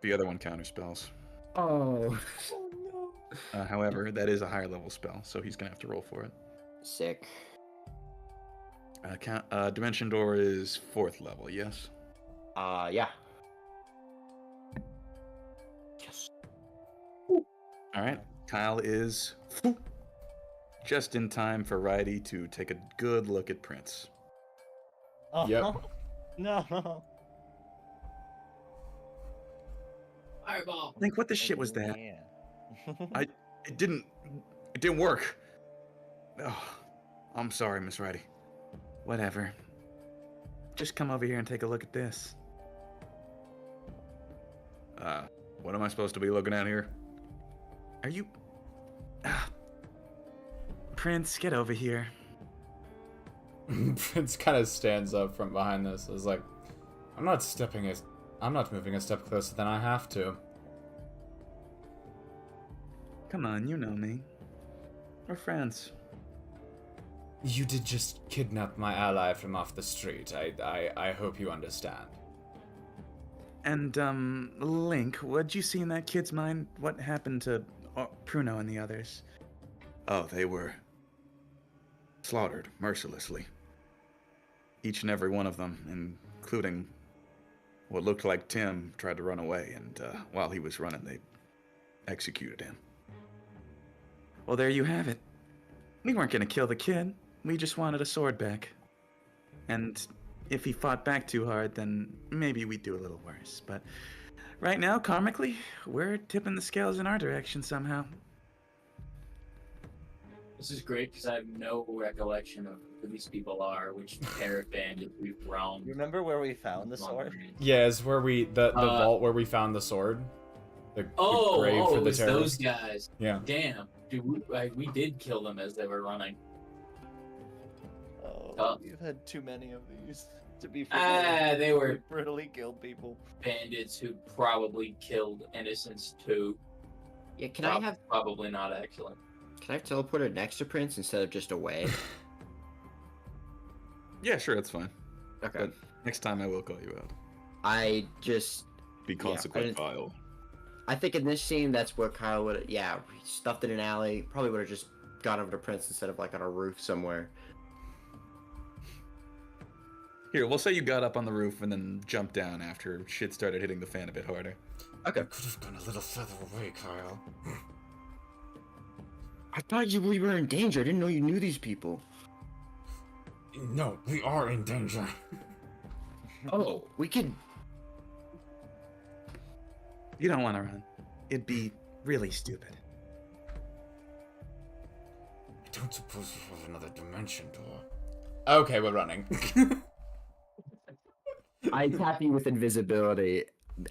Speaker 4: The other one counter spells.
Speaker 2: Oh,
Speaker 4: However, that is a higher level spell, so he's gonna have to roll for it.
Speaker 2: sick.
Speaker 4: Dimension door is 4th level, yes.
Speaker 2: Yeah. Yes.
Speaker 4: All right. Kyle is just in time for Righty to take a good look at Prince.
Speaker 5: Oh,
Speaker 3: Yep.
Speaker 5: No.
Speaker 1: Fireball.
Speaker 4: Think what the shit was that?
Speaker 5: Yeah.
Speaker 4: It didn't work. Oh, I'm sorry, Miss Righty. Whatever. Just come over here and take a look at this. What am I supposed to be looking at here? Are you... Prince, get over here.
Speaker 3: Prince kind of stands up from behind this. It's like, I'm not moving a step closer than I have to.
Speaker 4: Come on, you know me. We're friends.
Speaker 3: You did just kidnap my ally from off the street. I hope you understand.
Speaker 4: And, Link, what'd you see in that kid's mind? What happened to Pruno and the others? Oh, they were slaughtered mercilessly. Each and every one of them, including what looked like Tim, tried to run away, and while he was running, they executed him. Well, there you have it. We weren't gonna kill the kid. We just wanted a sword back. And if he fought back too hard, then maybe we'd do a little worse. But right now, karmically, we're tipping the scales in our direction somehow.
Speaker 1: This is great because I have no recollection of who these people are, which pair of bandits we've roamed.
Speaker 5: You remember where we found the sword?
Speaker 3: Yeah, it's where the vault where we found the sword. The grave for
Speaker 1: it
Speaker 3: the
Speaker 1: was those
Speaker 3: terrorists.
Speaker 1: guys.
Speaker 3: Yeah.
Speaker 1: Damn, dude, we did kill them as they were running.
Speaker 5: Oh, we've had too many of these to be
Speaker 1: They were
Speaker 5: We brutally killed people.
Speaker 1: bandits who probably killed innocents too.
Speaker 2: Yeah, can I have
Speaker 1: Probably not excellent.
Speaker 2: Can I have teleported next to Prince instead of just away?
Speaker 4: Yeah, sure, that's fine.
Speaker 2: Okay.
Speaker 4: But next time I will call you out.
Speaker 2: I just
Speaker 4: Be
Speaker 2: Yeah,
Speaker 4: consequent,
Speaker 2: I didn't-
Speaker 4: Kyle.
Speaker 2: I think in this scene that's what Kyle would he stuffed in an alley, probably would have just gone over to Prince instead of like on a roof somewhere.
Speaker 4: Here, we'll say you got up on the roof and then jumped down after shit started hitting the fan a bit harder.
Speaker 2: Okay.
Speaker 3: Could have gone a little further away, Kyle.
Speaker 2: I thought we were in danger. I didn't know you knew these people.
Speaker 3: No, we are in danger.
Speaker 2: Oh, we could
Speaker 4: You don't want to run. It'd be really stupid.
Speaker 3: I don't suppose we have another dimension door. Okay, we're running.
Speaker 2: I tap you with invisibility,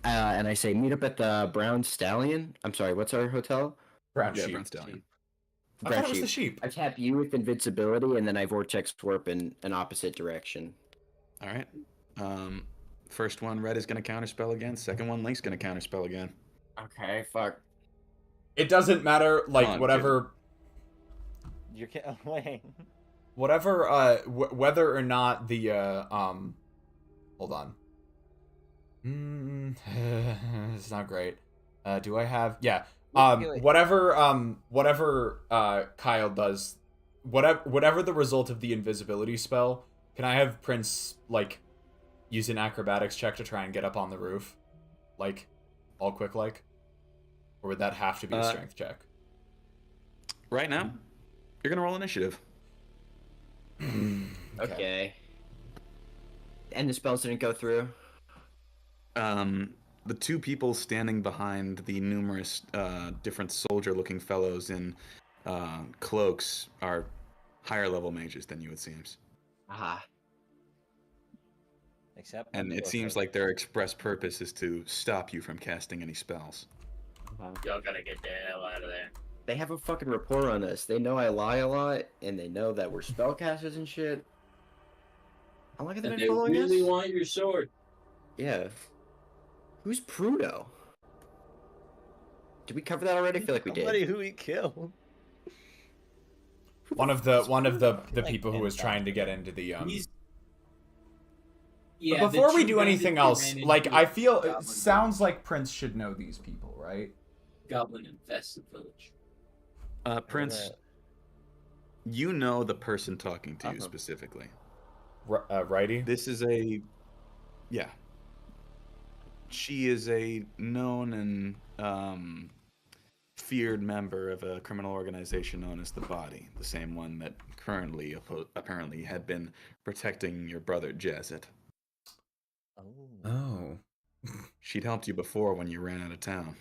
Speaker 2: and I say, meet up at the Brown Stallion. I'm sorry, what's our hotel?
Speaker 3: Brown
Speaker 4: Yeah,
Speaker 3: sheep.
Speaker 4: Brown Stallion.
Speaker 3: I thought it was the sheep.
Speaker 2: I tap you with invincibility, and then I vortex warp in an opposite direction.
Speaker 4: All right. First one, red is gonna counterspell again. Second one, Link's gonna counterspell again.
Speaker 2: Okay, fuck.
Speaker 3: It doesn't matter, like,
Speaker 4: on,
Speaker 3: whatever...
Speaker 5: You're wait.
Speaker 3: Whatever, whether or not the, hold on. It's not great. Do I have... Yeah. Whatever Kyle does, whatever the result of the invisibility spell, can I have Prince, like, use an acrobatics check to try and get up on the roof? Like, all quick, like? Or would that have to be a strength check?
Speaker 4: Right now, you're gonna roll initiative.
Speaker 2: Okay. And the spells didn't go through?
Speaker 4: The two people standing behind the numerous different soldier-looking fellows in cloaks are higher level mages than you, it seems.
Speaker 2: Aha.
Speaker 5: Except.
Speaker 4: And it seems like their express purpose is to stop you from casting any spells.
Speaker 1: Y'all gotta get the hell out of there.
Speaker 2: They have a fucking rapport on us. They know I lie a lot, and they know that we're spellcasters and shit. How long have they
Speaker 1: And
Speaker 2: been
Speaker 1: they
Speaker 2: following
Speaker 1: really
Speaker 2: us?
Speaker 1: want your sword.
Speaker 2: Yeah. Who's Prudo? Did we cover that already? I feel like we
Speaker 5: Somebody
Speaker 2: did.
Speaker 5: who he killed.
Speaker 3: One of the
Speaker 5: like
Speaker 3: people who was
Speaker 5: 10,000.
Speaker 3: trying to get into the
Speaker 1: He's.
Speaker 3: But
Speaker 1: Yeah,
Speaker 3: before we
Speaker 1: the
Speaker 3: do
Speaker 1: two
Speaker 3: anything
Speaker 1: bandits
Speaker 3: else,
Speaker 1: that ran
Speaker 3: like
Speaker 1: into
Speaker 3: I
Speaker 1: the
Speaker 3: feel it
Speaker 1: goblin
Speaker 3: sounds like Prince should know these people, right?
Speaker 1: Goblin infested village.
Speaker 4: Prince, you know the person talking to you specifically.
Speaker 3: Righty.
Speaker 4: This is yeah. She is a known and feared member of a criminal organization known as the Body, the same one that currently apparently had been protecting your brother Jazet.
Speaker 3: Oh.
Speaker 4: She'd helped you before when you ran out of town.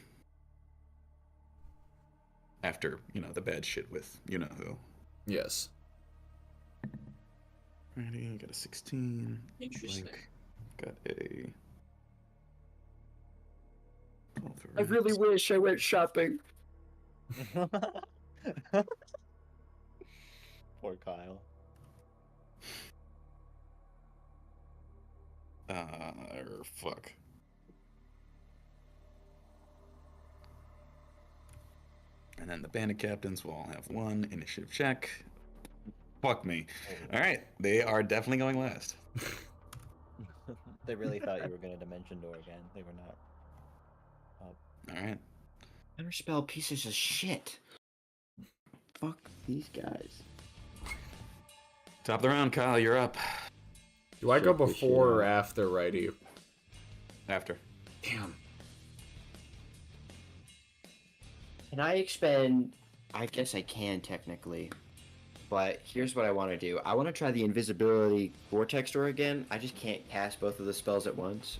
Speaker 4: After, the bad shit with you-know-who.
Speaker 3: Yes.
Speaker 4: Ready, got a 16.
Speaker 1: Interesting.
Speaker 4: Link got a...
Speaker 2: I really wish I went shopping.
Speaker 5: Poor Kyle.
Speaker 4: Fuck. And then the bandit captains will all have one initiative check. Fuck me. Alright, they are definitely going last.
Speaker 5: They really thought you were gonna dimension door again. They were not.
Speaker 4: Alright.
Speaker 2: Counterspell pieces of shit. Fuck these guys.
Speaker 4: Top of the round, Kyle, you're up.
Speaker 3: Do I go
Speaker 2: Check this shit
Speaker 3: before or
Speaker 2: out.
Speaker 3: after Righty?
Speaker 4: After.
Speaker 3: Damn.
Speaker 2: Can I expend? I guess I can technically. But here's what I want to do. I want to try the invisibility vortex door again. I just can't cast both of the spells at once.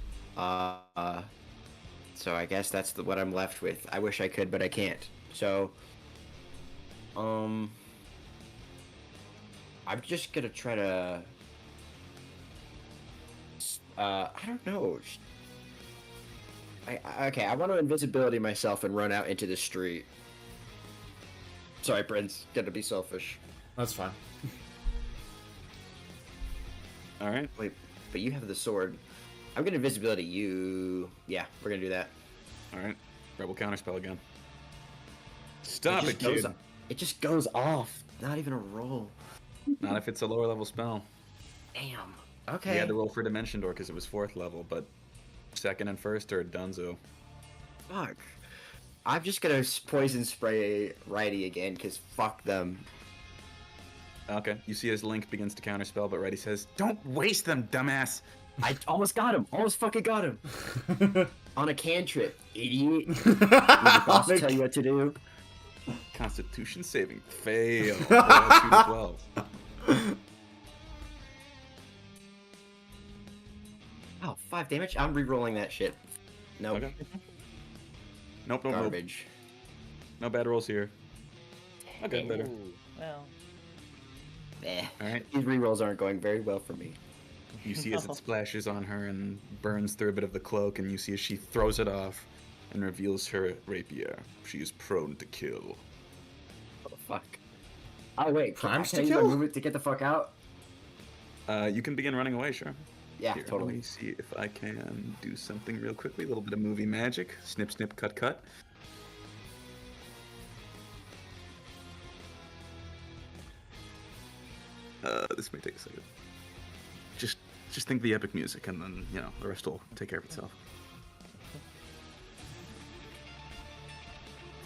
Speaker 2: So I guess that's what I'm left with. I wish I could, but I can't. So, I'm just gonna try to. I don't know. Okay, I want to invisibility myself and run out into the street. Sorry, Prince. Gotta be selfish.
Speaker 3: That's fine.
Speaker 4: Alright.
Speaker 2: Wait, but you have the sword. I'm gonna invisibility you. Yeah, we're gonna do that.
Speaker 4: Alright. Rebel counterspell again. Stop it,
Speaker 2: goes,
Speaker 4: kid.
Speaker 2: it just goes off. Not even a roll.
Speaker 4: Not if it's a lower level spell.
Speaker 2: Damn.
Speaker 4: You
Speaker 2: Okay.
Speaker 4: had to roll for Dimension Door because it was 4th level, but second and first are Dunzo.
Speaker 2: Fuck. I'm just gonna poison spray Righty again, because fuck them.
Speaker 4: Okay. You see as Link begins to counterspell, but Reddy says, "Don't waste them, dumbass!"
Speaker 2: I almost got him. Almost fucking got him. On a cantrip, idiot. Did the boss tell you what to do?
Speaker 4: Constitution saving fail. 2 to 12.
Speaker 2: Oh, 5 damage? I'm re-rolling that shit. Nope.
Speaker 4: Okay. Nope.
Speaker 2: Garbage.
Speaker 4: No bad rolls here. Okay, better.
Speaker 5: Ooh, well,
Speaker 2: Eh.
Speaker 4: Alright.
Speaker 2: These re-rolls aren't going very well for me.
Speaker 4: You see as it splashes on her and burns through a bit of the cloak, and you see as she throws it off and reveals her rapier. She is prone to kill.
Speaker 2: Oh, fuck. Oh, wait.
Speaker 3: Times
Speaker 2: can
Speaker 3: to
Speaker 2: I use my
Speaker 3: kill?
Speaker 2: movement to get the fuck out?
Speaker 4: You can begin running away, sure.
Speaker 2: Yeah,
Speaker 4: Here,
Speaker 2: totally.
Speaker 4: Let me see if I can do something real quickly. A little bit of movie magic. Snip, snip, cut, cut. This may take a second. Just think the epic music, and then the rest will take care of itself.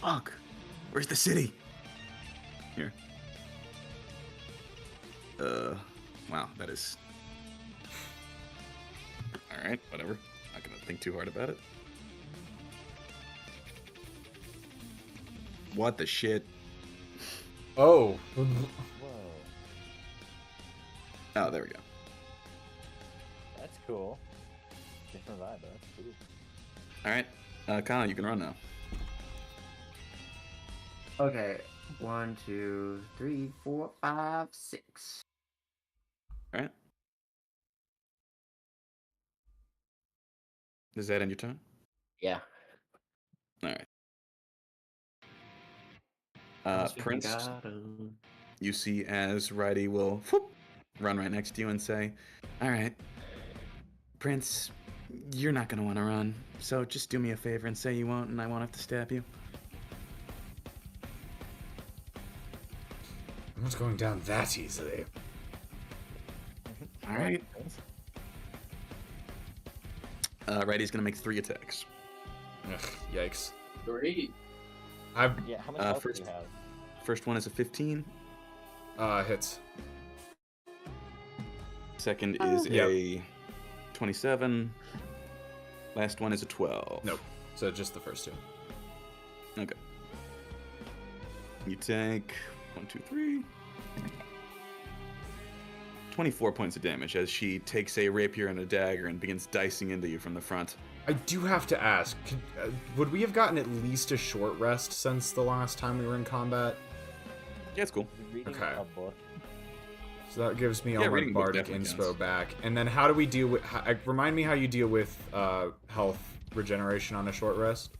Speaker 4: Fuck! Where's the city? Here. Wow, that is. All right, whatever. Not gonna think too hard about it. What the shit?
Speaker 3: Oh.
Speaker 5: Whoa.
Speaker 4: Oh, there we go.
Speaker 5: That's cool. Different vibe, but that's cool.
Speaker 4: All right, Colin, you can run now.
Speaker 2: Okay. 1, 2, 3, 4, 5, 6.
Speaker 4: All right. Does that end your turn?
Speaker 2: Yeah.
Speaker 4: All right.
Speaker 2: Must be
Speaker 4: Prince,
Speaker 2: forgotten.
Speaker 4: you see as Righty will whoop, run right next to you and say, "All right, Prince, you're not gonna want to run, so just do me a favor and say you won't, and I won't have to stab you."
Speaker 3: I'm not going down that easily.
Speaker 4: All right. Righty's gonna make 3 attacks.
Speaker 3: Ugh, yikes.
Speaker 1: Great.
Speaker 3: I've
Speaker 5: Yeah, how much health
Speaker 4: first-
Speaker 5: do you have?
Speaker 4: First one is a 15.
Speaker 3: hits.
Speaker 4: Second is
Speaker 3: Yep.
Speaker 4: a 27. Last one is a 12.
Speaker 3: Nope. So just the first two.
Speaker 4: Okay. You take 1, 2, 3. 24 points of damage as she takes a rapier and a dagger and begins dicing into you from the front.
Speaker 3: I do have to ask, would we have gotten at least a short rest since the last time we were in combat?
Speaker 4: Yeah, it's cool.
Speaker 5: Reading
Speaker 3: Okay.
Speaker 5: a book.
Speaker 3: So that gives me all my
Speaker 4: reading book
Speaker 3: bardic
Speaker 4: definitely
Speaker 3: inspo
Speaker 4: counts.
Speaker 3: back. And then how do we deal with... remind me how you deal with health regeneration on a short rest?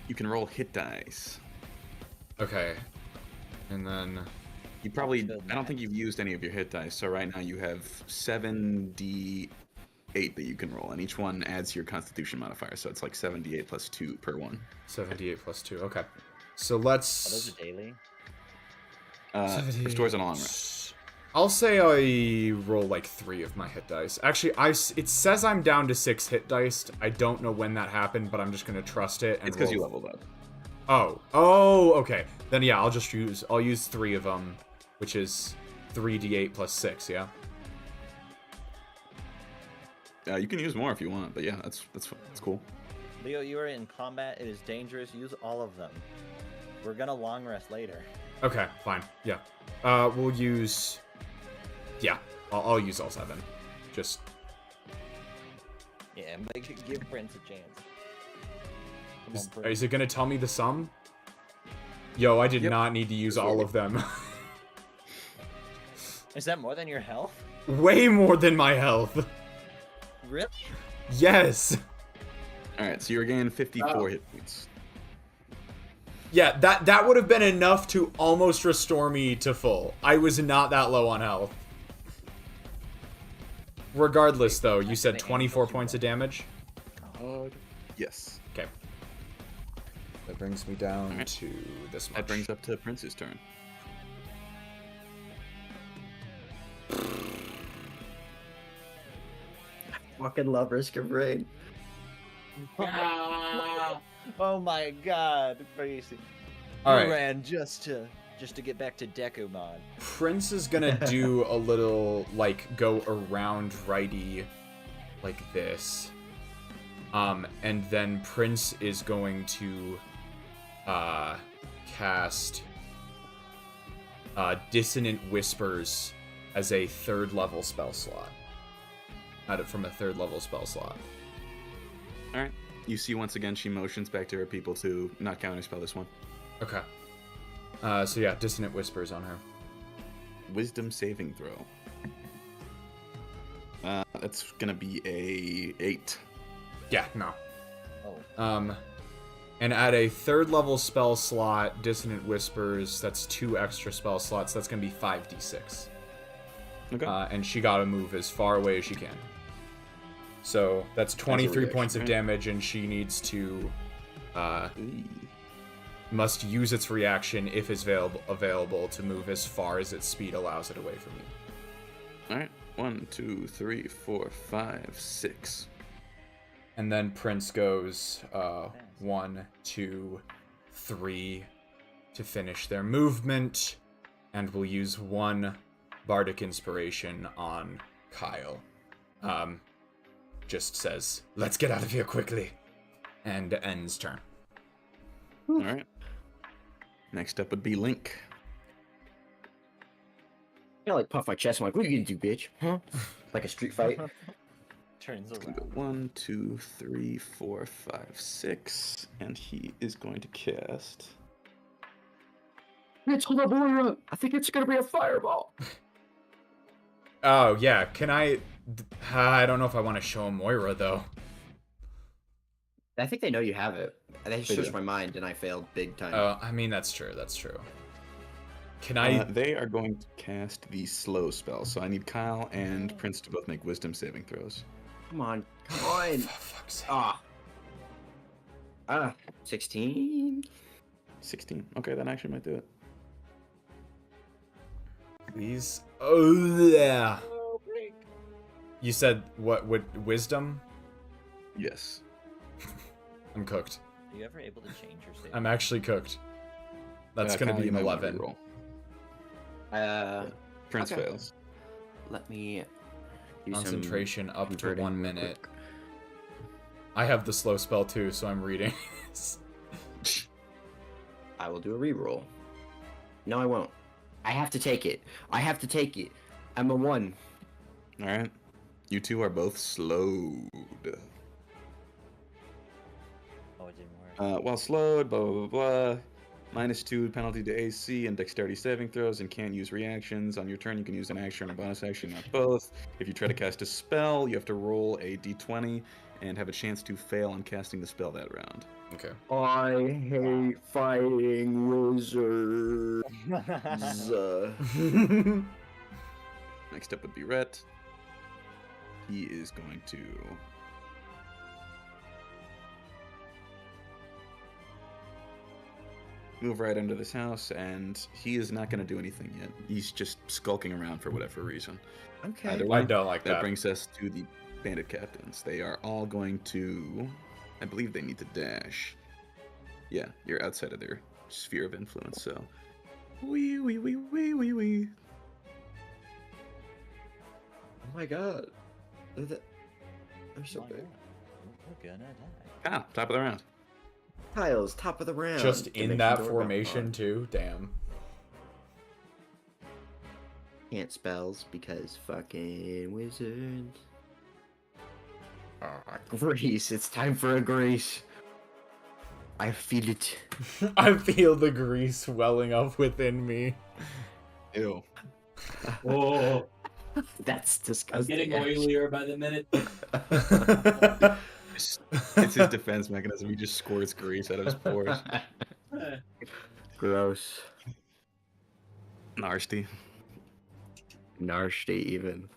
Speaker 4: You can roll hit dice.
Speaker 3: Okay. And then...
Speaker 4: You probably,
Speaker 5: Good
Speaker 4: I don't think you've used any of your hit dice, so right now you have 7d8 that you can roll, and each one adds to your constitution modifier, so it's like 7d8 plus 2 per one.
Speaker 3: 78 plus 2. Okay. So
Speaker 5: Oh,
Speaker 3: let's...
Speaker 5: those are daily?
Speaker 4: Restores on a long rest.
Speaker 3: I'll say I roll like 3 of my hit dice. Actually, it says I'm down to 6 hit dice. I don't know when that happened, but I'm just gonna trust it. And
Speaker 4: It's because you
Speaker 3: roll-
Speaker 4: leveled up.
Speaker 3: Oh, okay. Then yeah, I'll use 3 of them, which is 3d8 plus 6. Yeah.
Speaker 4: You can use more if you want, but yeah, that's cool.
Speaker 5: Leo, you are in combat. It is dangerous. Use all of them. We're gonna long rest later.
Speaker 3: Okay, fine. Yeah. We'll use. Yeah, I'll use all 7. Just.
Speaker 5: Yeah, give Prince a chance. Come on, Prince.
Speaker 3: Is it gonna tell me the sum? Yo, I did
Speaker 4: Yep.
Speaker 3: not need to use all of them.
Speaker 5: Is that more than your health?
Speaker 3: Way more than my health.
Speaker 5: Really?
Speaker 3: Yes.
Speaker 4: All right, so you're gaining 54
Speaker 1: Oh.
Speaker 4: hit points.
Speaker 3: Yeah, that would have been enough to almost restore me to full. I was not that low on health. Regardless, though, you said 24 points of damage?
Speaker 4: Yes.
Speaker 3: Okay. That brings me down
Speaker 4: Alright.
Speaker 3: to this much.
Speaker 4: That brings up to Prince's turn.
Speaker 2: Fucking love Risk of Rain.
Speaker 5: Oh my god, crazy.
Speaker 3: All
Speaker 5: You
Speaker 3: right.
Speaker 5: ran just to get back to Decumon.
Speaker 3: Prince is gonna do a little, like, go around Righty like this. And then Prince is going to cast Dissonant Whispers as a 3rd level spell slot. From a 3rd level spell slot.
Speaker 4: All right. You see once again she motions back to her people to not counterspell this one.
Speaker 3: Okay. So yeah, Dissonant Whispers on her.
Speaker 4: Wisdom saving throw. That's gonna be a 8.
Speaker 3: Yeah, no.
Speaker 5: Oh.
Speaker 3: And at a 3rd level spell slot, Dissonant Whispers, that's 2 extra spell slots. That's gonna be 5d6.
Speaker 4: Okay.
Speaker 3: And she gotta move as far away as she can. So that's 23
Speaker 4: reaction,
Speaker 3: points of
Speaker 4: right?
Speaker 3: damage, and she needs to must use its reaction if it's available to move as far as its speed allows it away from you.
Speaker 4: All right. 1, 2, 3, 4, 5, 6.
Speaker 3: And then Prince goes 1, 2, 3 to finish their movement, and will use 1 bardic inspiration on Kyle. Just says, "Let's get out of here quickly," and ends turn.
Speaker 4: All right. Next up would be Link.
Speaker 2: I like puff my chest. I'm like, what are you gonna do, bitch? Huh? Like a street fight.
Speaker 5: Turns
Speaker 4: It's gonna
Speaker 5: around.
Speaker 4: go 1, 2, 3, 4, 5, 6, and he is going to cast.
Speaker 2: Let's hold up, Moira. I think it's gonna be a fireball.
Speaker 3: Oh yeah, can I don't know if I want to show Moira though.
Speaker 2: I think they know you have it. They
Speaker 4: They
Speaker 2: switched
Speaker 4: do.
Speaker 2: my mind and I failed big time.
Speaker 3: Oh, I mean that's true. Can I?
Speaker 4: They are going to cast the slow spell, so I need Kyle and Prince to both make wisdom saving throws.
Speaker 2: Come on. Come on.
Speaker 3: For fuck's sake.
Speaker 2: 16?
Speaker 4: 16. Okay, that actually might do it.
Speaker 3: Please. Oh yeah. You said what? Wisdom?
Speaker 4: Yes.
Speaker 3: I'm cooked.
Speaker 5: Are you ever able to change your state?
Speaker 3: I'm actually cooked. That's gonna
Speaker 4: Kyle,
Speaker 3: be
Speaker 4: you
Speaker 3: an
Speaker 4: might wanna
Speaker 3: 11.
Speaker 4: reroll. Prince
Speaker 2: Okay.
Speaker 4: fails.
Speaker 2: Let me do some
Speaker 3: Concentration up to
Speaker 2: converting
Speaker 3: 1
Speaker 2: real
Speaker 3: minute.
Speaker 2: quick.
Speaker 3: I have the slow spell too, so I'm reading.
Speaker 2: I will do a reroll. No, I won't. I have to take it. I'm a 1.
Speaker 4: All right. You two are both slowed.
Speaker 5: Oh, it didn't work.
Speaker 4: While slowed, blah, blah, blah, blah. -2 penalty to AC and dexterity saving throws, and can't use reactions. On your turn, you can use an action or a bonus action, not both. If you try to cast a spell, you have to roll a d20 and have a chance to fail on casting the spell that round.
Speaker 3: Okay.
Speaker 2: I hate fighting wizards.
Speaker 4: Next up would be Rhett. He is going to move right into this house, and he is not going to do anything yet. He's just skulking around for whatever reason.
Speaker 2: Okay.
Speaker 4: Either
Speaker 3: I
Speaker 4: way,
Speaker 3: don't like
Speaker 4: that
Speaker 3: that.
Speaker 4: brings us to the bandit captains. They are all going to, I believe they need to dash. Yeah, you're outside of their sphere of influence, so. Wee.
Speaker 2: Oh my god. They're so
Speaker 5: My
Speaker 2: big.
Speaker 5: God, we're gonna die.
Speaker 4: Ah, top of the round.
Speaker 2: Kyle's top of the round.
Speaker 3: Just in
Speaker 2: Dimension
Speaker 3: that
Speaker 2: doorbell
Speaker 3: formation
Speaker 2: on.
Speaker 3: too. Damn.
Speaker 2: Can't spells because fucking wizards. Grease. It's time for a grease. I feel it.
Speaker 3: I feel the grease welling up within me.
Speaker 4: Ew.
Speaker 1: Whoa,
Speaker 2: That's
Speaker 1: I'm
Speaker 2: disgusting.
Speaker 1: getting
Speaker 2: actually.
Speaker 1: oilier by the minute.
Speaker 4: It's his defense mechanism. He just squirts grease out of his pores.
Speaker 2: Gross.
Speaker 4: Nasty.
Speaker 2: Nasty even.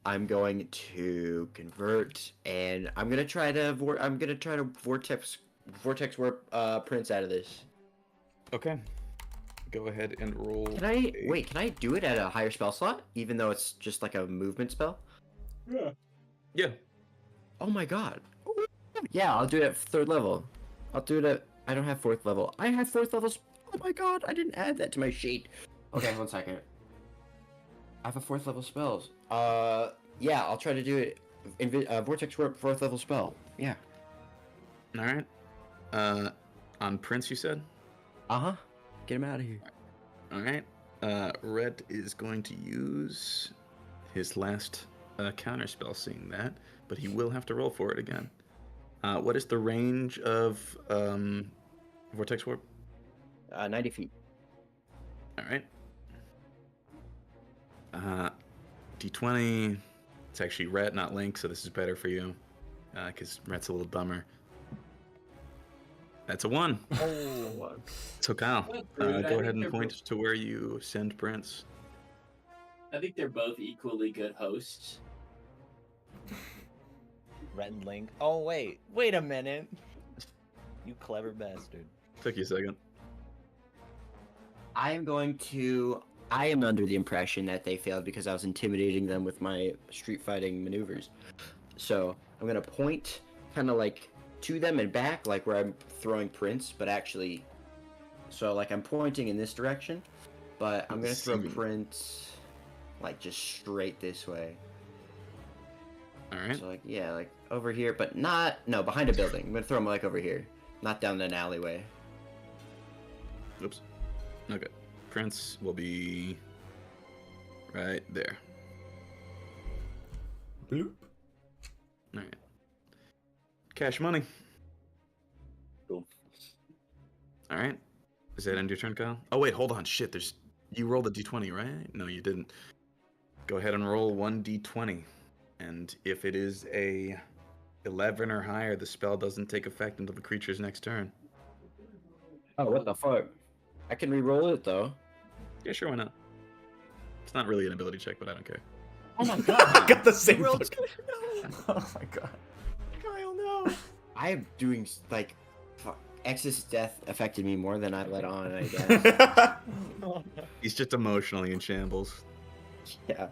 Speaker 2: I'm going to convert, and I'm gonna try to vortex warp Prince out of this.
Speaker 4: Okay. Go ahead and roll.
Speaker 2: Can I do it at a higher spell slot, even though it's just like a movement spell?
Speaker 4: Yeah.
Speaker 2: Oh my god. Yeah, I'll do it at 3rd level. I'll do it at. I don't have 4th level. I have 4th levels. Oh my god, I didn't add that to my sheet. Okay, 1 second. I have a 4th level spells. Yeah, I'll try to do it. Vortex Warp 4th level spell. Yeah.
Speaker 4: All right. On Prince, you said?
Speaker 2: Uh-huh. Get him out of here.
Speaker 4: All right. Red is going to use his last counter spell, seeing that, but he will have to roll for it again. What is the range of Vortex Warp?
Speaker 2: 90 feet.
Speaker 4: All right. D20. It's actually Rhett, not Link, so this is better for you, because Rhett's a little dumber. That's a 1.
Speaker 5: Oh,
Speaker 4: So Kyle,
Speaker 1: Well, Rude, I
Speaker 4: go
Speaker 1: think
Speaker 4: ahead and
Speaker 1: they're
Speaker 4: point to where you send Prince.
Speaker 1: I think they're both equally good hosts.
Speaker 5: Rhett and Link. Oh wait a minute. You clever bastard.
Speaker 4: Took you a second.
Speaker 2: I am under the impression that they failed because I was intimidating them with my street fighting maneuvers. So I'm gonna point kind of like to them and back, like where I'm throwing Prince, but actually, so like I'm pointing in this direction, but I'm gonna throw Prince like just straight this way.
Speaker 4: All right.
Speaker 2: So like yeah, like over here, but no, behind a building. I'm gonna throw him like over here, not down an alleyway.
Speaker 4: Oops. Okay. Prince will be right there.
Speaker 3: Bloop.
Speaker 4: All right. Cash money.
Speaker 2: Cool.
Speaker 4: All right. Is that end your turn, Kyle? Oh wait, hold on. Shit, you rolled a d20, right? No, you didn't. Go ahead and roll 1d20, and if it is a 11 or higher, the spell doesn't take effect until the creature's next turn.
Speaker 2: Oh, what the fuck? I can re-roll it though.
Speaker 4: Yeah, sure, why not? It's not really an ability check, but I don't care.
Speaker 2: Oh my
Speaker 3: I
Speaker 2: god!
Speaker 3: got the same
Speaker 5: Rolled
Speaker 3: fucking... Oh my god.
Speaker 5: Kyle, no.
Speaker 2: I am doing like, X's death affected me more than I let on. I guess.
Speaker 5: Oh, no.
Speaker 4: He's just emotionally in shambles.
Speaker 2: Yeah.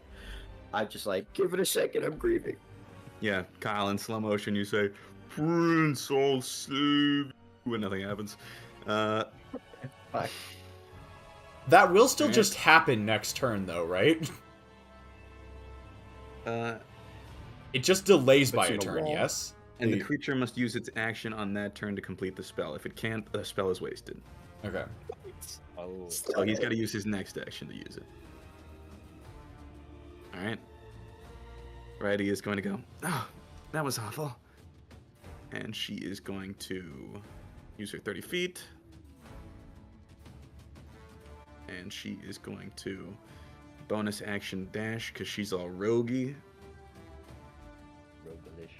Speaker 2: I'm just like, give it a second. I'm grieving.
Speaker 4: Yeah, Kyle, in slow motion, you say, "Prince, I'll save you," when nothing happens.
Speaker 2: Fuck.
Speaker 3: That will still
Speaker 4: Alright.
Speaker 3: just happen next turn, though, right? It just delays by
Speaker 2: Puts you
Speaker 3: a
Speaker 2: in a
Speaker 3: turn,
Speaker 2: wall.
Speaker 3: yes?
Speaker 4: And the
Speaker 3: Wait.
Speaker 4: creature must use its action on that turn to complete the spell. If it can't, the spell is wasted.
Speaker 3: Okay.
Speaker 5: Oh.
Speaker 4: So he's got to use his next action to use it. All right. Righty is going to go, "Oh, that was awful." And she is going to use her 30 feet. And she is going to bonus action dash because she's all roguey.
Speaker 5: Roguelish.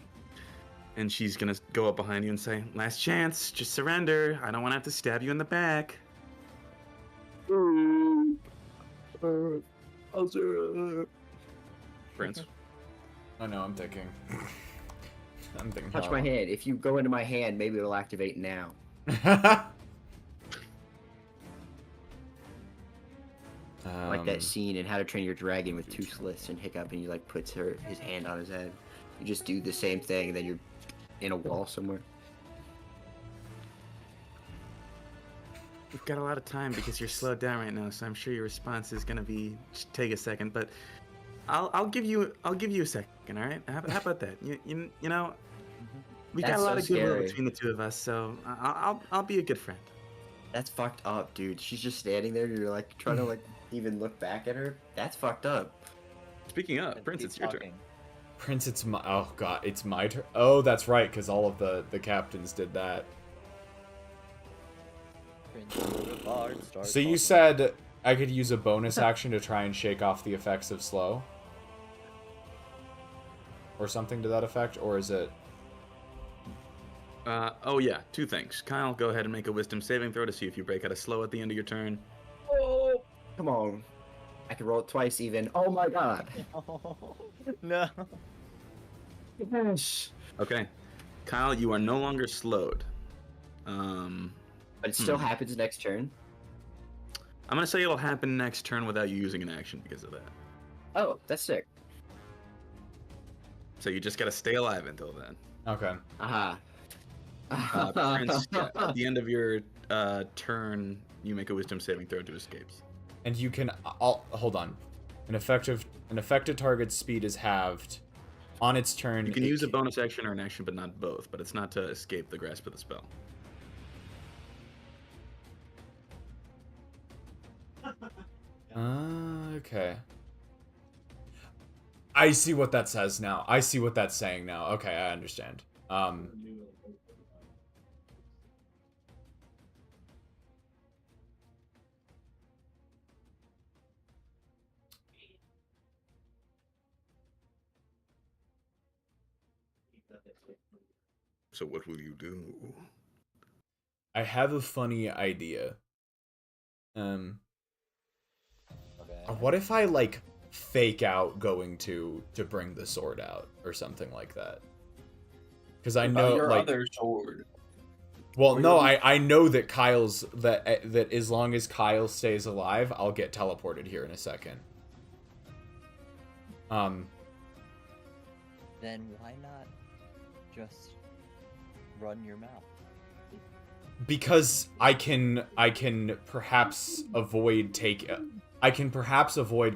Speaker 4: And she's going to go up behind you and say, "Last chance, just surrender. I don't want to have to stab you in the back." Prince.
Speaker 3: I know, I'm thinking. I'm thinking.
Speaker 2: Touch my hand. If you go into my hand, maybe it'll activate now. Like that scene in How to Train Your Dragon with two slits and Hiccup, and he like puts his hand on his head. You just do the same thing, and then you're in a wall somewhere.
Speaker 4: We've got a lot of time because you're slowed down right now, so I'm sure your response is gonna be just take a second. But I'll give you a second, all right? How about that? You know, we got
Speaker 2: That's
Speaker 4: a lot
Speaker 2: so
Speaker 4: of goodwill
Speaker 2: scary.
Speaker 4: between the two of us, so I'll be a good friend.
Speaker 2: That's fucked up, dude. She's just standing there, and you're like trying to like even look back at her. That's fucked up.
Speaker 4: Speaking of, Prince, it's your turn.
Speaker 3: Prince, it's my... Oh, God, it's my turn. Oh, that's right, because all of the captains did that. So you said I could use a bonus action to try and shake off the effects of slow? Or something to that effect? Or is it...
Speaker 4: Oh yeah, two things. Kyle, go ahead and make a wisdom saving throw to see if you break out of slow at the end of your turn.
Speaker 2: Oh, come on. I can roll it twice even. Oh my god.
Speaker 5: No.
Speaker 2: Yes.
Speaker 4: Okay. Kyle, you are no longer slowed.
Speaker 2: But it still happens next turn.
Speaker 4: I'm gonna say it'll happen next turn without you using an action because of that.
Speaker 2: Oh, that's sick.
Speaker 4: So you just gotta stay alive until then.
Speaker 3: Okay.
Speaker 2: Aha.
Speaker 4: Prince, at the end of your turn, you make a wisdom saving throw to escapes.
Speaker 3: And you can... hold on. An affected target's speed is halved. On its turn...
Speaker 4: You can
Speaker 3: it
Speaker 4: use a bonus action or an action, but not both. But it's not to escape the grasp of the spell.
Speaker 3: Okay. I see what that says now. I see what that's saying now. Okay, I understand.
Speaker 4: So what will you do?
Speaker 3: I have a funny idea.
Speaker 5: Okay.
Speaker 3: What if I like fake out going to bring the sword out or something like that? Because I
Speaker 1: About
Speaker 3: know,
Speaker 1: your
Speaker 3: like,
Speaker 1: other sword.
Speaker 3: well,
Speaker 1: or
Speaker 3: no,
Speaker 1: your-
Speaker 3: I know that Kyle's that as long as Kyle stays alive, I'll get teleported here in a second.
Speaker 5: Then why not just run your mouth?
Speaker 3: Because I can perhaps avoid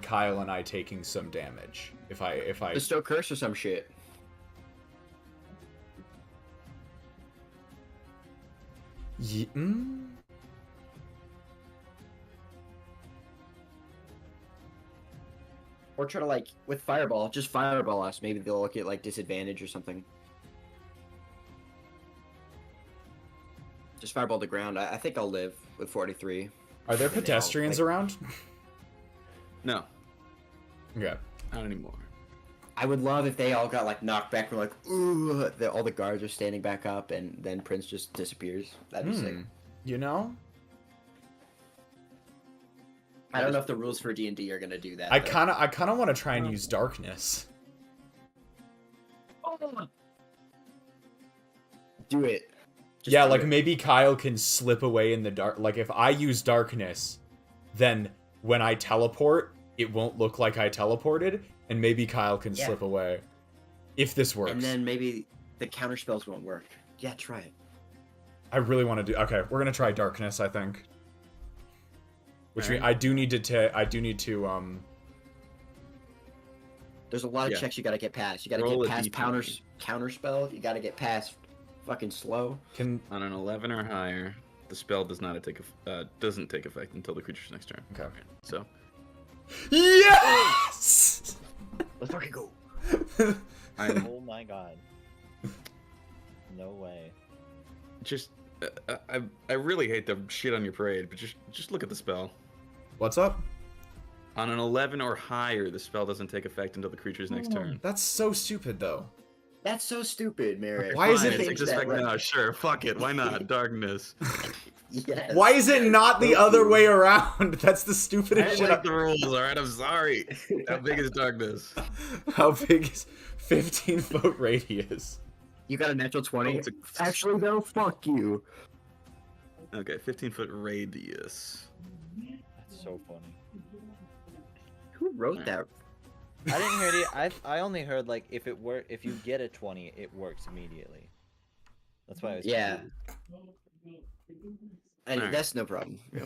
Speaker 3: Kyle and I taking some damage if I
Speaker 2: Bestow curse or some shit. Or try to, like, with fireball, just fireball us. Maybe they'll look at, like, disadvantage or something. Just fireball the ground. I think I'll live with 43.
Speaker 3: Are there
Speaker 2: And they all,
Speaker 3: pedestrians
Speaker 2: like-
Speaker 3: around?
Speaker 4: No,
Speaker 3: Okay.
Speaker 4: not anymore.
Speaker 2: I would love if they all got, like, knocked back from, like, ooh, all the guards are standing back up, and then Prince just disappears. That'd be sick.
Speaker 3: You know?
Speaker 2: I don't know if the rules for D&D are gonna do that.
Speaker 3: I
Speaker 2: though.
Speaker 3: kind of want to try and use darkness.
Speaker 2: Do it. Just
Speaker 3: Yeah,
Speaker 2: do
Speaker 3: like
Speaker 2: it.
Speaker 3: maybe Kyle can slip away in the dark. Like if I use darkness, then when I teleport, it won't look like I teleported, and maybe Kyle can
Speaker 2: Yeah.
Speaker 3: slip away. If this works.
Speaker 2: And then maybe the counter spells won't work. Yeah, try it.
Speaker 3: I really want to do. Okay, we're gonna try darkness. I think. Which means
Speaker 4: Alright.
Speaker 3: I do need to.
Speaker 2: There's a lot of
Speaker 4: Yeah.
Speaker 2: checks you gotta get past. You gotta
Speaker 4: Roll
Speaker 2: get
Speaker 4: a
Speaker 2: past
Speaker 4: D20.
Speaker 2: counter spell. You gotta get past fucking slow.
Speaker 3: Can
Speaker 4: On an 11 or higher, the spell doesn't take effect until the creature's next turn.
Speaker 3: okay.
Speaker 4: So
Speaker 3: Yes.
Speaker 2: Let's fucking go.
Speaker 4: I'm
Speaker 5: Oh my god. No way.
Speaker 4: just I really hate to shit on your parade, but just look at the spell.
Speaker 3: What's up?
Speaker 4: On an 11 or higher, the spell doesn't take effect until the creature's next turn.
Speaker 3: That's so stupid, though.
Speaker 2: That's so stupid, Merritt.
Speaker 3: Why is
Speaker 4: Fine,
Speaker 3: it
Speaker 4: it
Speaker 2: Change
Speaker 4: takes
Speaker 2: that,
Speaker 4: effect
Speaker 2: like-
Speaker 4: now? Sure, fuck it. Why not? Darkness.
Speaker 2: Yes.
Speaker 3: Why is it not the
Speaker 2: Thank
Speaker 3: other
Speaker 2: you.
Speaker 3: way around? That's the
Speaker 4: I
Speaker 3: stupidest
Speaker 4: don't
Speaker 3: shit.
Speaker 4: like the rules, alright? I'm sorry. How big is darkness?
Speaker 3: How big is 15-foot radius?
Speaker 2: You got a natural 20?
Speaker 4: Oh, it's a-
Speaker 2: Actually, though, fuck you.
Speaker 4: Okay, 15-foot radius.
Speaker 5: That's so funny.
Speaker 2: Who wrote that?
Speaker 5: I didn't hear it. I only heard like if you get a 20, it works immediately. That's why I was
Speaker 2: Yeah.
Speaker 5: confused.
Speaker 2: And
Speaker 4: Alright.
Speaker 2: that's no problem. Yeah.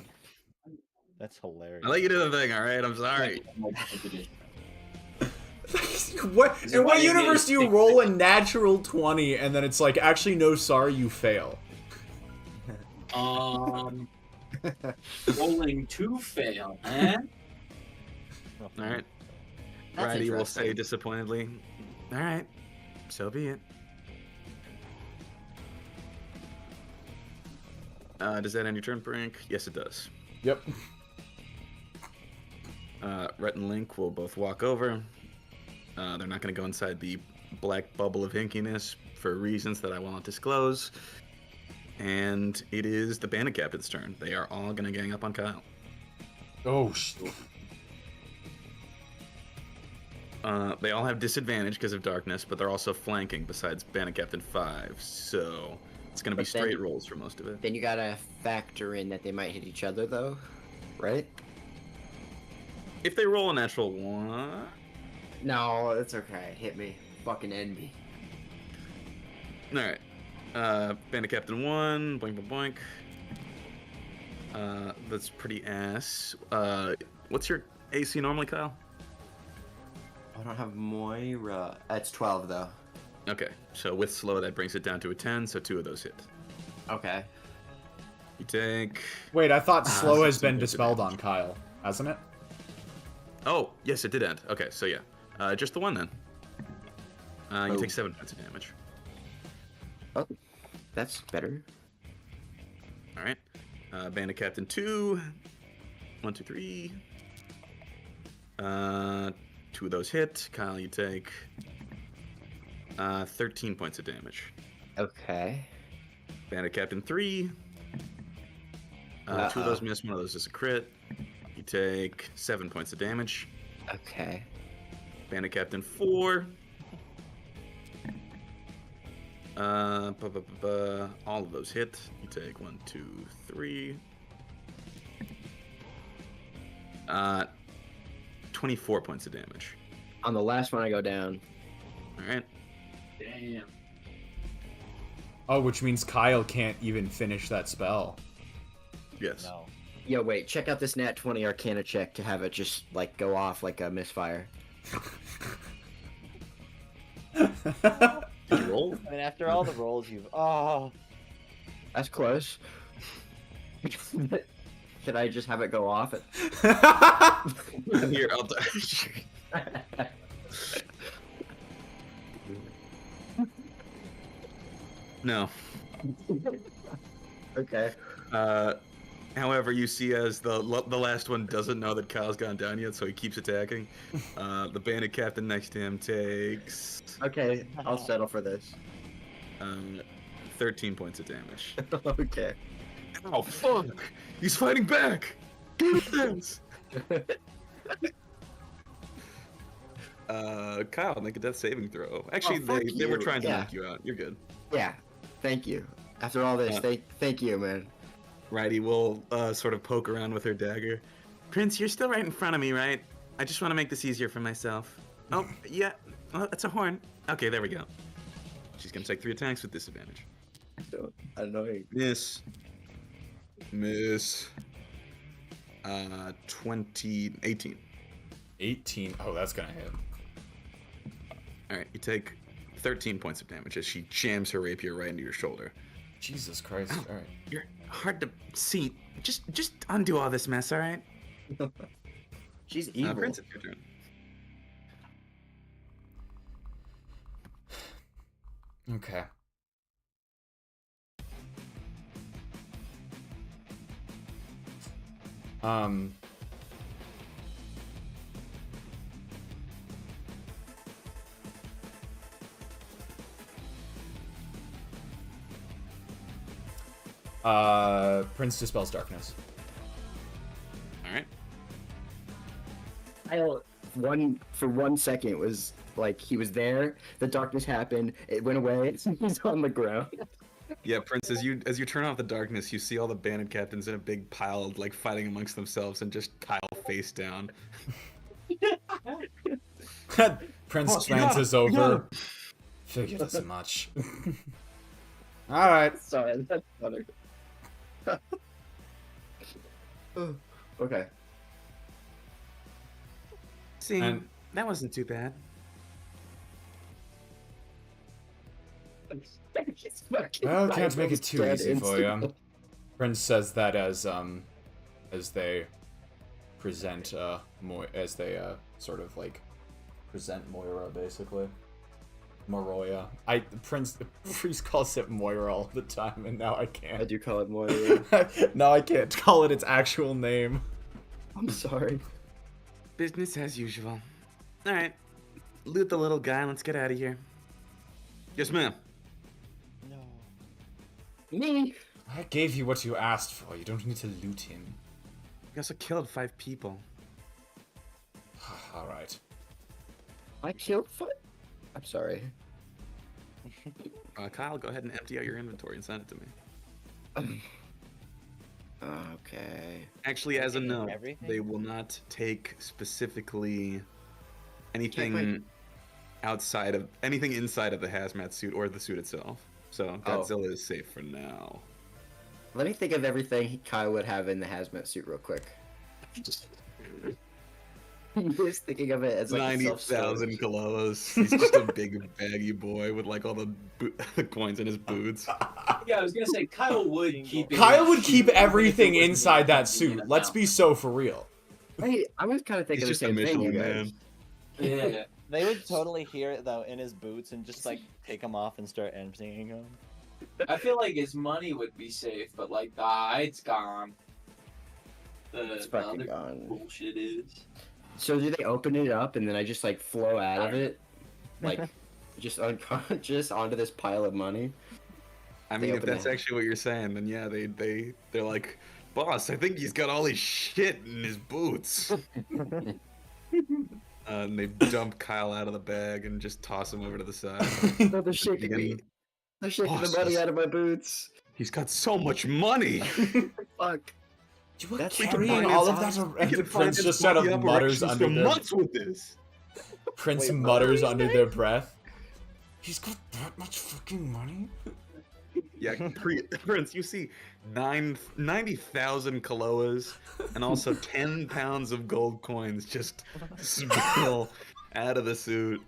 Speaker 5: That's hilarious.
Speaker 4: I let you do the thing, alright? I'm sorry.
Speaker 3: What?
Speaker 1: Is it
Speaker 3: In what
Speaker 1: why you
Speaker 3: universe do
Speaker 1: made
Speaker 3: you roll a natural 20 and then it's like, actually, no, sorry, you fail?
Speaker 1: Rolling to fail, eh?
Speaker 4: Alright.
Speaker 2: That's
Speaker 4: Righty will say
Speaker 2: interesting.
Speaker 4: disappointedly, alright, so be it. Does that end your turn, Brink? Yes, it does.
Speaker 3: Yep.
Speaker 4: Rhett and Link will both walk over. They're not going to go inside the black bubble of hinkiness for reasons that I will not disclose. And it is the bandit captain's turn. They are all going to gang up on Kyle.
Speaker 3: Oh,
Speaker 4: They all have disadvantage because of darkness, but they're also flanking besides bandit captain 5. So it's going to be
Speaker 2: But then-
Speaker 4: straight rolls for most of it.
Speaker 2: Then you gotta factor in that they might hit each other, though. Right?
Speaker 4: If they roll a natural 1...
Speaker 2: No, it's okay. Hit me. Fucking end me.
Speaker 4: Alright. Bandit Captain 1, boink boink boink. That's pretty ass. What's your AC normally, Kyle?
Speaker 2: I don't have Moira. That's 12, though.
Speaker 4: Okay, so with slow, that brings it down to a 10, so 2 of those hit.
Speaker 2: Okay.
Speaker 4: You take...
Speaker 3: wait, I thought slow has
Speaker 4: some
Speaker 3: been dispelled
Speaker 4: disadvantage.
Speaker 3: on Kyle, hasn't it?
Speaker 4: Oh, yes, it did end. Okay, so yeah. Just the one then. You
Speaker 2: Oh.
Speaker 4: take 7 points of damage.
Speaker 2: Oh, that's better.
Speaker 4: Alright. Bandit Captain 2. 1, 2, 3. 2 of those hit. Kyle, you take 13 points of damage.
Speaker 2: Okay.
Speaker 4: Bandit Captain 3. 2 of those miss, 1 of those is a crit. You take 7 points of damage.
Speaker 2: Okay.
Speaker 4: Bandit Captain 4. All of those hit. You take 1, 2, 3. 24 points of damage.
Speaker 2: On the last one, I go down.
Speaker 4: All right.
Speaker 1: Damn.
Speaker 3: Oh, which means Kyle can't even finish that spell.
Speaker 4: Yes.
Speaker 5: No.
Speaker 2: Yo, wait, check out this nat 20 Arcana check to have it just, like, go off like a misfire.
Speaker 4: Did you roll?
Speaker 5: I mean, after all the rolls you've... Oh.
Speaker 2: That's close. Should I just have it go off?
Speaker 4: Here, I'll. No.
Speaker 2: Okay.
Speaker 4: However, you see as the last one doesn't know that Kyle's gone down yet, so he keeps attacking. The bandit captain next to him takes
Speaker 2: Okay, I'll settle for this.
Speaker 4: 13 points of damage.
Speaker 2: Okay.
Speaker 4: Oh fuck! He's fighting back. Defense. Kyle, make a death saving throw. Actually,
Speaker 2: fuck
Speaker 4: they were
Speaker 2: you.
Speaker 4: trying to
Speaker 2: Yeah.
Speaker 4: knock you out. You're good.
Speaker 2: Yeah, thank you. After all this, thank you, man.
Speaker 4: Righty will sort of poke around with her dagger. Prince, you're still right in front of me, right? I just want to make this easier for myself. Oh, yeah. Oh, that's a horn. Okay, there we go. She's gonna take 3 attacks with disadvantage.
Speaker 2: Annoying.
Speaker 4: Miss. 18.
Speaker 3: 18. Oh, that's gonna hit.
Speaker 4: Alright, you take 13 points of damage as she jams her rapier right into your shoulder.
Speaker 3: Jesus Christ. All right.
Speaker 4: You're hard to see. Just undo all this mess, alright?
Speaker 2: She's evil.
Speaker 4: Prince, it's your turn.
Speaker 3: Okay. Um. Prince dispels darkness.
Speaker 4: Alright.
Speaker 2: For 1 second it was like he was there, the darkness happened, it went away, he's on the ground.
Speaker 4: Yeah, Prince, as you turn off the darkness, you see all the bandit captains in a big pile, like fighting amongst themselves, and just Kyle face down.
Speaker 3: Prince glances over. Figured as much. All right.
Speaker 2: Sorry, that's funny. Okay.
Speaker 4: See,
Speaker 3: And-
Speaker 4: that wasn't too bad.
Speaker 3: Well, can't make it too easy for you. Prince says that as they present sort of like present Moira basically. Moroya. The priest calls it Moira all the time, and now I
Speaker 2: I
Speaker 3: can't.
Speaker 2: do call it Moira.
Speaker 3: Now I can't call it its actual name.
Speaker 2: I'm sorry.
Speaker 4: Business as usual. Alright. Loot the little guy and let's get out of here. Yes, ma'am.
Speaker 5: No.
Speaker 2: Me?
Speaker 3: I gave you what you asked for. You don't need to loot him.
Speaker 4: We also killed 5 people.
Speaker 3: All right.
Speaker 2: I killed foot. I'm sorry.
Speaker 4: Kyle, go ahead and empty out your inventory and send it to me.
Speaker 2: Okay.
Speaker 4: Actually, as a note,
Speaker 5: Everything?
Speaker 4: they will not take specifically
Speaker 2: Wait.
Speaker 4: anything anything inside of the hazmat suit or the suit itself. So Godzilla is safe for now.
Speaker 2: Let me think of everything Kyle would have in the hazmat suit real quick. Just thinking of it as like
Speaker 4: 90,000 kilos. He's just a big baggy boy with like all the coins in his boots.
Speaker 1: Yeah, I was gonna say Kyle would keep.
Speaker 3: Kyle would keep everything inside that suit. Let's be so for real.
Speaker 2: Hey, I was kind of thinking
Speaker 4: He's
Speaker 2: the
Speaker 4: just a
Speaker 2: same thing, you
Speaker 4: Michelin
Speaker 2: guys.
Speaker 4: man.
Speaker 1: Yeah.
Speaker 5: They would totally hear it though in his boots and just like take them off and start emptying them.
Speaker 1: I feel like his money would be safe, but like the hide's gone.
Speaker 2: It's
Speaker 1: The
Speaker 2: fucking
Speaker 1: other
Speaker 2: gone.
Speaker 1: bullshit is.
Speaker 2: So do they open it up and then I just like flow out of it, like just unconscious onto this pile of money?
Speaker 4: I
Speaker 2: They
Speaker 4: mean, if
Speaker 2: open
Speaker 4: that's
Speaker 2: it.
Speaker 4: actually what you're saying, then yeah, they're like, boss, I think he's got all his shit in his boots. And they dump Kyle out of the bag and just toss him over to the side.
Speaker 2: No, they're shaking me.
Speaker 4: Again,
Speaker 2: I'm shaking the
Speaker 4: Boss,
Speaker 2: money
Speaker 4: he's-
Speaker 2: out of my boots.
Speaker 4: He's got so much money.
Speaker 2: Fuck.
Speaker 3: You were
Speaker 2: That's
Speaker 3: carrying
Speaker 2: finance-
Speaker 3: all of that around.
Speaker 4: We can
Speaker 3: Prince
Speaker 4: finance
Speaker 3: just sort
Speaker 4: monkey
Speaker 3: of mutters
Speaker 4: operations
Speaker 3: under
Speaker 4: for
Speaker 3: their
Speaker 4: months with this.
Speaker 3: Prince
Speaker 5: Wait,
Speaker 3: mutters
Speaker 5: what?
Speaker 3: under their breath. He's got that much fucking money?
Speaker 4: Yeah, Prince, you see 90,000 Kaloas and also 10 pounds of gold coins just spill out of the suit.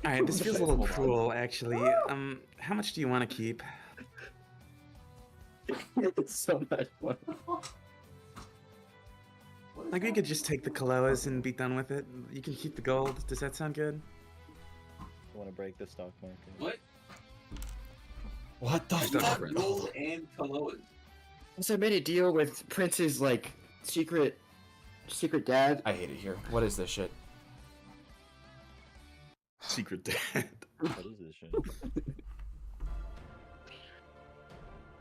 Speaker 4: Alright, this feels a little cruel, actually. How much do you want to keep?
Speaker 2: It's so much money.
Speaker 4: Like, we could just take the Kaloas and be done with it. You can keep the gold. Does that sound good?
Speaker 5: I want to break the stock market.
Speaker 1: What?
Speaker 3: What the
Speaker 4: Just don't
Speaker 3: fuck?
Speaker 4: Prince.
Speaker 1: Gold and Kaloas.
Speaker 2: So I made a deal with Prince's like secret dad.
Speaker 3: I hate it here. What is this shit?
Speaker 4: Secret dad.
Speaker 5: What is this shit?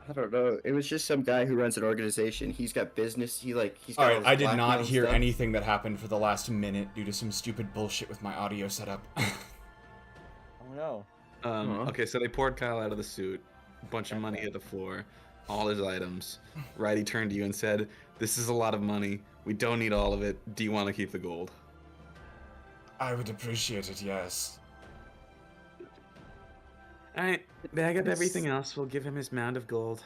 Speaker 2: I don't know. It was just some guy who runs an organization. He's got business. He's got.
Speaker 3: All right,
Speaker 2: all this
Speaker 3: I did not
Speaker 2: blackmail
Speaker 3: hear
Speaker 2: stuff.
Speaker 3: anything that happened for the last minute due to some stupid bullshit with my audio setup.
Speaker 5: Oh no.
Speaker 4: Okay, so they poured Kyle out of the suit. A bunch of money hit the floor. All his items. Righty turned to you and said, "This is a lot of money. We don't need all of it. Do you want to keep the gold?"
Speaker 3: I would appreciate it, yes.
Speaker 4: Alright, bag up everything else. We'll give him his mound of gold.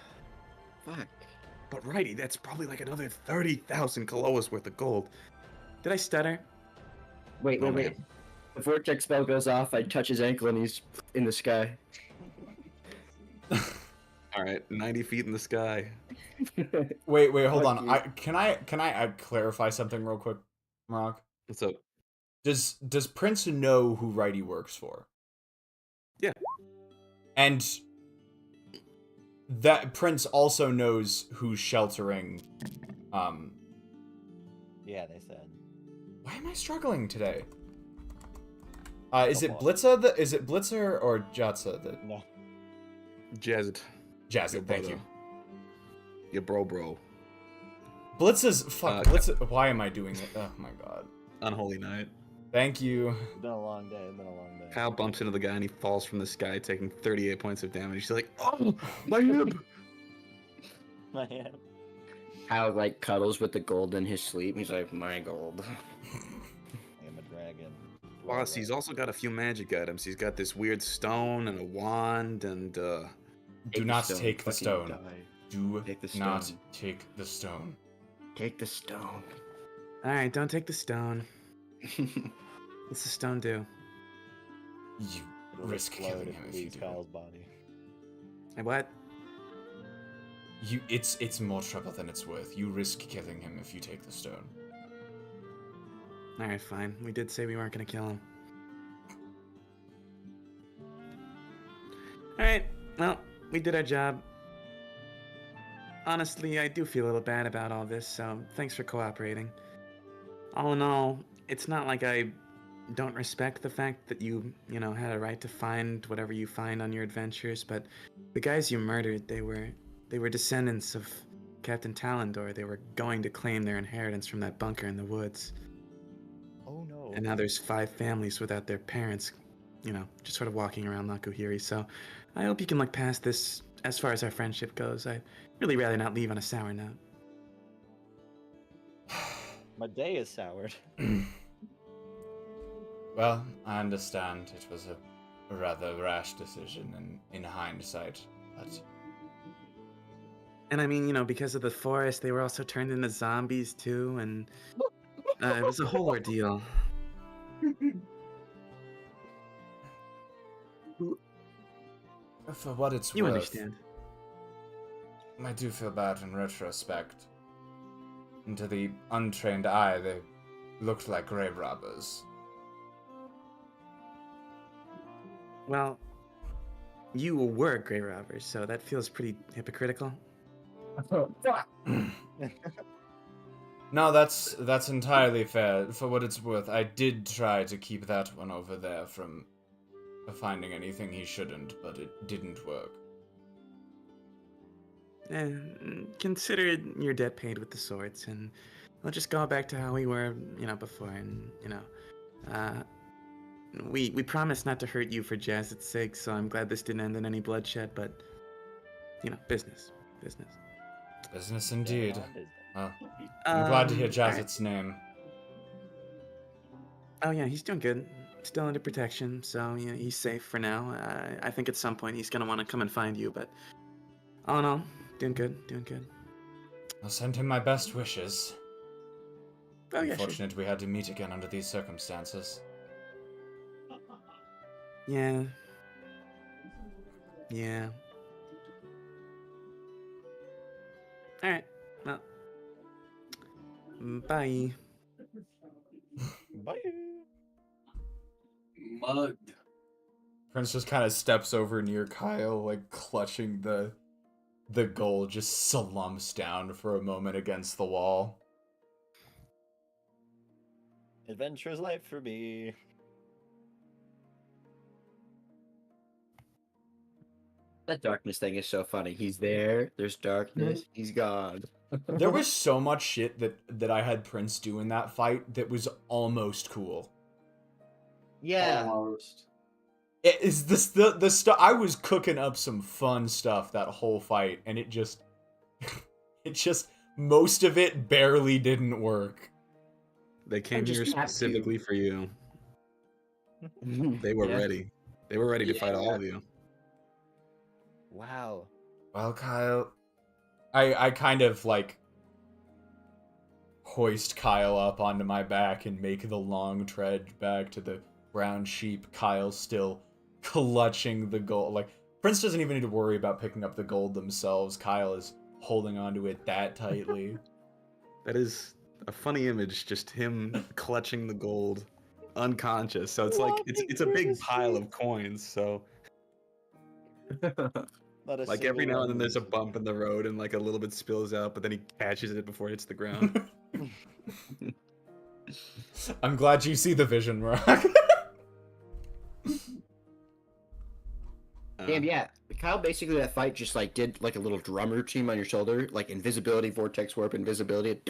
Speaker 2: Fuck.
Speaker 4: But Righty, that's probably like another 30,000 Kaloas worth of gold. Did I stutter?
Speaker 2: Wait.
Speaker 4: Oh,
Speaker 2: Wait. The vortex spell goes off. I touch his ankle and he's in the sky.
Speaker 4: Alright, 90 feet in the sky.
Speaker 3: Wait, hold
Speaker 2: Fuck
Speaker 3: on.
Speaker 2: you.
Speaker 3: Can I clarify something real quick, Mark?
Speaker 4: What's up?
Speaker 3: Does Prince know who Righty works for?
Speaker 4: Yeah.
Speaker 3: And that Prince also knows who's sheltering.
Speaker 5: Yeah, they said.
Speaker 3: Why am I struggling today? Is it
Speaker 5: Come on.
Speaker 3: Blitza? Is it Blitzer or Jatsa?
Speaker 5: No.
Speaker 4: Jazzed.
Speaker 3: Jazza, thank you.
Speaker 4: Your bro.
Speaker 3: Blitza's fuck. Blitza. Why am I doing it? Oh my god.
Speaker 4: Unholy night.
Speaker 3: Thank you.
Speaker 5: It's been a long day. It's been a long day.
Speaker 4: Kyle bumps into the guy and he falls from the sky, taking 38 points of damage. He's like, "Oh, my hip!"
Speaker 5: My hand.
Speaker 2: How like cuddles with the gold in his sleep. He's like, my gold.
Speaker 5: I am a dragon.
Speaker 4: Boss, he's also got a few magic items. He's got this weird stone and a wand and
Speaker 3: Do
Speaker 2: the
Speaker 3: not
Speaker 2: stone,
Speaker 3: take the
Speaker 2: fucking
Speaker 3: stone.
Speaker 2: die.
Speaker 3: Do
Speaker 2: Take the
Speaker 3: not
Speaker 2: stone.
Speaker 3: take the stone.
Speaker 2: Take the stone.
Speaker 4: Alright, don't take the stone. What's the stone do?
Speaker 3: You
Speaker 5: It'll
Speaker 3: risk
Speaker 5: explode
Speaker 3: killing
Speaker 5: if
Speaker 3: him
Speaker 5: it
Speaker 3: if you
Speaker 5: leaves
Speaker 3: do.
Speaker 5: Kyle's body.
Speaker 4: Hey, what?
Speaker 3: It's more trouble than it's worth. You risk killing him if you take the stone.
Speaker 4: Alright, fine. We did say we weren't gonna kill him. Alright, well, we did our job. Honestly, I do feel a little bad about all this, so thanks for cooperating. All in all, it's not like I don't respect the fact that you had a right to find whatever you find on your adventures, but the guys you murdered, they were descendants of Captain Talendor. They were going to claim their inheritance from that bunker in the woods.
Speaker 5: Oh no.
Speaker 4: And now there's 5 families without their parents, just sort of walking around Lakuhiri. So I hope you can look past this as far as our friendship goes. I'd really rather not leave on a sour note.
Speaker 5: My day is soured.
Speaker 3: Well, I understand it was a rather rash decision in hindsight, but
Speaker 4: And I mean, because of the forest, they were also turned into zombies too, and it was a whole ordeal.
Speaker 3: for what it's
Speaker 4: You
Speaker 3: worth,
Speaker 4: understand.
Speaker 3: I do feel bad in retrospect. And to the untrained eye, they looked like grave robbers.
Speaker 4: Well, you were grave robbers, so that feels pretty hypocritical.
Speaker 3: No, that's entirely fair. For what it's worth, I did try to keep that one over there from finding anything he shouldn't, but it didn't work.
Speaker 4: Consider your debt paid with the swords, and we'll just go back to how we were, before, and, we promised not to hurt you for Jazz's sake, so I'm glad this didn't end in any bloodshed, but, business.
Speaker 3: Business indeed.
Speaker 5: On business.
Speaker 3: Well, I'm glad to hear
Speaker 4: alright.
Speaker 3: Jazz's name.
Speaker 4: Oh yeah, he's doing good. Still under protection, so yeah, he's safe for now. I think at some point he's gonna want to come and find you, but all in all, doing good.
Speaker 3: I'll send him my best wishes.
Speaker 4: Oh yeah, sure.
Speaker 3: Unfortunate we had to meet again under these circumstances.
Speaker 4: Yeah. All right. Well. Bye.
Speaker 5: Bye.
Speaker 1: Mugged.
Speaker 3: Prince just kind of steps over near Kyle, like clutching the gold, just slumps down for a moment against the wall.
Speaker 5: Adventurous life for me.
Speaker 2: That darkness thing is so funny. He's there. There's darkness. He's gone.
Speaker 3: There was so much shit that I had Prince do in that fight that was almost cool.
Speaker 2: Yeah.
Speaker 1: Almost.
Speaker 3: It is this the stuff I was cooking up some fun stuff that whole fight, and it just most of it barely didn't work.
Speaker 4: They came
Speaker 2: just
Speaker 4: here
Speaker 2: have to.
Speaker 4: specifically for you. They were
Speaker 2: Yeah.
Speaker 4: ready. They were ready to fight all of you.
Speaker 5: Wow.
Speaker 3: Well, Kyle, I kind of like hoist Kyle up onto my back and make the long trudge back to the brown sheep. Kyle still clutching the gold. Like, Prince doesn't even need to worry about picking up the gold themselves. Kyle is holding onto it that tightly.
Speaker 4: That is a funny image, just him clutching the gold, unconscious. So it's like it's a big pile of coins. So like every now and then there's a bump in the road and like a little bit spills out, but then he catches it before it hits the ground.
Speaker 3: I'm glad you see the vision, Rock.
Speaker 2: Damn, yeah. Kyle basically that fight just like did like a little drum routine on your shoulder, like invisibility, vortex warp, invisibility,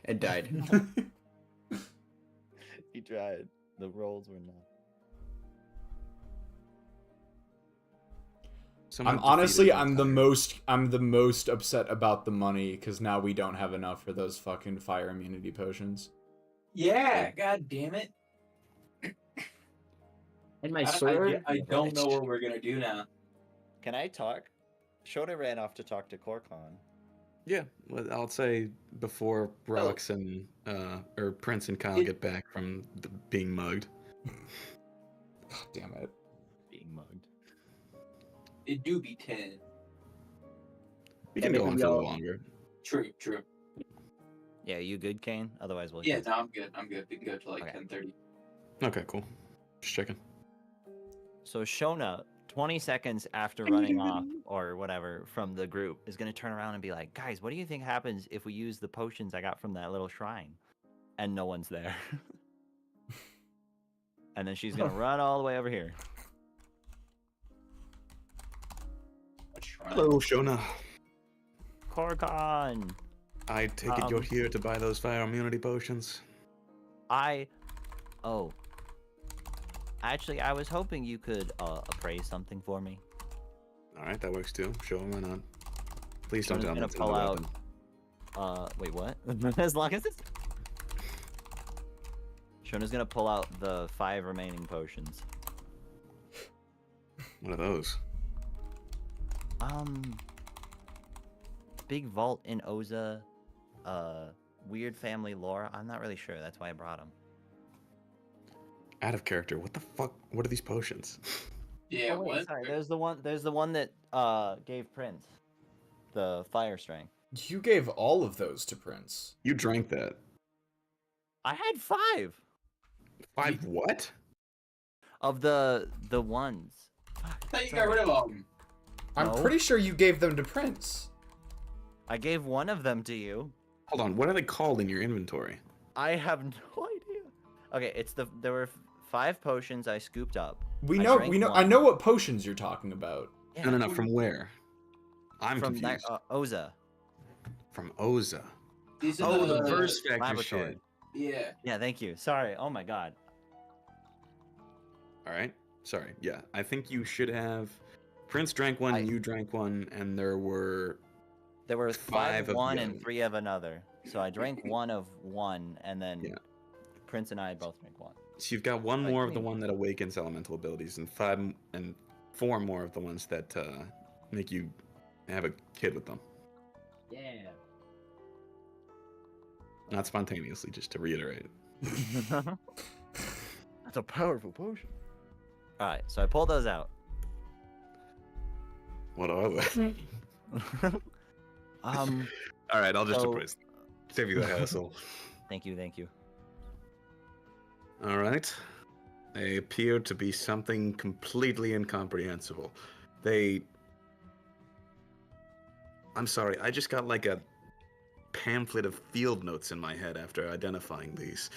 Speaker 2: and died.
Speaker 5: He tried. The rolls were not.
Speaker 4: Someone
Speaker 3: I'm honestly
Speaker 4: defeated
Speaker 3: I'm the
Speaker 4: Empire.
Speaker 3: most upset about the money because now we don't have enough for those fucking fire immunity potions.
Speaker 1: Yeah, god damn it.
Speaker 2: And my
Speaker 1: I
Speaker 2: sword.
Speaker 1: don't know what we're gonna do now.
Speaker 5: Can I talk? Shota ran off to talk to Korkon.
Speaker 4: Yeah, well, I'll say before Rox and or Prince and Kyle get back from being mugged.
Speaker 3: God damn it.
Speaker 5: Being mugged.
Speaker 1: It do be 10.
Speaker 4: We can go on for a little longer.
Speaker 1: True.
Speaker 5: Yeah, you good, Kane? Otherwise, we'll.
Speaker 1: Yeah, no, I'm good. We can go to like
Speaker 5: Okay.
Speaker 1: 10:30.
Speaker 4: Okay, cool. Just checking.
Speaker 5: So Shona, 20 seconds after running off or whatever from the group, is gonna turn around and be like, "Guys, what do you think happens if we use the potions I got from that little shrine?" And no one's there. And then she's gonna run all the way over here.
Speaker 4: Hello, Shona.
Speaker 5: Korkon.
Speaker 4: I take it you're here to buy those fire immunity potions.
Speaker 5: Actually, I was hoping you could appraise something for me.
Speaker 4: All right, that works too. Sure, why not? Please don't
Speaker 5: Shona's
Speaker 4: tell me
Speaker 5: gonna
Speaker 4: it's
Speaker 5: pull
Speaker 4: another
Speaker 5: out.
Speaker 4: weapon.
Speaker 5: Wait, what? As long as it's. Shona's gonna pull out the 5 remaining potions.
Speaker 4: What are those?
Speaker 5: Big vault in Oza. Weird family lore. I'm not really sure. That's why I brought them.
Speaker 4: Out of character. What the fuck? What are these potions?
Speaker 1: Yeah,
Speaker 5: Oh, wait,
Speaker 1: what?
Speaker 5: sorry. There's the one that gave Prince the fire strength.
Speaker 3: You gave all of those to Prince.
Speaker 4: You drank that.
Speaker 5: I had 5
Speaker 4: 5 what?
Speaker 5: of the ones.
Speaker 1: I thought you got rid of all of them.
Speaker 3: I'm
Speaker 5: No.
Speaker 3: pretty sure you gave them to Prince.
Speaker 5: I gave one of them to you.
Speaker 4: Hold on. What are they called in your inventory?
Speaker 5: I have no idea. Okay, there were 5 potions I scooped up.
Speaker 3: We
Speaker 5: I
Speaker 3: know.
Speaker 5: drank
Speaker 3: I
Speaker 5: one.
Speaker 3: know what potions you're talking about.
Speaker 5: Yeah,
Speaker 4: No. From where? I'm
Speaker 5: from
Speaker 4: confused.
Speaker 5: Oza.
Speaker 4: From Oza.
Speaker 1: These are
Speaker 4: Oh, the verse factor
Speaker 5: laboratory.
Speaker 4: shit.
Speaker 1: Yeah.
Speaker 5: Yeah, thank you. Sorry. Oh my god.
Speaker 4: All right. Sorry. Yeah, I think you should have. Prince drank one, you drank one, and there were
Speaker 5: five
Speaker 4: five
Speaker 5: of
Speaker 4: of
Speaker 5: one
Speaker 4: the
Speaker 5: and
Speaker 4: other
Speaker 5: 3 of another. So I drank one of one, and then
Speaker 4: Yeah.
Speaker 5: Prince and I both drank one.
Speaker 4: So you've got one
Speaker 5: Like
Speaker 4: more of the
Speaker 5: me.
Speaker 4: one that awakens elemental abilities, and 4 more of the ones that make you have a kid with them.
Speaker 5: Yeah.
Speaker 4: Not spontaneously, just to reiterate.
Speaker 5: That's a powerful potion. All right, so I pulled those out.
Speaker 4: What are they? All right, I'll just
Speaker 5: So-
Speaker 4: appraise them. Save you the hassle.
Speaker 5: Thank you.
Speaker 4: All right. They appear to be something completely incomprehensible. I'm sorry, I just got like a pamphlet of field notes in my head after identifying these.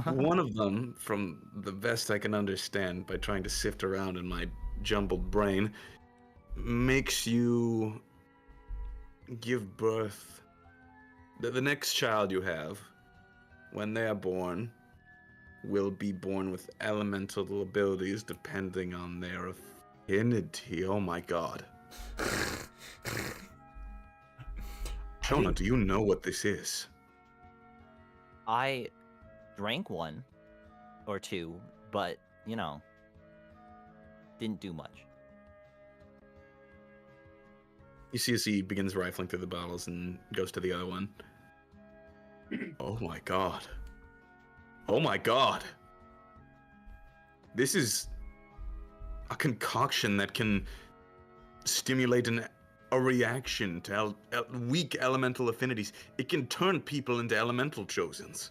Speaker 4: One of them, from the best I can understand by trying to sift around in my jumbled brain, makes you give birth. The next child you have, when they are born, will be born with elemental abilities depending on their affinity. Oh my god. Shona, do you know what this is?
Speaker 5: I drank 1 or 2, but didn't do much.
Speaker 4: You see as he begins rifling through the bottles and goes to the other one. Oh my god. Oh my god. This is a concoction that can stimulate a reaction to weak elemental affinities. It can turn people into elemental chosens.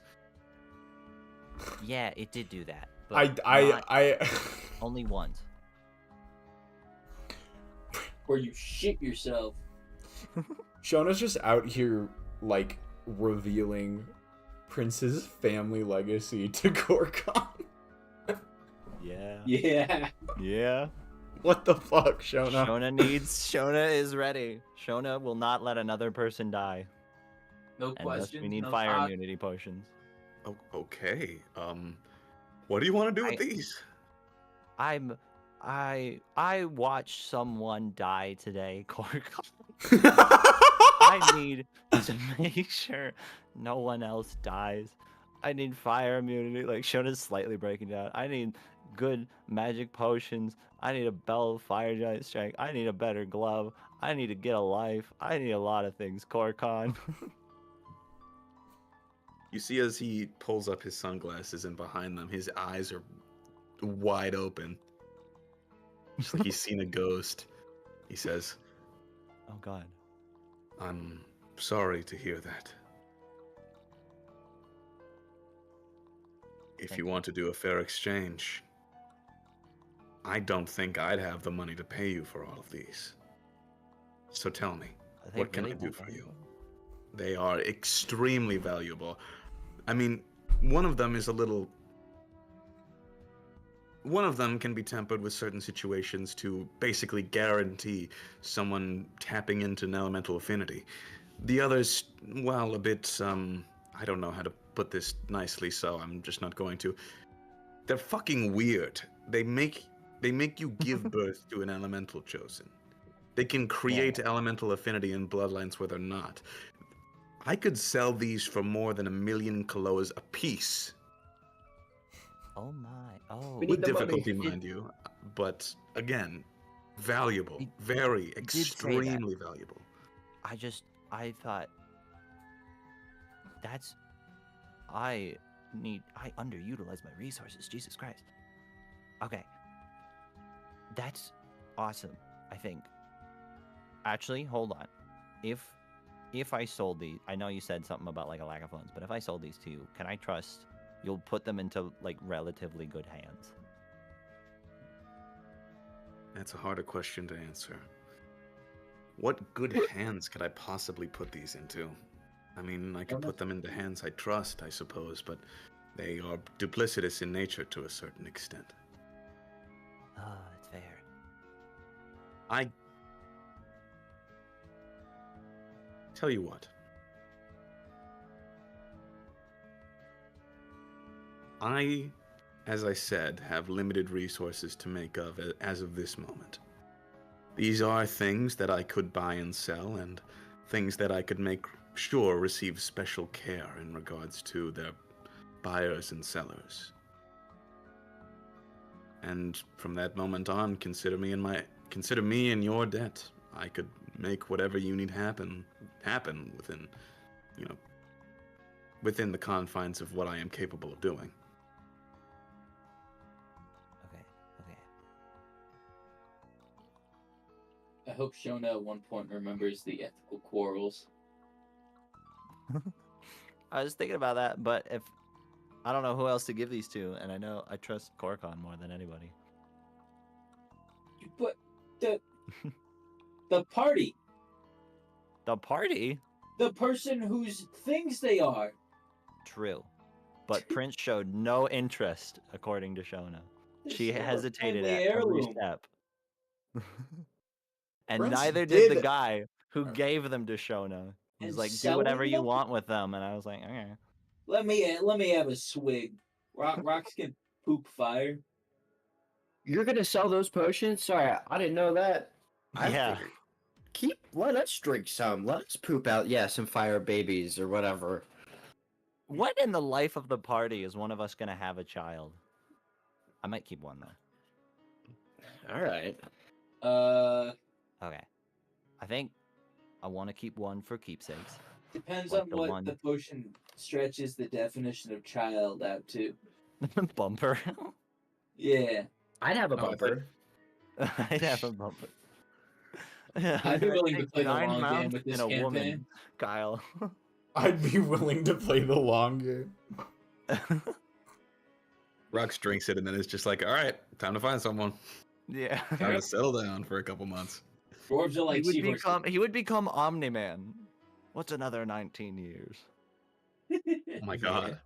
Speaker 5: Yeah, it did do that. But only once.
Speaker 1: Or you shit yourself.
Speaker 3: Shona's just out here, like, revealing Prince's family legacy to Gorkon.
Speaker 5: Yeah.
Speaker 1: Yeah.
Speaker 3: What the fuck, Shona?
Speaker 5: Shona is ready. Shona will not let another person die.
Speaker 6: No
Speaker 5: And thus
Speaker 6: question.
Speaker 5: we need
Speaker 6: no
Speaker 5: fire
Speaker 6: talk.
Speaker 5: immunity potions.
Speaker 4: Oh, okay. What do you want to do with these?
Speaker 5: I watched someone die today, Gorkon. I need to make sure no one else dies. I need fire immunity. Like, Shona's slightly breaking down. I need good magic potions. I need a bell of fire giant strength. I need a better glove. I need to get a life. I need a lot of things, Korkon.
Speaker 4: You see as he pulls up his sunglasses and behind them, his eyes are wide open. Just like he's seen a ghost. He says,
Speaker 5: Oh god.
Speaker 4: I'm sorry to hear that. If you want to do a fair exchange, I don't think I'd have the money to pay you for all of these. So tell me, what can I do for you? They are extremely valuable. I mean, one of them can be tempered with certain situations to basically guarantee someone tapping into an elemental affinity. The others, well, a bit, I don't know how to put this nicely, so I'm just not going to. They're fucking weird. They make you give birth to an elemental chosen. They can create elemental affinity in bloodlines where they're not. I could sell these for more than 1 million Kaloas a piece.
Speaker 5: Oh my. Oh.
Speaker 1: We
Speaker 4: With
Speaker 1: need the money.
Speaker 4: difficulty, mind you. But again, valuable. Very,
Speaker 5: did say that.
Speaker 4: extremely valuable.
Speaker 5: I thought I underutilize my resources. Jesus Christ. Okay. That's awesome, I think. Actually, hold on. If I sold these, I know you said something about like a lack of funds, but if I sold these to you, can I trust you'll put them into like relatively good hands?
Speaker 4: That's a harder question to answer. What good hands could I possibly put these into? I mean, I could put them into hands I trust, I suppose, but they are duplicitous in nature to a certain extent.
Speaker 5: Oh, that's fair.
Speaker 4: I tell you what. I as I said, have limited resources to make of it as of this moment. These are things that I could buy and sell, and things that I could make sure receive special care in regards to their buyers and sellers. And from that moment on, consider me in your debt. I could make whatever you need happen within, within the confines of what I am capable of doing.
Speaker 5: Okay.
Speaker 1: I hope Shona at one point remembers the ethical quarrels.
Speaker 5: I was thinking about that, but if I don't know who else to give these to, and I know I trust Korkon more than anybody.
Speaker 1: But the party,
Speaker 5: The party?
Speaker 1: the person whose things they are.
Speaker 5: True. But Prince showed no interest, according to Shona. She
Speaker 1: This is a
Speaker 5: hesitated
Speaker 1: family
Speaker 5: at every
Speaker 1: heirloom.
Speaker 5: step. And
Speaker 3: Prince
Speaker 5: neither did the
Speaker 3: did-
Speaker 5: guy who gave them to Shona. He's
Speaker 1: And
Speaker 5: like, do
Speaker 1: selling
Speaker 5: whatever you
Speaker 1: them?
Speaker 5: want with them. And I was like, okay.
Speaker 1: Let me have a swig. Rocks can poop fire.
Speaker 2: You're gonna sell those potions? Sorry, I didn't know that. I
Speaker 5: Yeah.
Speaker 2: figured- let us drink some. Let us poop out, some fire babies or whatever.
Speaker 5: When in the life of the party is one of us going to have a child? I might keep one, though.
Speaker 2: All right.
Speaker 5: Okay. I think I want to keep one for keepsakes.
Speaker 1: Depends
Speaker 5: Like
Speaker 1: on
Speaker 5: the
Speaker 1: what
Speaker 5: one-
Speaker 1: the potion stretches the definition of child out to.
Speaker 5: Bumper.
Speaker 1: Yeah.
Speaker 2: I'd have a
Speaker 4: Oh,
Speaker 2: bumper.
Speaker 5: I'd have a bumper.
Speaker 1: I'd be willing to
Speaker 5: Take
Speaker 1: play the
Speaker 5: 9
Speaker 1: long game
Speaker 5: mounts
Speaker 1: with this
Speaker 5: and a
Speaker 1: campaign.
Speaker 5: woman, Kyle.
Speaker 3: I'd be willing to play the long game.
Speaker 4: Rux drinks it and then it's just like, all right, time to find someone.
Speaker 5: Yeah.
Speaker 4: Time to settle down for a couple months.
Speaker 1: Dwarves are like seahorses.
Speaker 5: He would become Omni-Man. What's another 19 years?
Speaker 4: Oh my god.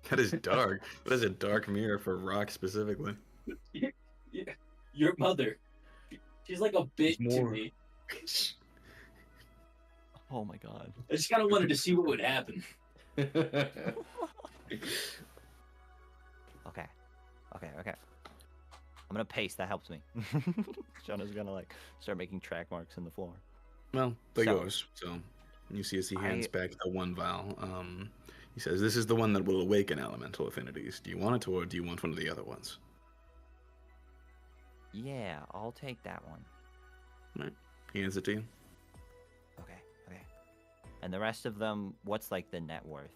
Speaker 4: That is dark. That is a dark mirror for Rock specifically.
Speaker 1: Yeah. Your mother. She's like a bit to
Speaker 4: More.
Speaker 1: me.
Speaker 5: Oh my god.
Speaker 1: I just kind of wanted to see what would happen.
Speaker 5: Okay. I'm gonna paste. That helps me. Jonah's gonna like start making track marks in the floor.
Speaker 4: Well, they're
Speaker 5: So-
Speaker 4: yours. So you see as he hands
Speaker 5: I-
Speaker 4: back the one vial. He says, "This is the one that will awaken elemental affinities. Do you want it, or do you want one of the other ones?"
Speaker 5: Yeah, I'll take that one.
Speaker 4: He hands it to you.
Speaker 5: Okay. And the rest of them, what's like the net worth?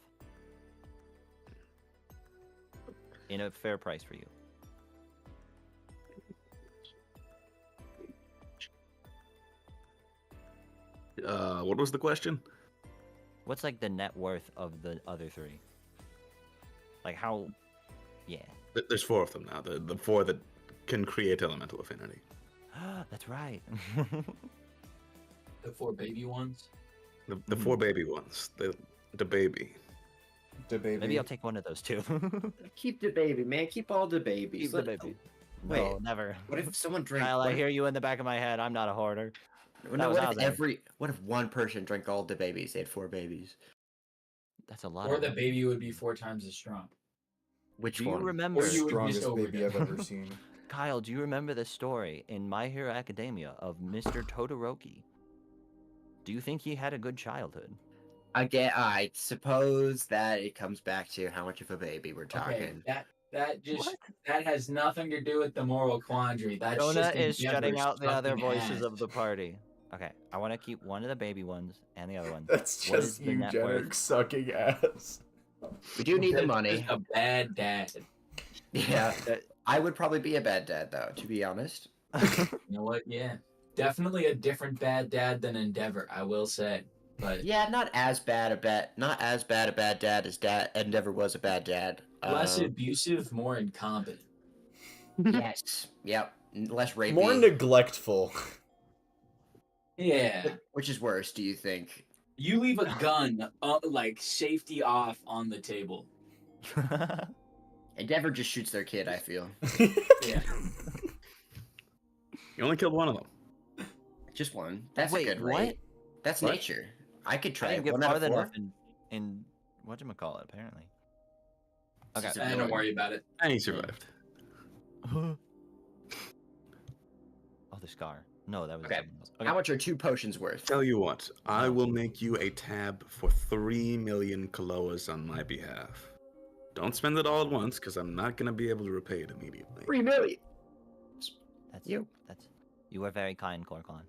Speaker 5: In a fair price for you.
Speaker 4: What was the question?
Speaker 5: What's like the net worth of the other three? Like how? Yeah.
Speaker 4: There's 4 of them now. The 4 that can create elemental affinity.
Speaker 5: That's right.
Speaker 1: The 4 baby ones.
Speaker 4: The 4 baby ones. The baby.
Speaker 3: The baby.
Speaker 5: Maybe I'll take one of those too.
Speaker 2: Keep the baby, man. Keep all the babies.
Speaker 5: Keep the baby. No,
Speaker 2: Wait,
Speaker 5: never.
Speaker 2: What if someone drank?
Speaker 5: Kyle,
Speaker 2: what
Speaker 5: I
Speaker 2: if-
Speaker 5: hear you in the back of my head. I'm not a hoarder.
Speaker 2: No,
Speaker 5: That was
Speaker 2: what if
Speaker 5: Ozzy.
Speaker 2: what if one person drank all the babies? They had 4 babies.
Speaker 5: That's a lot.
Speaker 1: Or
Speaker 5: of
Speaker 1: the
Speaker 5: them.
Speaker 1: baby would be 4 times as strong.
Speaker 2: Which
Speaker 5: Do you
Speaker 2: one?
Speaker 5: remember?
Speaker 1: Or you would
Speaker 3: Strongest
Speaker 1: just
Speaker 3: baby I've
Speaker 1: overdose.
Speaker 3: ever seen.
Speaker 5: Kyle, do you remember the story in My Hero Academia of Mr. Todoroki? Do you think he had a good childhood?
Speaker 2: I suppose that it comes back to how much of a baby we're
Speaker 1: Okay,
Speaker 2: talking.
Speaker 1: that has nothing to do with the moral quandary. That's
Speaker 5: Jonah
Speaker 1: just
Speaker 5: is shutting
Speaker 1: Endeavor's
Speaker 5: out the other
Speaker 1: fucking
Speaker 5: voices
Speaker 1: ass.
Speaker 5: of the party. Okay, I want to keep one of the baby ones and the other one.
Speaker 3: That's
Speaker 5: What is
Speaker 3: just
Speaker 5: the net
Speaker 3: eugenic
Speaker 5: worth?
Speaker 3: sucking ass.
Speaker 2: We do need the
Speaker 1: That's
Speaker 2: money.
Speaker 1: just a bad dad.
Speaker 2: Yeah, I would probably be a bad dad though, to be honest.
Speaker 1: You know what? Yeah, definitely a different bad dad than Endeavor. I will say, but
Speaker 2: Yeah, not as bad a bad dad as Endeavor was a bad dad.
Speaker 1: less abusive, more incompetent.
Speaker 2: Yes. Yep. Less rapey.
Speaker 3: More neglectful.
Speaker 1: Yeah,
Speaker 2: Which is worse, do you think?
Speaker 1: you leave a gun like safety off on the table.
Speaker 2: Endeavor just shoots their kid, I feel.
Speaker 1: Yeah.
Speaker 4: You only killed one of them.
Speaker 2: Just one. That's
Speaker 5: Wait,
Speaker 2: a good
Speaker 5: what?
Speaker 2: rate. That's
Speaker 4: What?
Speaker 2: nature. I could
Speaker 5: I
Speaker 2: try
Speaker 5: didn't
Speaker 2: it.
Speaker 5: get
Speaker 2: 1 out
Speaker 5: farther
Speaker 2: of 4.
Speaker 5: enough in whatchamacallit, apparently. Okay.
Speaker 1: Don't worry about it.
Speaker 4: And he survived.
Speaker 5: Oh, the scar. No, that was
Speaker 2: Okay.
Speaker 5: something else.
Speaker 2: How much are 2 potions worth?
Speaker 4: Tell you what, I
Speaker 5: No.
Speaker 4: will make you a tab for 3 million Kaloas on my behalf. Don't spend it all at once, because I'm not going to be able to repay it immediately.
Speaker 2: 3 million.
Speaker 5: That's
Speaker 2: You.
Speaker 5: You are very kind, Korkon.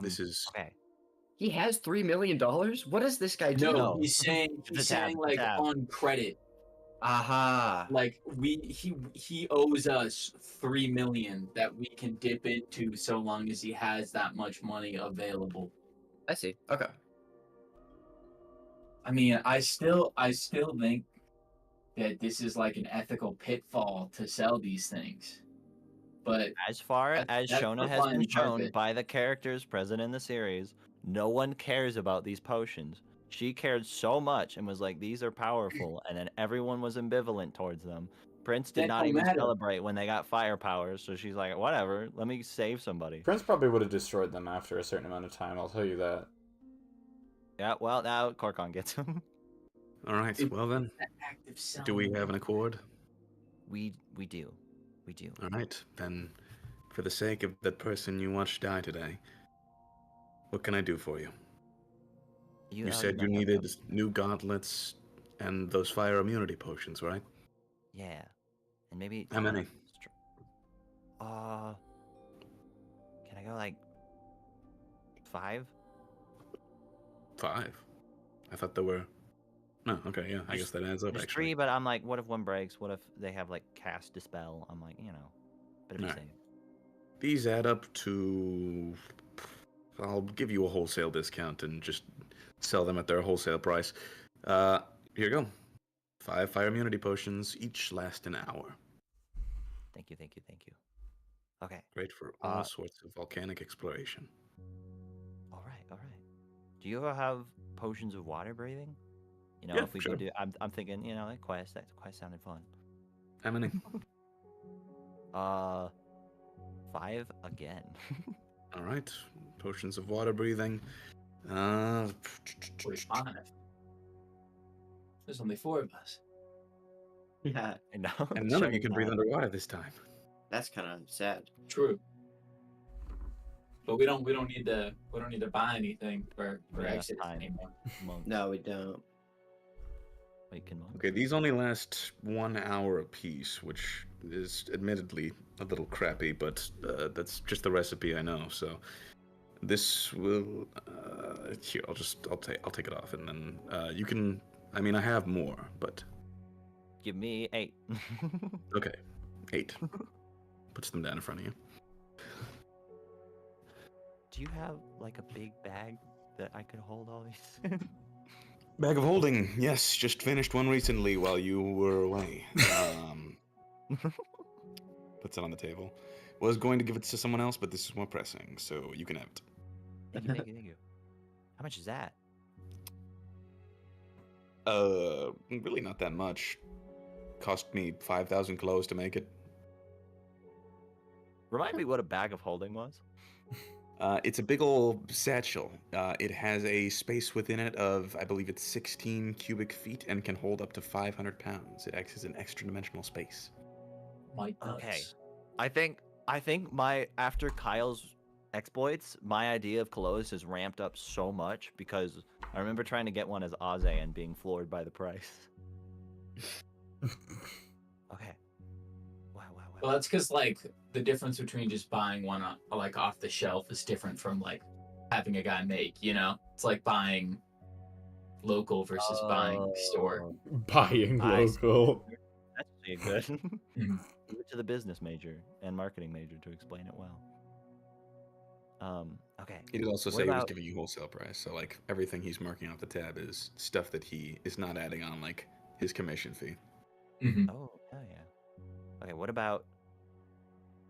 Speaker 4: This is...
Speaker 5: Okay.
Speaker 2: He has $3 million. What does this guy do?
Speaker 1: No, he's saying
Speaker 5: It's a tab,
Speaker 1: like
Speaker 5: tab.
Speaker 1: on credit.
Speaker 2: Aha.
Speaker 1: Like he owes us 3 million that we can dip into so long as he has that much money available.
Speaker 2: I see. Okay.
Speaker 1: I mean, I still think that this is like an ethical pitfall to sell these things. But
Speaker 5: As far
Speaker 1: That-
Speaker 5: as
Speaker 1: that's
Speaker 5: Shona
Speaker 1: the
Speaker 5: has
Speaker 1: fun
Speaker 5: been
Speaker 1: part of
Speaker 5: shown
Speaker 1: it.
Speaker 5: by the characters present in the series, no one cares about these potions. She cared so much and was like, these are powerful, and then everyone was ambivalent towards them. Prince did
Speaker 1: That
Speaker 5: not
Speaker 1: don't
Speaker 5: even
Speaker 1: matter.
Speaker 5: celebrate when they got fire powers, so she's like, whatever, let me save somebody.
Speaker 3: Prince probably would have destroyed them after a certain amount of time, I'll tell you that.
Speaker 5: Yeah, well, now Korkon gets him.
Speaker 4: All right, well then,
Speaker 1: that active selling.
Speaker 4: do we have an accord?
Speaker 5: We do. We do.
Speaker 4: All right, then, for the sake of that person you watched die today, what can I do for you? You said you needed new gauntlets and those fire immunity potions, right?
Speaker 5: Yeah. And maybe...
Speaker 4: How many?
Speaker 5: Can I go, like, 5?
Speaker 4: 5? I thought there were... No, okay, yeah, I guess that adds up,
Speaker 5: There's
Speaker 4: actually.
Speaker 5: 3, but I'm like, what if one breaks? What if they have, like, cast Dispel? I'm like, better be
Speaker 4: Alright.
Speaker 5: safe.
Speaker 4: These add up to... I'll give you a wholesale discount and just sell them at their wholesale price. Here you go. 5 fire immunity potions, each last an hour.
Speaker 5: Thank you. Okay.
Speaker 4: Great for all sorts of volcanic exploration.
Speaker 5: All right. Do you ever have potions of water breathing?
Speaker 4: Yeah,
Speaker 5: if we
Speaker 4: sure.
Speaker 5: go do, I'm thinking, that quest sounded fun.
Speaker 4: How many?
Speaker 5: 5 again.
Speaker 4: All right. Potions of water breathing.
Speaker 1: 45. There's only 4 of us.
Speaker 2: Yeah.
Speaker 5: I know.
Speaker 4: And none of you can breathe underwater this time.
Speaker 2: That's kind of sad.
Speaker 1: True. But we don't need to buy anything for
Speaker 5: Yeah,
Speaker 1: Exodus
Speaker 5: fine.
Speaker 1: anymore.
Speaker 5: Monks.
Speaker 2: No, we don't.
Speaker 5: Wait, can monks?
Speaker 4: Okay, these only last 1 hour apiece, which is admittedly a little crappy, but that's just the recipe I know. So this will here. I'll take it off, and then you can. I mean, I have more, but
Speaker 5: Give me 8.
Speaker 4: okay, 8. Puts them down in front of you.
Speaker 5: Do you have like a big bag that I could hold all these in?
Speaker 4: Bag of holding. Yes, just finished one recently while you were away. Puts it on the table. Was going to give it to someone else, but this is more pressing, so you can have it.
Speaker 5: Thank you. How much is that?
Speaker 4: Really not that much. Cost me 5,000 clothes to make it.
Speaker 5: Remind me what a bag of holding was.
Speaker 4: It's a big old satchel. It has a space within it of, I believe it's 16 cubic feet and can hold up to 500 pounds. It acts as an extra dimensional space.
Speaker 1: My
Speaker 5: Okay. I think after Kyle's exploits, my idea of Colossus has ramped up so much because I remember trying to get one as Aze and being floored by the price. Okay. Wow.
Speaker 1: Well, that's because like the difference between just buying one like off the shelf is different from like having a guy make. It's like buying local versus buying store.
Speaker 3: Buying
Speaker 5: Nice.
Speaker 3: local.
Speaker 5: That's actually good.
Speaker 1: Mhm.
Speaker 5: Give it to the business major and marketing major to explain it well. Okay.
Speaker 4: He did also
Speaker 5: What
Speaker 4: say he was
Speaker 5: about-
Speaker 4: giving you wholesale price, so like everything he's marking off the tab is stuff that he is not adding on like his commission fee.
Speaker 1: Mhm.
Speaker 5: Oh, yeah. Okay, what about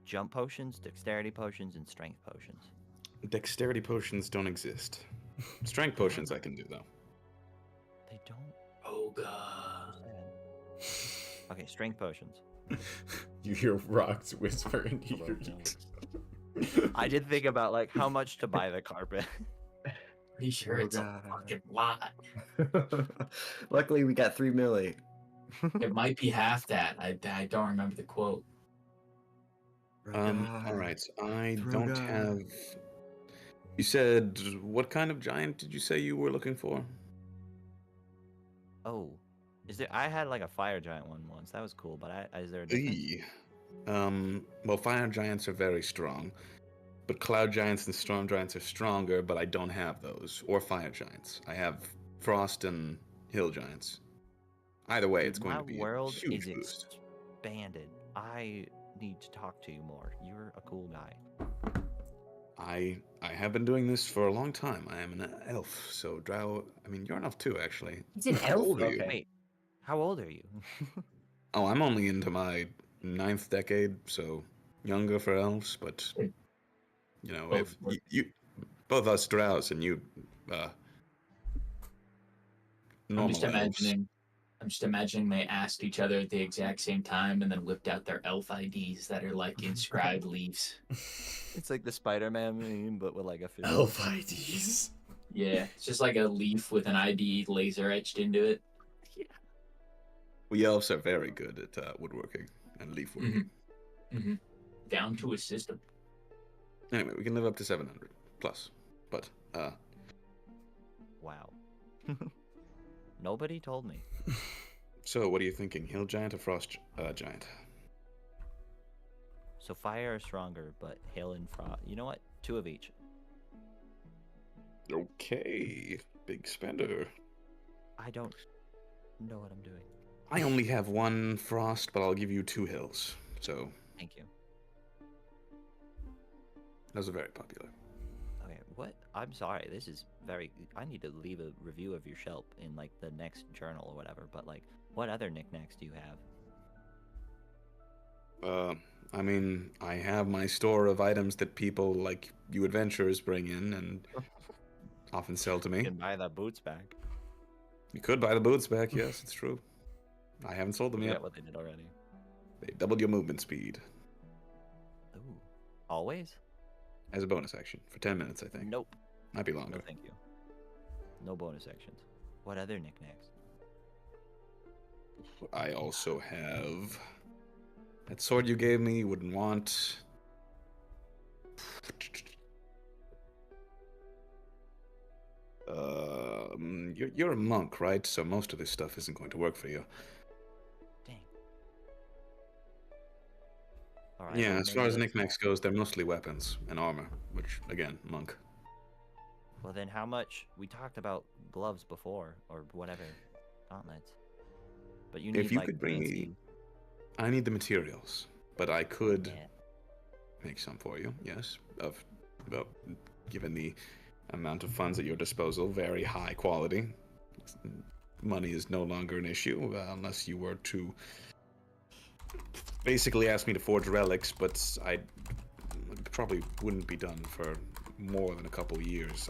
Speaker 5: jump potions, dexterity potions, and strength potions?
Speaker 4: Dexterity potions don't exist. Strength potions I can do though.
Speaker 5: They don't.
Speaker 1: Oh god.
Speaker 5: Okay, strength potions.
Speaker 3: You hear rocks whisper into your
Speaker 5: Hello,
Speaker 3: ear.
Speaker 5: I did think about like how much to buy the carpet.
Speaker 1: Pretty sure
Speaker 2: Oh,
Speaker 1: it's a
Speaker 2: God.
Speaker 1: fucking lot.
Speaker 2: Luckily, we got 3 milli.
Speaker 1: It might be half that. I don't remember the quote.
Speaker 4: All right. I
Speaker 2: Throw
Speaker 4: don't
Speaker 2: God.
Speaker 4: have. You said what kind of giant did you say you were looking for?
Speaker 5: Oh, is there? I had like a fire giant one once. That was cool, but is there a difference?
Speaker 4: Well, fire giants are very strong, but cloud giants and storm giants are stronger, but I don't have those. Or fire giants. I have frost and hill giants. Either way, it's going
Speaker 5: My
Speaker 4: to be a
Speaker 5: world
Speaker 4: huge
Speaker 5: is
Speaker 4: boost.
Speaker 5: expanded. I need to talk to you more. You're a cool guy.
Speaker 4: I have been doing this for a long time. I am an elf, so drow. I mean, you're an elf too, actually.
Speaker 2: He's an
Speaker 4: How
Speaker 2: elf?
Speaker 4: old are you?
Speaker 5: Okay. Wait, how old are you?
Speaker 4: Oh, I'm only into my 9th decade, so younger for elves. But you know, if you both us drows and you, normal elves.
Speaker 1: I'm just imagining they asked each other at the exact same time and then whipped out their elf IDs that are like inscribed leaves.
Speaker 5: It's like the Spider-Man meme, but with like a fish.
Speaker 3: Elf IDs.
Speaker 1: Yeah, it's just like a leaf with an ID laser etched into it.
Speaker 4: We elves are very good at woodworking and leaf working.
Speaker 1: Mm-hmm. Down to a system.
Speaker 4: Anyway, we can live up to 700 plus. But
Speaker 5: Wow. Nobody told me.
Speaker 4: so what are you thinking? Hill giant or frost giant?
Speaker 5: So fire is stronger, but hail and frost. You know what? 2 of each.
Speaker 4: Okay, big spender.
Speaker 5: I don't know what I'm doing.
Speaker 4: I only have 1 frost, but I'll give you 2 hills. So
Speaker 5: Thank you.
Speaker 4: those are very popular.
Speaker 5: Okay, what? I'm sorry. This is very. I need to leave a review of your shelf in like the next journal or whatever. But like, what other knickknacks do you have?
Speaker 4: I mean, I have my store of items that people like you adventurers bring in and often sell to
Speaker 5: You
Speaker 4: me.
Speaker 5: can buy the boots back.
Speaker 4: You could buy the boots back, yes, it's true. I haven't sold them
Speaker 5: Forget
Speaker 4: yet.
Speaker 5: what they did already.
Speaker 4: They doubled your movement speed
Speaker 5: Ooh, always?
Speaker 4: as a bonus action for 10 minutes, I think.
Speaker 5: Nope.
Speaker 4: Might be
Speaker 5: No,
Speaker 4: longer.
Speaker 5: thank you. No bonus actions. What other knickknacks?
Speaker 4: I also have that sword you gave me. You wouldn't want. You're a monk, right? So most of this stuff isn't going to work for you.
Speaker 5: Dang. All right.
Speaker 4: Yeah,
Speaker 5: well,
Speaker 4: as far
Speaker 5: maybe
Speaker 4: as
Speaker 5: let's-
Speaker 4: knickknacks goes, they're mostly weapons and armor, which again, monk.
Speaker 5: Well, then how much? We talked about gloves before, or whatever, gauntlets. But you need
Speaker 4: If you
Speaker 5: like
Speaker 4: could bring me,
Speaker 5: fancy.
Speaker 4: I need the materials, but I could
Speaker 5: Yeah.
Speaker 4: make some for you. Yes, well, given the amount of funds at your disposal, very high quality. Money is no longer an issue unless you were to basically ask me to forge relics, but I probably wouldn't be done for more than a couple years.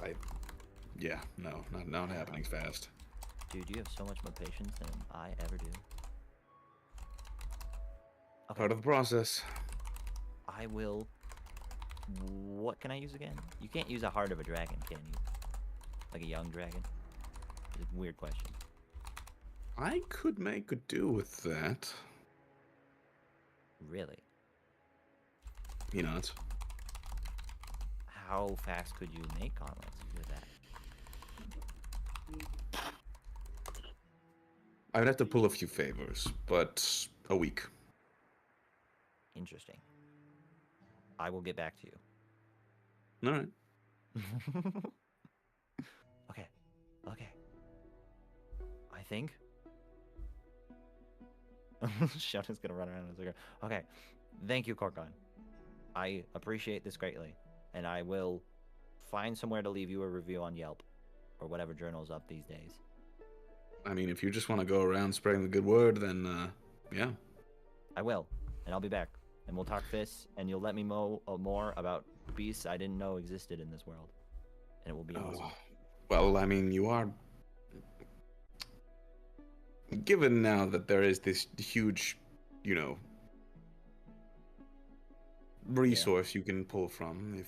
Speaker 4: Yeah, no, not happening fast.
Speaker 5: Dude, you have so much more patience than I ever do. Okay.
Speaker 4: Part of the process.
Speaker 5: I will. What can I use again? You can't use a heart of a dragon, can you? Like a young dragon? It's a weird question.
Speaker 4: I could make a do with that.
Speaker 5: Really?
Speaker 4: Peanuts.
Speaker 5: How fast could you make gauntlets with that?
Speaker 4: I would have to pull a few favors, but a week.
Speaker 5: Interesting. I will get back to you.
Speaker 4: All right.
Speaker 5: Okay. Okay. I think. Shannon's gonna run around in a second. Okay. Thank you, Korkan. I appreciate this greatly, and I will find somewhere to leave you a review on Yelp or whatever journal's up these days.
Speaker 4: I mean, if you just want to go around spreading the good word, then yeah.
Speaker 5: I will, and I'll be back, and we'll talk fists, and you'll let me know more about beasts I didn't know existed in this world, and it will be awesome.
Speaker 4: Well, I mean, you are. Given now that there is this huge, resource you can pull from,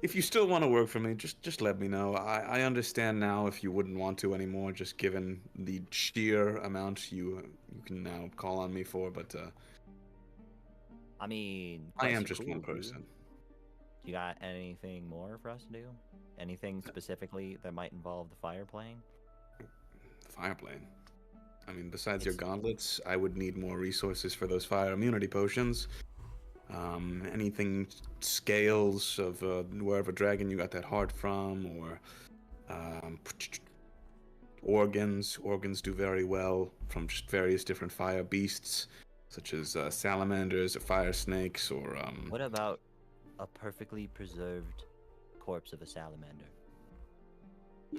Speaker 4: if you still want to work for me, just let me know. I understand now if you wouldn't want to anymore, just given the sheer amount you can now call on me for. But
Speaker 5: I mean,
Speaker 4: I am
Speaker 5: quite
Speaker 4: just
Speaker 5: cool,
Speaker 4: one
Speaker 5: dude.
Speaker 4: person.
Speaker 5: You got anything more for us to do? Anything specifically that might involve the fire plane?
Speaker 4: Fire plane. I mean, besides your
Speaker 5: It's-
Speaker 4: gauntlets, I would need more resources for those fire immunity potions. Anything scales of wherever dragon you got that heart from, or organs. Organs do very well from just various different fire beasts, such as salamanders or fire snakes, or
Speaker 5: What about a perfectly preserved corpse of a salamander?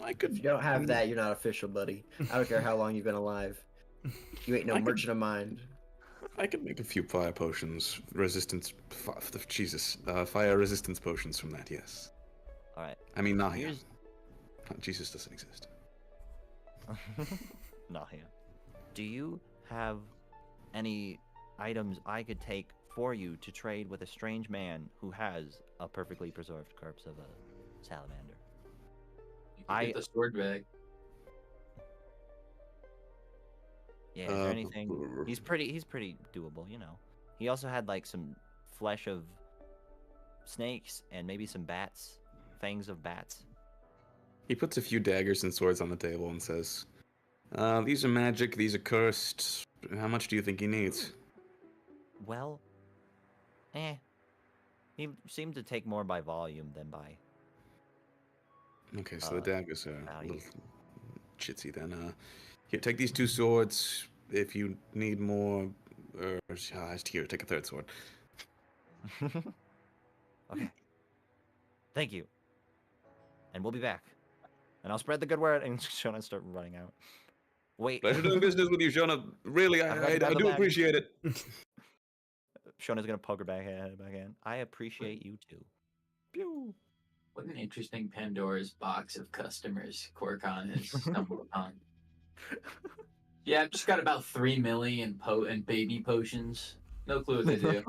Speaker 4: I
Speaker 2: If
Speaker 4: could.
Speaker 2: you don't have that, you're not official, buddy. I don't care how long you've been alive. You ain't no
Speaker 4: I could-
Speaker 2: merchant of mind.
Speaker 4: I could make a few fire potions, fire resistance potions from that. Yes.
Speaker 5: All right.
Speaker 4: I mean, Nahia.
Speaker 5: Here's
Speaker 4: Jesus doesn't exist.
Speaker 5: not here. Do you have any items I could take for you to trade with a strange man who has a perfectly preserved corpse of a salamander?
Speaker 1: You can get the sword bag.
Speaker 5: Yeah, is there anything? He's pretty doable, you know. He also had like some flesh of snakes and maybe some bats, fangs of bats.
Speaker 4: He puts a few daggers and swords on the table and says, "These are magic. These are cursed. How much do you think he needs?"
Speaker 5: Well, he seemed to take more by volume than by.
Speaker 4: Okay, so the daggers are a
Speaker 5: value.
Speaker 4: little chitsy then. Here, take these two swords. If you need more, here, take a third sword.
Speaker 5: Okay. Thank you. And we'll be back. And I'll spread the good word and Shona start running out. Wait.
Speaker 4: Pleasure doing business with you, Shona. Really,
Speaker 5: I've got
Speaker 4: I
Speaker 5: to grab the
Speaker 4: do
Speaker 5: bag.
Speaker 4: appreciate it.
Speaker 5: Shona's gonna poke her back in. I appreciate you too. Pew.
Speaker 1: What an interesting Pandora's box of customers Corcon has stumbled upon. Yeah, I've just got about 3 million baby potions. No clue what they do.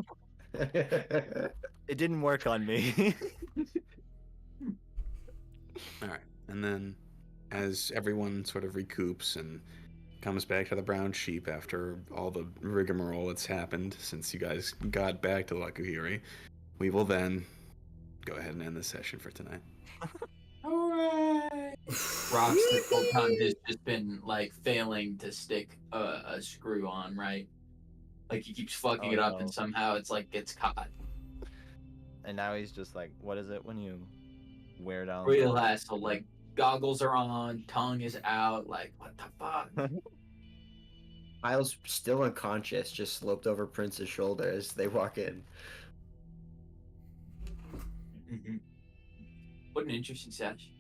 Speaker 5: It didn't work on me.
Speaker 4: All right, and then as everyone sort of recoups and comes back to the brown sheep after all the rigmarole that's happened since you guys got back to Lakuhiri, we will then go ahead and end the session for tonight.
Speaker 1: Alright. Rox the whole time has just been like failing to stick a screw on, right? Like he keeps fucking
Speaker 5: Oh,
Speaker 1: it up
Speaker 5: no.
Speaker 1: and somehow it's like gets caught.
Speaker 5: And now he's just like, what is it when you wear down?
Speaker 1: Real hassle. Like goggles are on, tongue is out. Like what the fuck?
Speaker 2: Miles still unconscious, just sloped over Prince's shoulder as they walk in.
Speaker 1: Mhm. What an interesting session.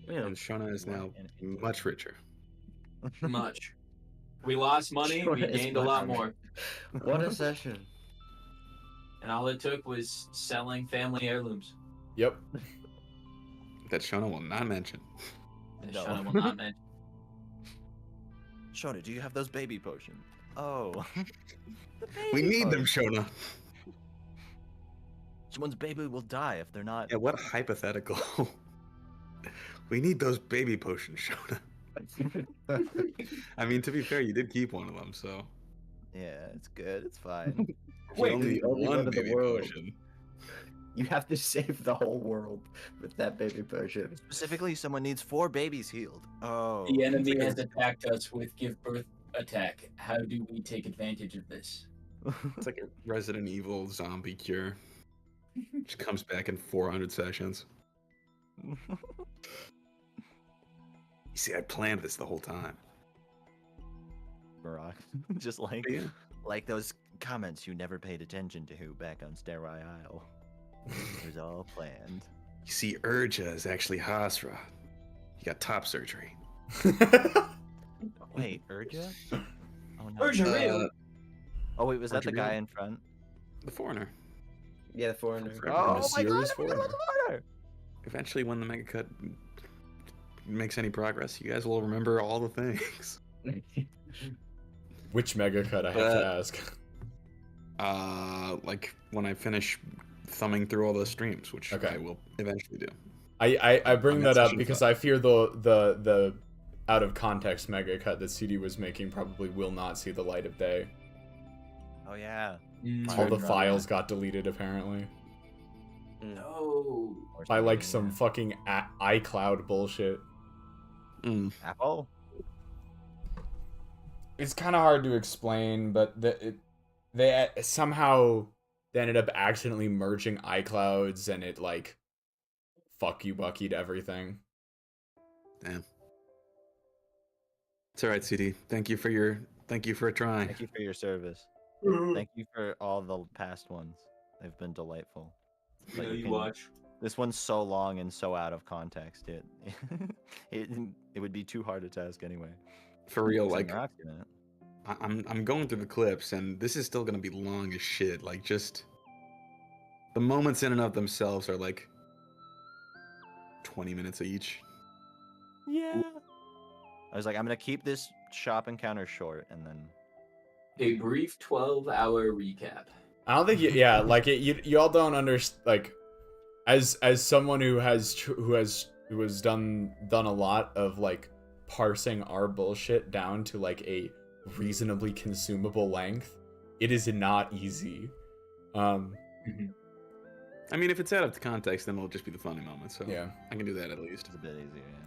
Speaker 2: Yeah.
Speaker 4: And Shona is now much richer.
Speaker 1: Much. We lost money. We
Speaker 2: Shona is
Speaker 1: gained a lot
Speaker 2: much
Speaker 1: more.
Speaker 2: What a session.
Speaker 1: And all it took was selling family heirlooms.
Speaker 3: Yep.
Speaker 4: That Shona will not mention.
Speaker 1: That
Speaker 5: No.
Speaker 1: Shona will not mention.
Speaker 5: Shona, do you have those baby potions? Oh. The
Speaker 4: We
Speaker 5: baby
Speaker 4: need them,
Speaker 5: potions.
Speaker 4: Shona.
Speaker 5: Someone's baby will die if they're not.
Speaker 4: Yeah, what hypothetical? We need those baby potions, Shona. I mean, to be fair, you did keep one of them, so.
Speaker 5: Yeah, it's good. It's fine.
Speaker 4: You
Speaker 2: Wait,
Speaker 4: only
Speaker 2: the
Speaker 4: need
Speaker 2: only
Speaker 4: one
Speaker 2: one in the
Speaker 4: baby
Speaker 2: world.
Speaker 4: potion.
Speaker 2: You have to save the whole world with that baby potion.
Speaker 5: Specifically, someone needs 4 babies healed. Oh.
Speaker 1: The enemy has attacked us with give birth attack. How do we take advantage of this?
Speaker 4: It's like a Resident Evil zombie cure. Just comes back in 400 sessions. You see, I planned this the whole time.
Speaker 5: Barack. Just
Speaker 4: But yeah.
Speaker 5: like those comments you never paid attention to back on Stairway Isle. It was all planned.
Speaker 4: You see, Urja is actually Hasra. He got top surgery.
Speaker 5: Wait, Urja? Oh no.
Speaker 1: Where's your real?
Speaker 5: Oh wait, was that the
Speaker 4: Urja
Speaker 5: guy
Speaker 4: Real?
Speaker 5: in front?
Speaker 4: The foreigner.
Speaker 2: Yeah, the foreigner.
Speaker 4: Oh,
Speaker 5: my God,
Speaker 3: Mysterious
Speaker 5: I forgot
Speaker 3: foreigner.
Speaker 5: about the foreigner!
Speaker 4: Eventually, when the mega cut makes any progress, you guys will remember all the things.
Speaker 3: Which mega cut I have to ask?
Speaker 4: Like when I finish thumbing through all those streams, which
Speaker 3: Okay.
Speaker 4: I will eventually do.
Speaker 3: I bring
Speaker 4: On
Speaker 3: that
Speaker 4: that
Speaker 3: up
Speaker 4: session
Speaker 3: because
Speaker 4: thought.
Speaker 3: I fear the out of context mega cut that CD was making probably will not see the light of day.
Speaker 5: Oh yeah.
Speaker 3: All the
Speaker 5: Fire
Speaker 3: files got deleted apparently
Speaker 1: No.
Speaker 5: or
Speaker 3: by like
Speaker 5: something,
Speaker 3: some fucking iCloud bullshit.
Speaker 4: Mm.
Speaker 5: yeah. Apple.
Speaker 3: It's kind of hard to explain, but they somehow they ended up accidentally merging iClouds and it like fuck you buckied everything.
Speaker 4: Damn. It's all right, CD. Thank you for trying.
Speaker 5: Thank you for your service. Thank you for all the past ones. They've been delightful.
Speaker 6: You
Speaker 5: But
Speaker 6: know
Speaker 5: you
Speaker 6: you
Speaker 5: can-
Speaker 6: watch.
Speaker 5: This one's so long and so out of context. It would be too hard to task anyway.
Speaker 4: For real,
Speaker 5: Looks
Speaker 4: like
Speaker 5: Roxy in it.
Speaker 4: I'm going through the clips, and this is still gonna be long as shit. Like, just the moments in and of themselves are like 20 minutes each.
Speaker 5: Yeah. I was like, I'm gonna keep this shop encounter short, and then
Speaker 1: A brief 12-hour recap.
Speaker 3: I don't think yeah, like you all don't understand like as someone who has done a lot of like parsing our bullshit down to like a reasonably consumable length, it is not easy.
Speaker 4: I mean, if it's out of context, then it'll just be the funny moments. So
Speaker 3: Yeah.
Speaker 4: I can do that at least.
Speaker 5: it's a bit easier. Yeah.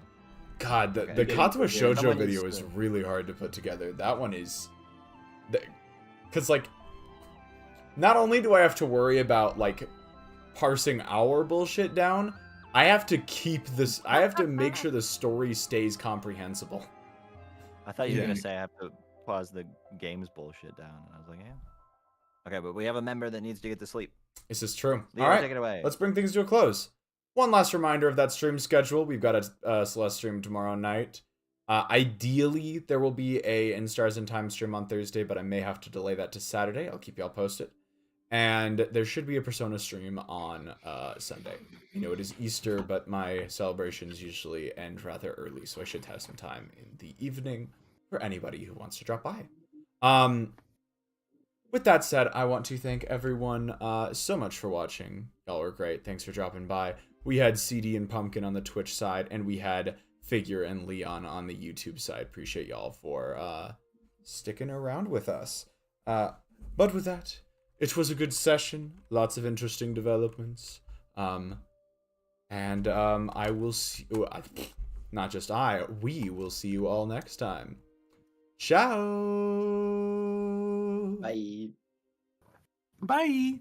Speaker 3: God, the
Speaker 5: Okay.
Speaker 3: Katsuo Shoujo
Speaker 5: Someone
Speaker 3: video
Speaker 5: needs
Speaker 3: is
Speaker 5: to-
Speaker 3: really hard to put together. That one is, because like, not only do I have to worry about like parsing our bullshit down, I have to keep this. I have to make sure the story stays comprehensible.
Speaker 5: I thought you were
Speaker 4: Yeah.
Speaker 5: gonna say I have to pause the games bullshit down, and I was like, yeah. Okay, but we have a member that needs to get to sleep.
Speaker 3: This is true.
Speaker 5: Leo,
Speaker 3: All right,
Speaker 5: take it away.
Speaker 3: let's bring things to a close. One last reminder of that stream schedule. We've got a Celeste stream tomorrow night. Ideally, there will be a In Stars and Time stream on Thursday, but I may have to delay that to Saturday. I'll keep y'all posted. And there should be a Persona stream on Sunday. You know, it is Easter, but my celebrations usually end rather early, so I should have some time in the evening for anybody who wants to drop by. With that said, I want to thank everyone so much for watching. Y'all were great. Thanks for dropping by. We had CD and Pumpkin on the Twitch side, and we had Figure and Leon on the YouTube side. Appreciate y'all for sticking around with us. But with that, it was a good session. Lots of interesting developments. I will see... Not just I. We will see you all next time. Ciao!
Speaker 2: Bye.
Speaker 4: Bye.